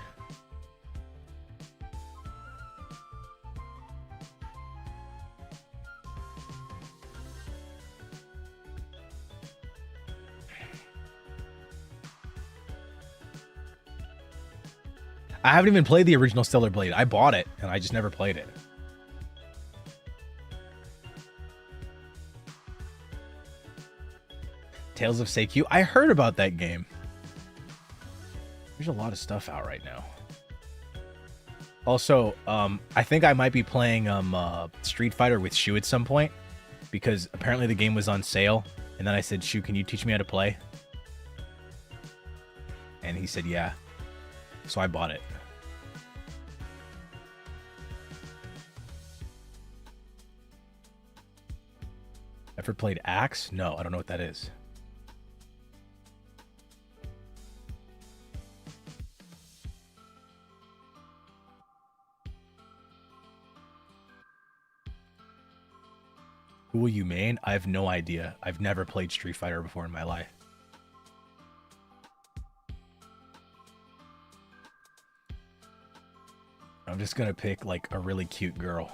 I haven't even played the original Stellar Blade. I bought it, and I just never played it. Tales of Seikyu. I heard about that game. There's a lot of stuff out right now. Also, I think I might be playing Street Fighter with Shu at some point, because apparently the game was on sale, and then I said, Shu, can you teach me how to play? And he said, yeah. So I bought it. Ever played Axe? No, I don't know what that is. Who will you main? I have no idea. I've never played Street Fighter before in my life. I'm just gonna pick like a really cute girl.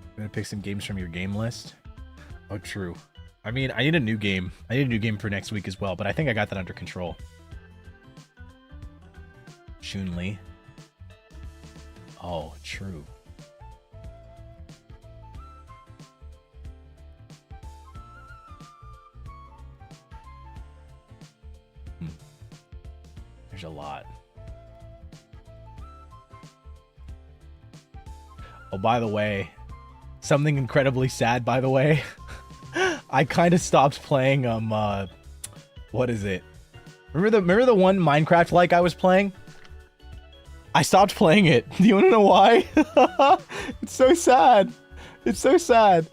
I'm gonna pick some games from your game list. Oh, true. I mean, I need a new game. I need a new game for next week as well, but I think I got that under control. Chun-Li. Oh, true. There's a lot. Oh, by the way, something incredibly sad, by the way. I kind of stopped playing what is it? Remember the one Minecraft like I was playing? I stopped playing it. Do you want to know why? It's so sad. It's so sad.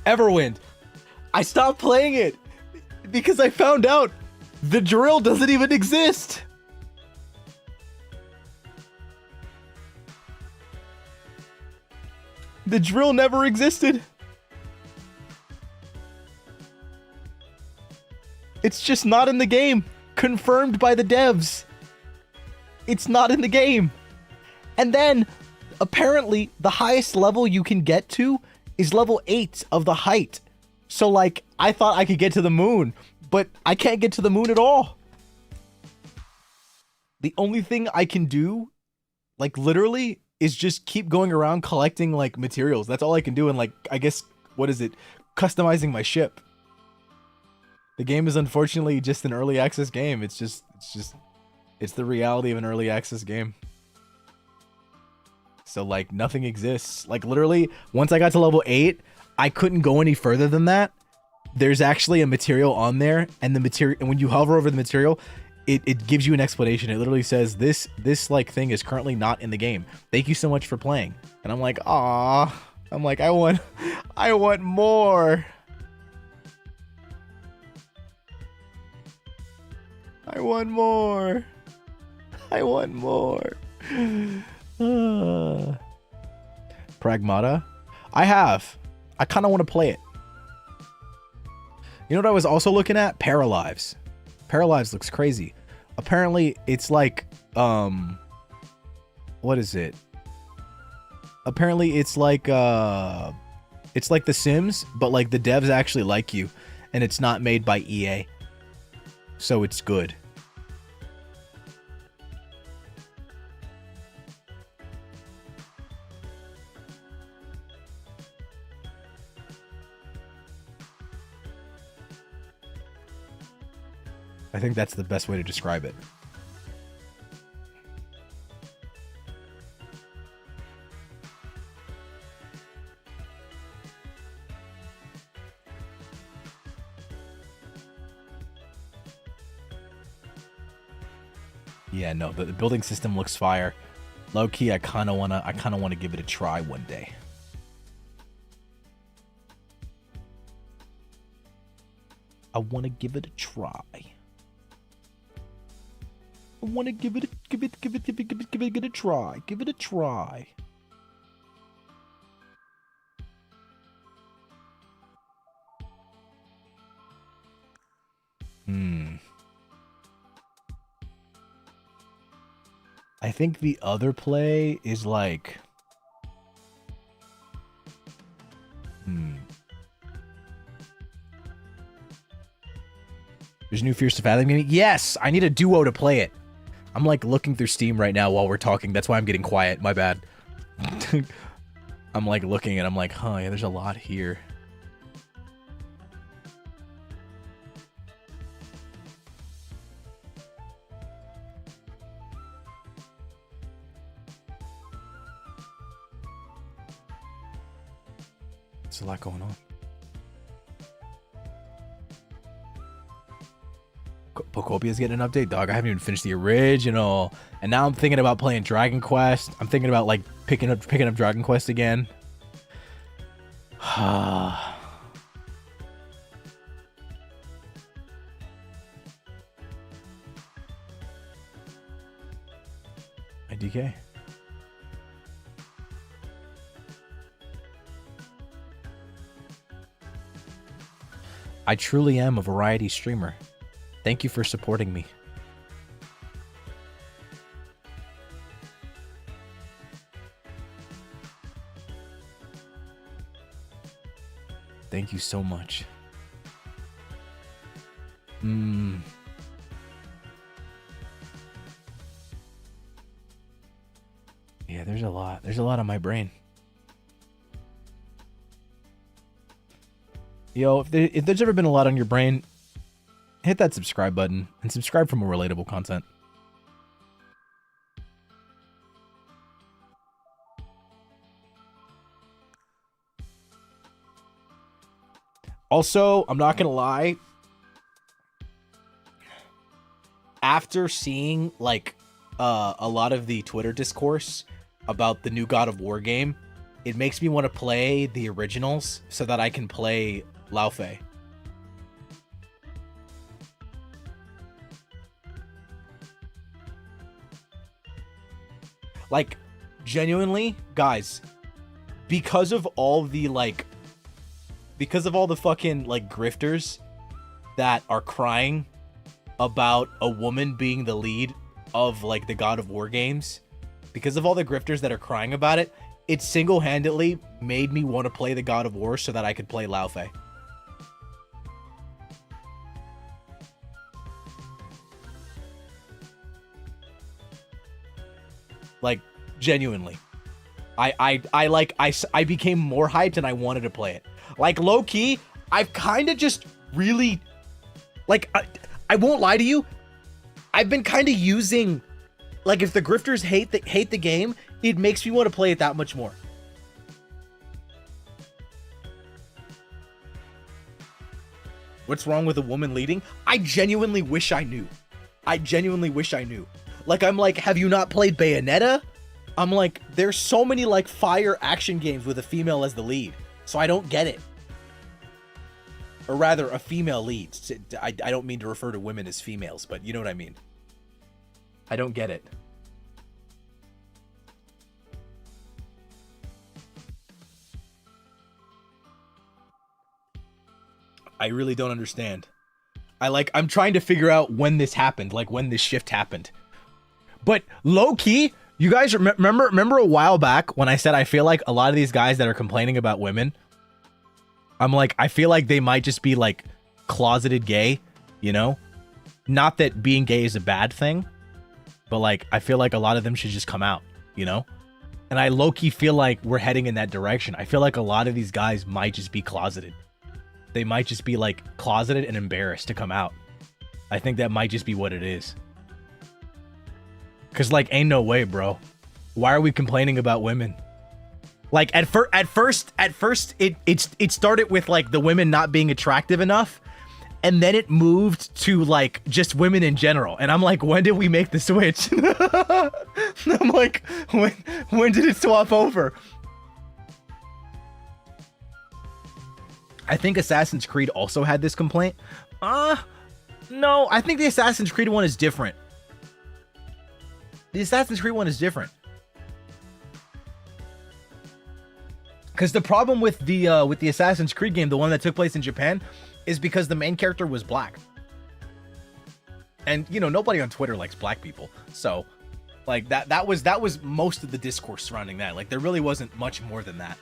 Everwind. I stopped playing it because I found out the drill doesn't even exist. The drill never existed. It's just not in the game. Confirmed by the devs. It's not in the game. And then, apparently, the highest level you can get to is level 8 of the height. So, like, I thought I could get to the moon, but I can't get to the moon at all. The only thing I can do, like, literally, is just keep going around collecting, like, materials. That's all I can do, and, like, I guess, what is it? Customizing my ship. The game is unfortunately just an early access game. It's the reality of an early access game. So like nothing exists. Like literally, once I got to level 8, I couldn't go any further than that. There's actually a material on there, and the material, and when you hover over the material, it gives you an explanation. It literally says this like thing is currently not in the game. Thank you so much for playing. And I'm like, ah, I'm like, I want more. I want more. I want more. Pragmata? I kind of want to play it. You know what I was also looking at? Paralives. Paralives looks crazy. Apparently, it's like, what is it? Apparently, it's like The Sims, but like the devs actually like you, and it's not made by EA. So it's good. I think that's the best way to describe it. Yeah, no, the building system looks fire. Low key, I kind of wanna give it a try one day. I wanna give it a try. I wanna give it a try. Give it a try. I think the other play is like... There's new Fierce to Fathom game? Yes! I need a duo to play it. I'm like looking through Steam right now while we're talking. That's why I'm getting quiet. My bad. I'm like looking and I'm like, huh, yeah, there's a lot here. There's a lot going on. Pocopia's getting an update, dog. I haven't even finished the original, and now I'm thinking about playing Dragon Quest. I'm thinking about like picking up Dragon Quest again. IDK. I truly am a variety streamer. Thank you for supporting me. Thank you so much. Yeah, there's a lot. There's a lot on my brain. Yo, if there's ever been a lot on your brain, hit that subscribe button and subscribe for more relatable content. Also, I'm not gonna lie, after seeing like a lot of the Twitter discourse about the new God of War game, it makes me want to play the originals so that I can play Lao Fei. Like, genuinely, guys, because of all the fucking like grifters that are crying about a woman being the lead of like the God of War games, because of all the grifters that are crying about it, it single-handedly made me want to play the God of War so that I could play Lao Fei. Like, genuinely. I became more hyped and I wanted to play it. Like, low-key, I've kind of just really... Like, I won't lie to you. I've been kind of using... Like, if the grifters hate the game, it makes me want to play it that much more. What's wrong with a woman leading? I genuinely wish I knew. I genuinely wish I knew. Like, I'm like, have you not played Bayonetta? I'm like, there's so many, like, fire action games with a female as the lead. So I don't get it. Or rather, a female lead. I don't mean to refer to women as females, but you know what I mean. I don't get it. I really don't understand. I'm trying to figure out when this happened, like when this shift happened. But low-key, you guys remember a while back when I said I feel like a lot of these guys that are complaining about women, I'm like, I feel like they might just be like closeted gay, you know? Not that being gay is a bad thing, but like, I feel like a lot of them should just come out, you know? And I low-key feel like we're heading in that direction. I feel like a lot of these guys might just be closeted. They might just be like closeted and embarrassed to come out. I think that might just be what it is. Cause like, ain't no way, bro. Why are we complaining about women? Like at first, it started with like the women not being attractive enough, and then it moved to like just women in general. And I'm like, when did we make the switch? I'm like, when did it swap over? I think Assassin's Creed also had this complaint. No, I think the Assassin's Creed one is different. The Assassin's Creed one is different. Because the problem with the Assassin's Creed game, the one that took place in Japan, is because the main character was black. And, you know, nobody on Twitter likes black people. So, like, that was most of the discourse surrounding that. Like, there really wasn't much more than that.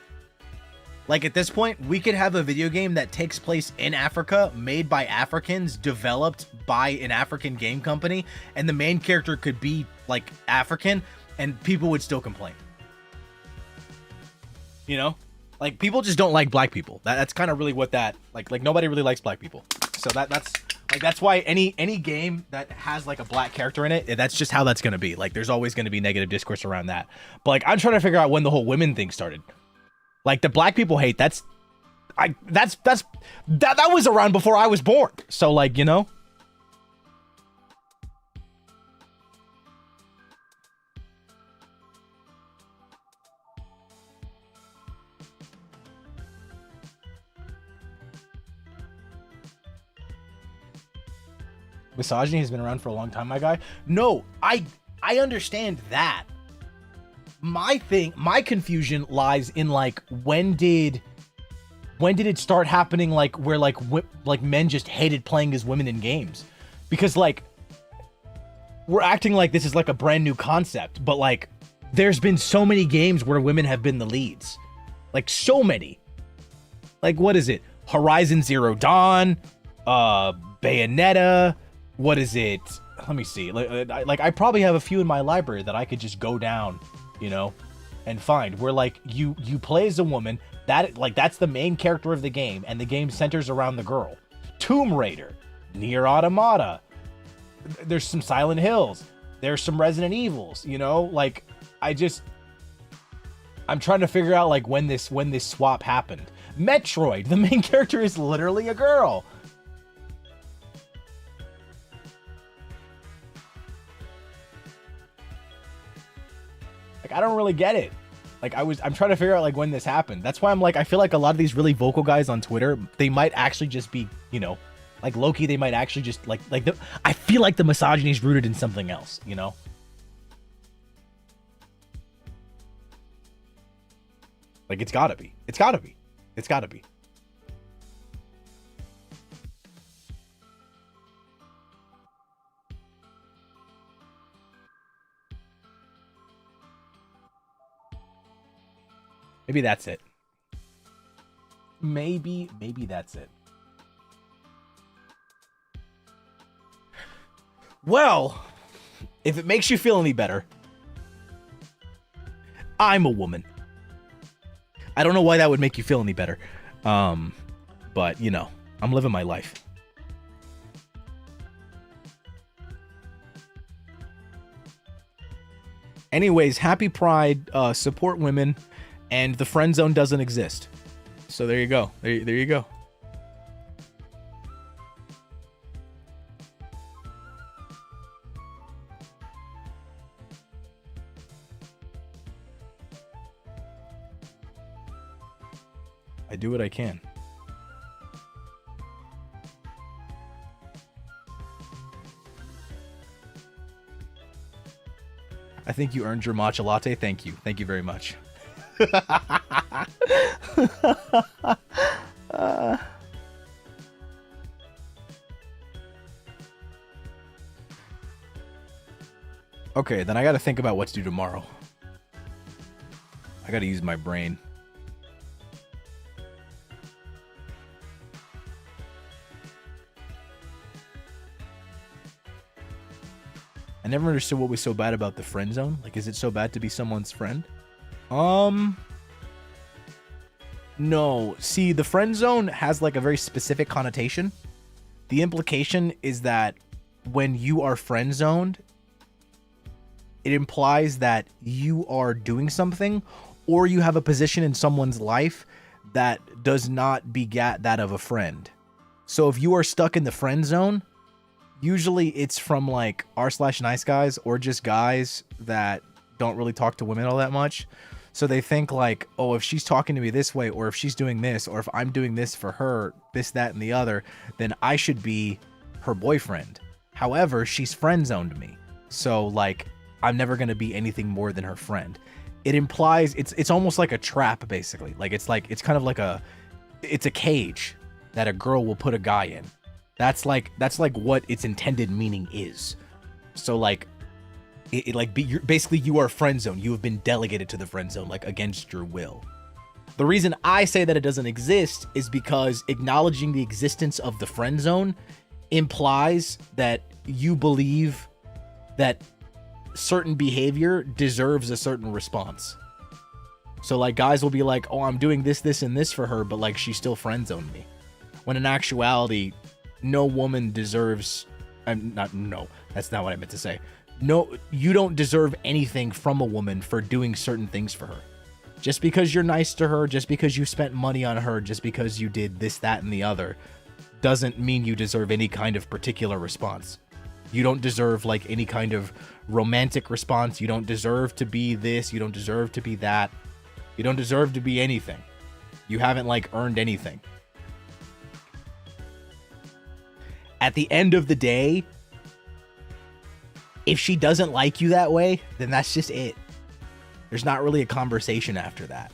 Like, at this point, we could have a video game that takes place in Africa, made by Africans, developed by an African game company, and the main character could be, like, African, and people would still complain. You know? Like, people just don't like black people. That's kind of really what that... Like nobody really likes black people. So that's why any game that has, like, a black character in it, that's just how that's gonna be. Like, there's always gonna be negative discourse around that. But, like, I'm trying to figure out when the whole women thing started. Like, the black people hate, that was around before I was born. So, like, you know? Misogyny has been around for a long time, my guy. No, I understand that. My confusion lies in, like, when did it start happening, like, where like men just hated playing as women in games? Because, like, we're acting like this is like a brand new concept, but, like, there's been so many games where women have been the leads. Like, so many. Like, what is it? Horizon Zero Dawn, Bayonetta, what is it? Let me see. Like, I probably have a few in my library that I could just go down, you know, and find where, like, you play as a woman, that's the main character of the game, and the game centers around the girl. Tomb Raider, Nier Automata, there's some Silent Hills, there's some Resident Evils, you know, like, I'm trying to figure out, like, when this swap happened. Metroid, the main character is literally a girl. Like, I don't really get it. Like, I'm trying to figure out, like, when this happened. That's why I'm like, I feel like a lot of these really vocal guys on Twitter, they might actually just be, you know, like Loki, they might actually just I feel like the misogyny is rooted in something else, you know? Like, it's gotta be. It's gotta be. It's gotta be. Maybe that's it. Maybe that's it. Well, if it makes you feel any better, I'm a woman. I don't know why that would make you feel any better. But, you know, I'm living my life. Anyways, happy Pride, support women, and the friend zone doesn't exist. So there you go. There you go. I do what I can. I think you earned your matcha latte. Thank you. Thank you very much. Okay, then I gotta think about what to do tomorrow. I gotta use my brain. I never understood what was so bad about the friend zone. Like, is it so bad to be someone's friend? No. See, the friend zone has, like, a very specific connotation. The implication is that when you are friend zoned, it implies that you are doing something or you have a position in someone's life that does not begat that of a friend. So if you are stuck in the friend zone, usually it's from like r/nice guys or just guys that don't really talk to women all that much. So they think like, oh, if she's talking to me this way, or if she's doing this, or if I'm doing this for her, this, that, and the other, then I should be her boyfriend. However, she's friend zoned me. So like, I'm never going to be anything more than her friend. It implies it's almost like a trap, basically. Like it's kind of like it's a cage that a girl will put a guy in. That's like what its intended meaning is. So like, basically you are friend zone. You have been delegated to the friend zone, like against your will. The reason I say that it doesn't exist is because acknowledging the existence of the friend zone implies that you believe that certain behavior deserves a certain response. So like guys will be like, oh, I'm doing this, this, and this for her, but like she still friend zoned me. When in actuality, no woman deserves, no, that's not what I meant to say. No, you don't deserve anything from a woman for doing certain things for her. Just because you're nice to her, just because you spent money on her, just because you did this, that, and the other, doesn't mean you deserve any kind of particular response. You don't deserve like any kind of romantic response. You don't deserve to be this. You don't deserve to be that. You don't deserve to be anything. You haven't like earned anything. At the end of the day, if she doesn't like you that way, then that's just it. There's not really a conversation after that.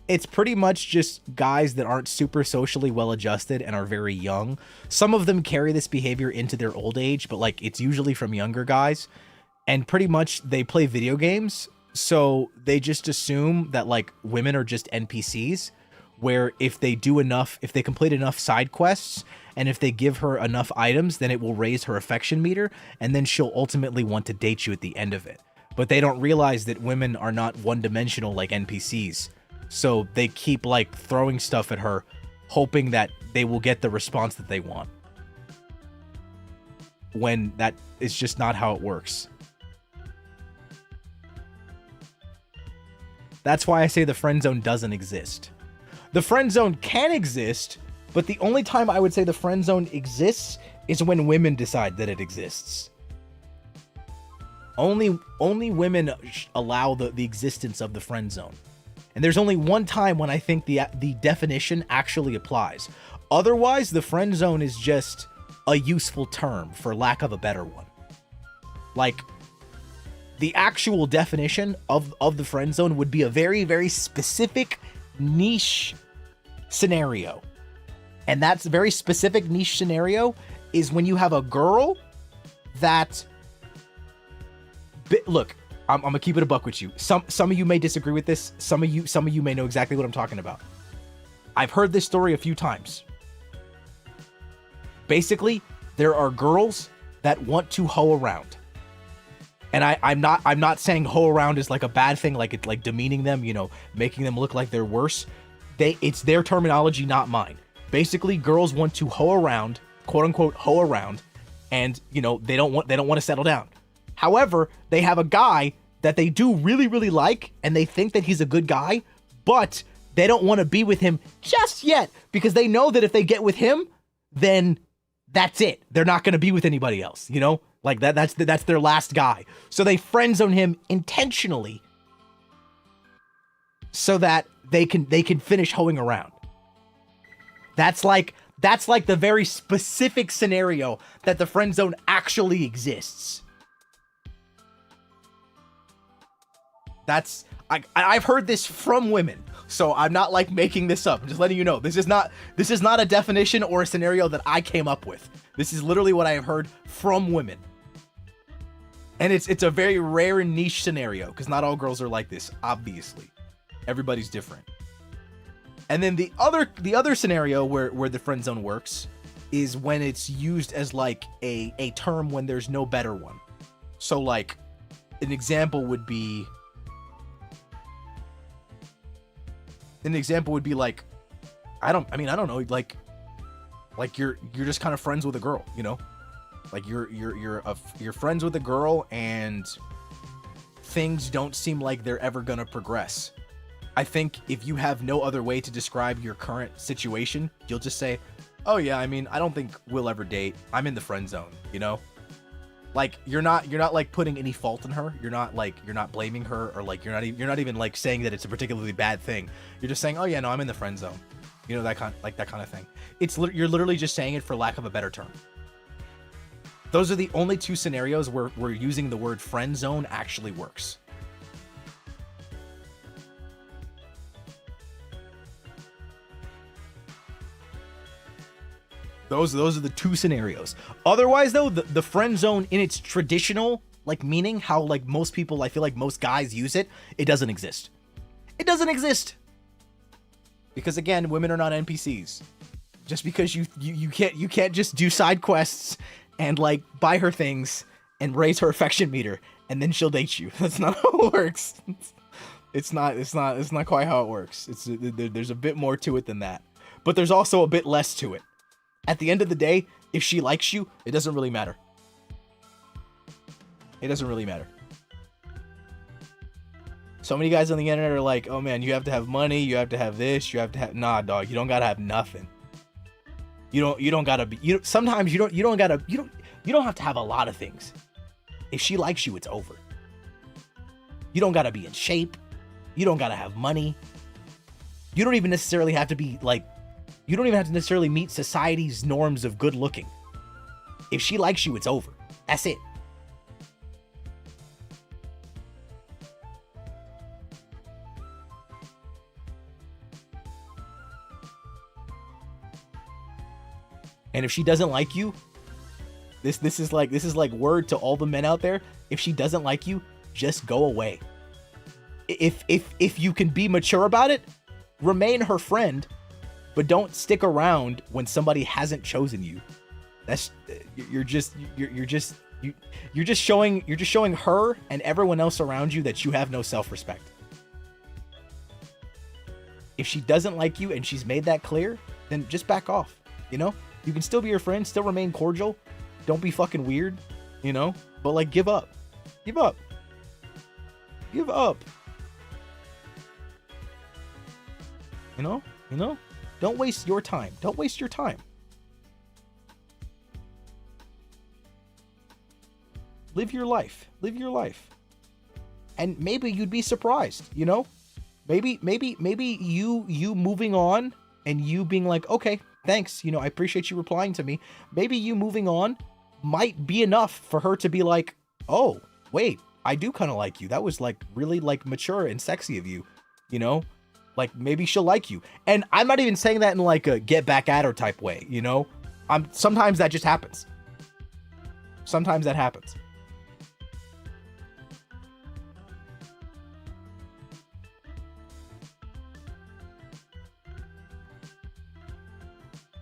It's pretty much just guys that aren't super socially well adjusted and are very young. Some of them carry this behavior into their old age, but like it's usually from younger guys. And pretty much they play video games, so they just assume that like women are just NPCs, where if they complete enough side quests, and if they give her enough items, then it will raise her affection meter, and then she'll ultimately want to date you at the end of it. But they don't realize that women are not one-dimensional like NPCs. So they keep like throwing stuff at her, hoping that they will get the response that they want. When that is just not how it works. That's why I say the friend zone doesn't exist. The friend zone can exist, but the only time I would say the friend zone exists is when women decide that it exists. Only women allow the existence of the friend zone. And there's only one time when I think the definition actually applies. Otherwise, the friend zone is just a useful term, for lack of a better one. Like, the actual definition of the friend zone would be a very, very specific niche scenario. And that's a very specific niche scenario is when you have a girl that... Look, I'm gonna keep it a buck with you. Some of you may disagree with this. Some of you may know exactly what I'm talking about. I've heard this story a few times. Basically, there are girls that want to hoe around. And I'm not saying hoe around is like a bad thing, like it's like demeaning them, you know, making them look like they're worse. It's their terminology, not mine. Basically, girls want to hoe around, quote unquote hoe around, and you know, they don't want to settle down. However, they have a guy that they do really, really like, and they think that he's a good guy, but they don't want to be with him just yet because they know that if they get with him, then that's it. They're not going to be with anybody else, you know? Like that's their last guy. So they friend zone him intentionally so that they can finish hoeing around. That's like the very specific scenario that the friend zone actually exists. I've heard this from women, so I'm not like making this up. I'm just letting you know. This is not a definition or a scenario that I came up with. This is literally what I have heard from women. And it's a very rare and niche scenario because not all girls are like this, obviously. Everybody's different. And then the other scenario where the friend zone works is when it's used as like a term when there's no better one. So like an example would be like I don't know, like you're just kind of friends with a girl, you know? Like you're friends with a girl and things don't seem like they're ever gonna progress. I think if you have no other way to describe your current situation, you'll just say, oh yeah, I mean, I don't think we'll ever date. I'm in the friend zone, you know? Like, you're not like putting any fault in her. You're not blaming her, or like, you're not even like saying that it's a particularly bad thing. You're just saying, oh yeah, no, I'm in the friend zone. You know, that kind of thing. You're literally just saying it for lack of a better term. Those are the only two scenarios where using the word friend zone actually works. Those are the two scenarios. Otherwise, though, the friend zone in its traditional like meaning, how like most people, I feel like most guys use it, it doesn't exist. It doesn't exist. Because again, women are not NPCs. Just because you can't just do side quests and like buy her things and raise her affection meter and then she'll date you. That's not how it works. It's not quite how it works. There's a bit more to it than that. But there's also a bit less to it. At the end of the day, if she likes you, it doesn't really matter. It doesn't really matter. So many guys on the internet are like, oh man, you have to have money, you have to have this, you have to have... Nah, dog, you don't gotta have nothing. You don't gotta be... sometimes you don't have to have a lot of things. If she likes you, it's over. You don't gotta be in shape. You don't gotta have money. You don't even necessarily have to be like... You don't even have to necessarily meet society's norms of good looking. If she likes you, it's over. That's it. And if she doesn't like you, this is like word to all the men out there. If she doesn't like you, just go away. If you can be mature about it, remain her friend. But don't stick around when somebody hasn't chosen you. That's you're just showing her and everyone else around you that you have no self-respect. If she doesn't like you and she's made that clear, then just back off. You know, you can still be your friend, still remain cordial. Don't be fucking weird, you know. But like, give up, give up, give up. You know. Don't waste your time. Don't waste your time. Live your life. Live your life. And maybe you'd be surprised, you know? Maybe you moving on and you being like, okay, thanks, you know, I appreciate you replying to me. Maybe you moving on might be enough for her to be like, oh, wait, I do kind of like you. That was like really like mature and sexy of you, you know? Like, maybe she'll like you. And I'm not even saying that in like a get back at her type way, you know? Sometimes that just happens. Sometimes that happens.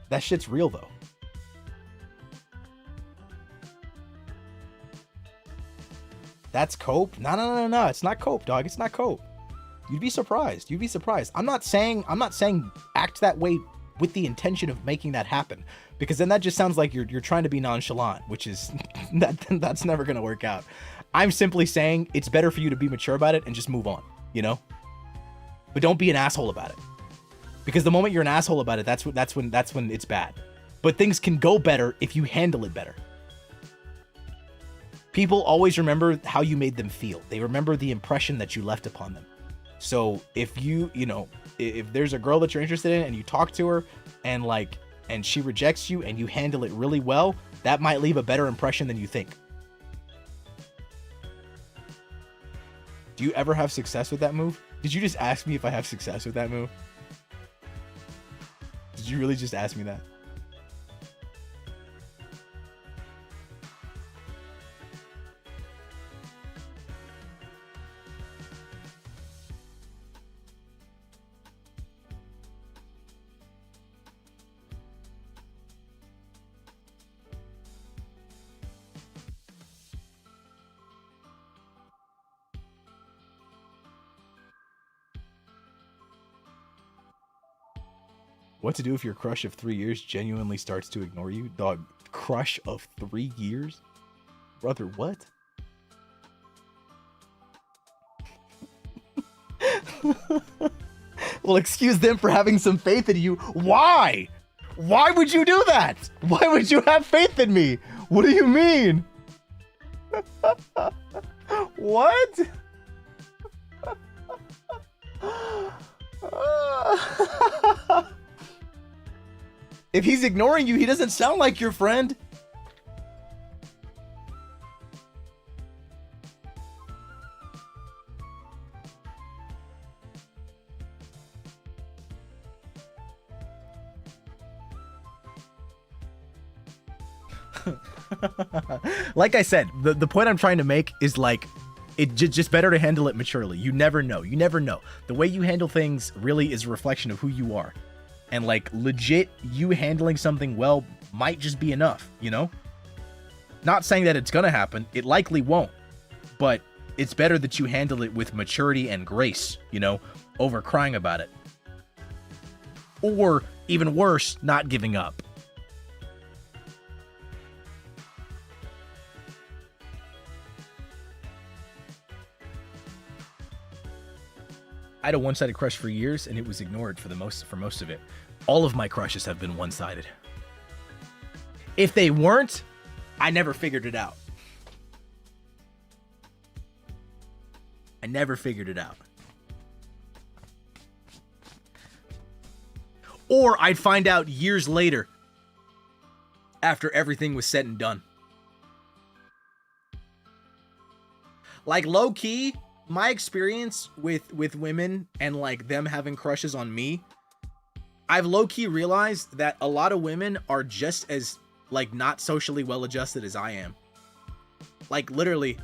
That shit's real though. That's cope? No. It's not cope, dog. It's not cope. You'd be surprised. You'd be surprised. I'm not saying act that way with the intention of making that happen, because then that just sounds like you're trying to be nonchalant, which is that's never going to work out. I'm simply saying it's better for you to be mature about it and just move on, you know? But don't be an asshole about it. Because the moment you're an asshole about it, that's when it's bad. But things can go better if you handle it better. People always remember how you made them feel. They remember the impression that you left upon them. So if if there's a girl that you're interested in and you talk to her and she rejects you and you handle it really well, that might leave a better impression than you think. Do you ever have success with that move? Did you just ask me if I have success with that move? Did you really just ask me that? What to do if your crush of 3 years genuinely starts to ignore you? Dog, crush of 3 years? Brother, what? Well, excuse them for having some faith in you. Why? Why would you do that? Why would you have faith in me? What do you mean? What? If he's ignoring you, he doesn't sound like your friend. Like I said, the point I'm trying to make is like, it's just better to handle it maturely. You never know. You never know. The way you handle things really is a reflection of who you are. And like legit, you handling something well might just be enough, you know? Not saying that it's gonna happen. It likely won't. But it's better that you handle it with maturity and grace, you know, over crying about it. Or even worse, not giving up. I had a one-sided crush for years, and it was ignored for most of it. All of my crushes have been one-sided. If they weren't, I never figured it out. I never figured it out. Or I'd find out years later, after everything was said and done. Like low-key, my experience with women and like them having crushes on me, I've low-key realized that a lot of women are just as like not socially well-adjusted as I am. Like literally,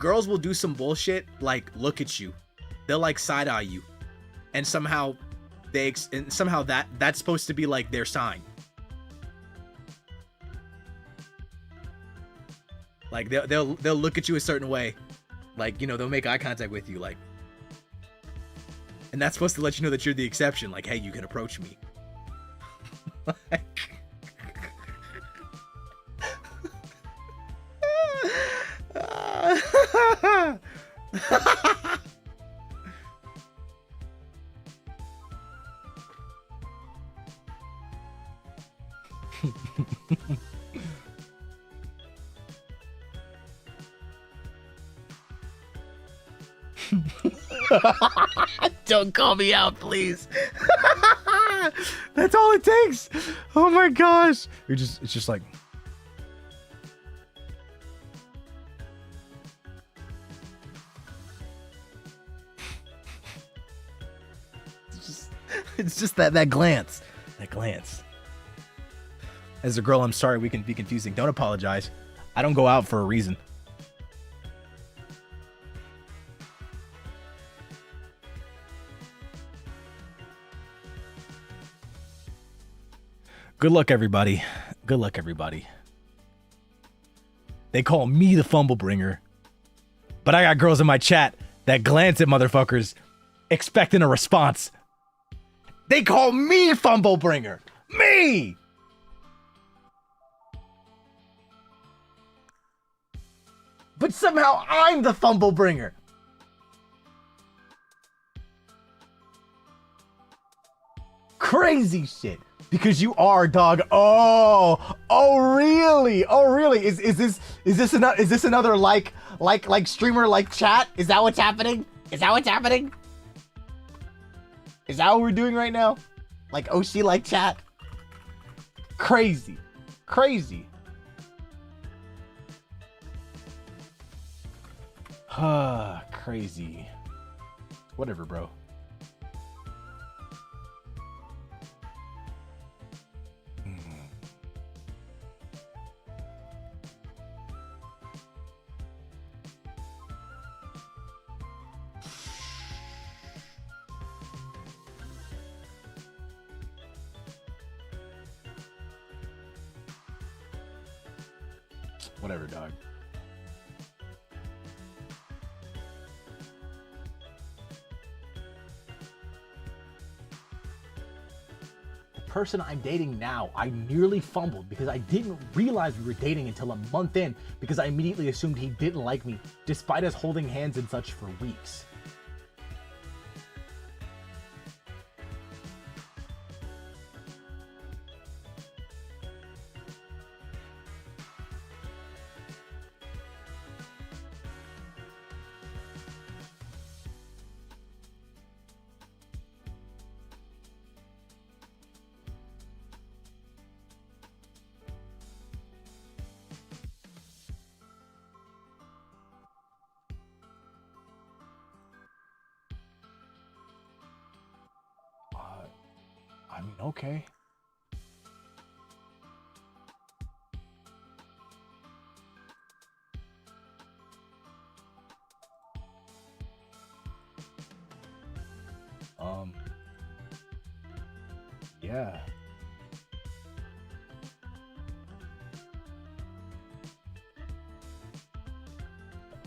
girls will do some bullshit like look at you. They'll like side-eye you. And somehow that's supposed to be like their sign. Like they'll look at you a certain way. Like, you know, they'll make eye contact with you, like, and that's supposed to let you know that you're the exception. Like, hey, you can approach me. Like, don't call me out, please. That's all it takes. Oh my gosh. It's just like it's just that glance. That glance. As a girl, I'm sorry we can be confusing. Don't apologize. I don't go out for a reason. Good luck, everybody. Good luck, everybody. They call me the fumble bringer, but I got girls in my chat that glance at motherfuckers expecting a response. They call me fumble bringer. Me! But somehow I'm the fumble bringer. Crazy shit. Because you are, dog. Oh, really? Oh, really? Is this another like streamer like chat? Is that what's happening? Is that what's happening? Is that what we're doing right now? Like Oshi like chat? Crazy. Crazy. Crazy. Whatever, bro. Whatever, dog. The person I'm dating now, I nearly fumbled because I didn't realize we were dating until a month in because I immediately assumed he didn't like me, despite us holding hands and such for weeks. I mean, okay. Yeah.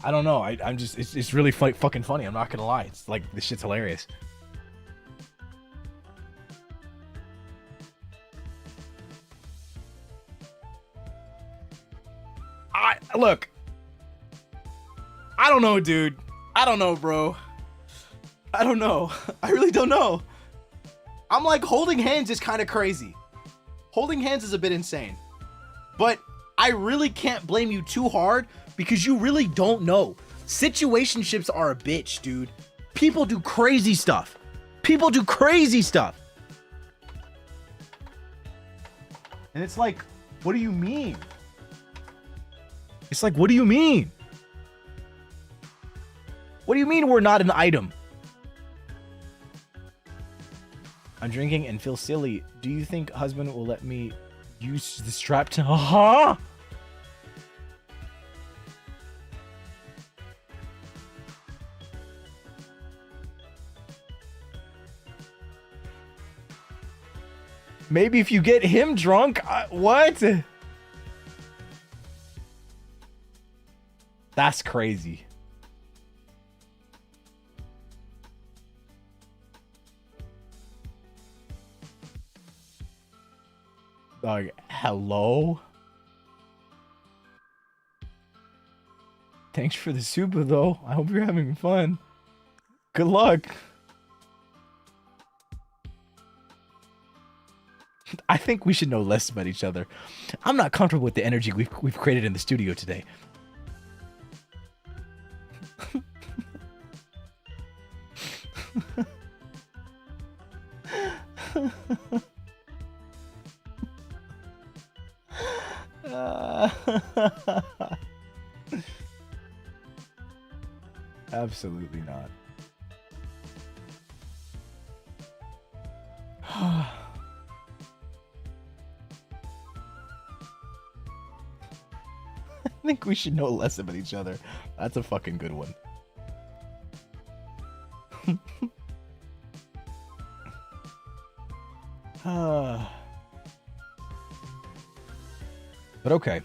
I don't know. I'm just, it's really fucking funny. I'm not gonna lie. It's like, this shit's hilarious. Look. I don't know, dude. I don't know, bro. I don't know. I really don't know. I'm like, holding hands is kind of crazy. Holding hands is a bit insane. But I really can't blame you too hard because you really don't know. Situationships are a bitch, dude. People do crazy stuff. People do crazy stuff. And it's like, what do you mean? It's like, what do you mean? What do you mean we're not an item? I'm drinking and feel silly. Do you think husband will let me use the strap to... Huh? Maybe if you get him drunk. What? That's crazy. Dog, hello? Thanks for the super, though. I hope you're having fun. Good luck. I think we should know less about each other. I'm not comfortable with the energy we've created in the studio today. Absolutely not. I think we should know less about each other. That's a fucking good one. But okay.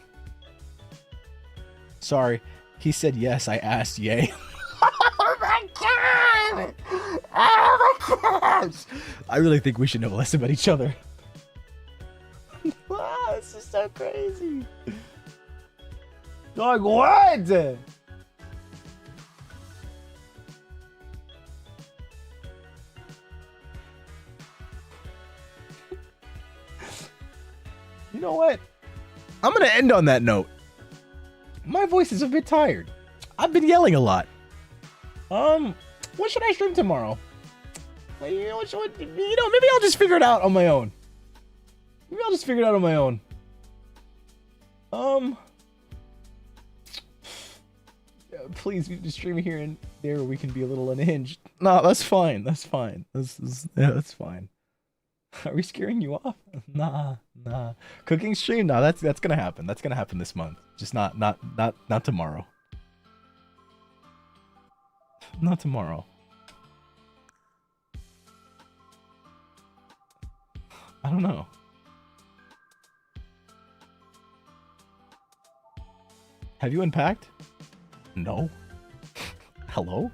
Sorry. He said yes, I asked yay. Oh my god! Oh my gosh! I really think we should know less about each other. Wow, this is so crazy. Dog, what? You know what? I'm gonna end on that note. My voice is a bit tired. I've been yelling a lot. What should I stream tomorrow? Well, you know, maybe I'll just figure it out on my own. Maybe I'll just figure it out on my own. Please, we can stream here and there where we can be a little unhinged. No, that's fine. That's fine. That's fine. Are we scaring you off? Nah. Cooking stream? No, that's gonna happen. That's gonna happen this month. Just not tomorrow. Not tomorrow. I don't know. Have you unpacked? No. Hello?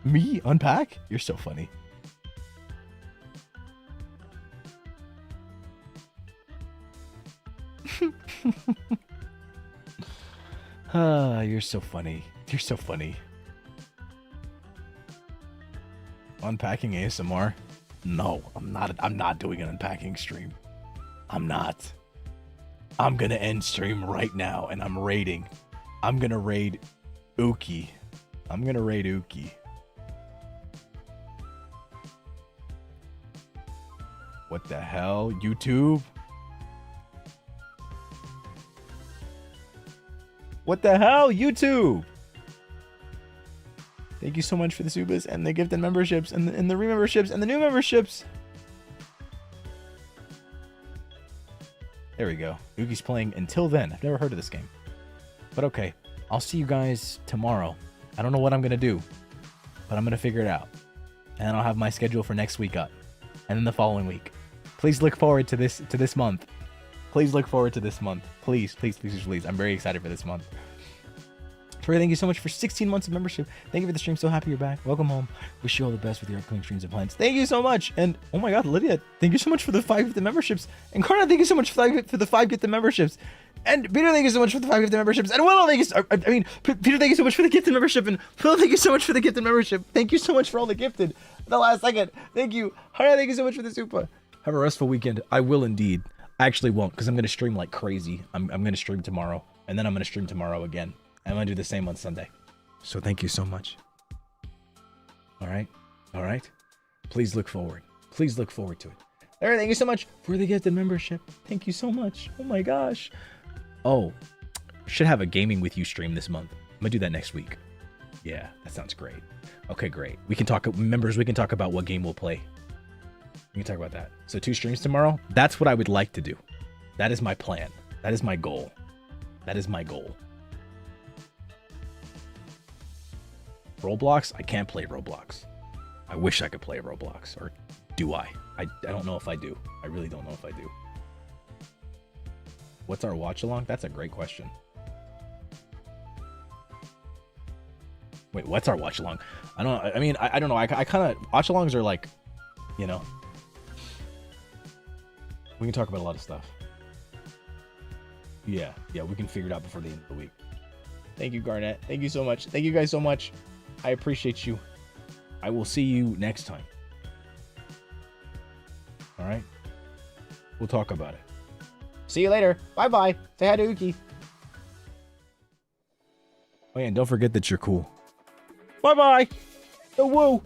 Me unpack? You're so funny. You're so funny. You're so funny. Unpacking ASMR? No, I'm not doing an unpacking stream. I'm not. I'm gonna end stream right now and I'm raiding. I'm gonna raid Uki. I'm gonna raid Uki. What the hell? YouTube? What the hell? YouTube! Thank you so much for the subas and the gift and memberships and the re-memberships and the new memberships. There we go. Yugi's playing Until Then. I've never heard of this game. But okay. I'll see you guys tomorrow. I don't know what I'm going to do, but I'm going to figure it out. And I'll have my schedule for next week up. And then the following week. Please look forward to this month. Please look forward to this month. Please, please, please, please. I'm very excited for this month. Troy, thank you so much for 16 months of membership. Thank you for the stream. So happy you're back. Welcome home. Wish you all the best with your upcoming streams and plans. Thank you so much. And oh my god, Lydia, thank you so much for the 5 gifted memberships. And Karna, thank you so much for the 5 gifted memberships. And Peter, thank you so much for the 5 gifted memberships. And Willow, thank you Peter, thank you so much for the gifted membership. And Phil, thank you so much for the gifted membership. Thank you so much for all the gifted. The last second. Thank you. Hara, thank you so much for the super. Have a restful weekend. I will indeed. I actually won't, because I'm going to stream like crazy. I'm going to stream tomorrow. And then I'm going to stream tomorrow again. I'm going to do the same on Sunday. So thank you so much. All right. All right. Please look forward. Please look forward to it. All right. Thank you so much for the gifted membership. Thank you so much. Oh my gosh. Oh, should have a gaming with you stream this month. I'm going to do that next week. Yeah, that sounds great. Okay, great. We can talk, members, we can talk about what game we'll play. We can talk about that. So 2 streams tomorrow. That's what I would like to do. That is my plan. That is my goal. That is my goal. Roblox? I can't play Roblox. I wish I could play Roblox. Or do I? I don't know if I do. I really don't know if I do. What's our watch along? That's a great question. Wait, what's our watch along? I don't know. I mean, I don't know. I kind of... Watch alongs are like, you know... We can talk about a lot of stuff. Yeah, we can figure it out before the end of the week. Thank you, Garnett. Thank you so much. Thank you guys so much. I appreciate you. I will see you next time. All right? We'll talk about it. See you later. Bye-bye. Say hi to Uki. Oh, yeah, and don't forget that you're cool. Bye-bye. Oh, whoa.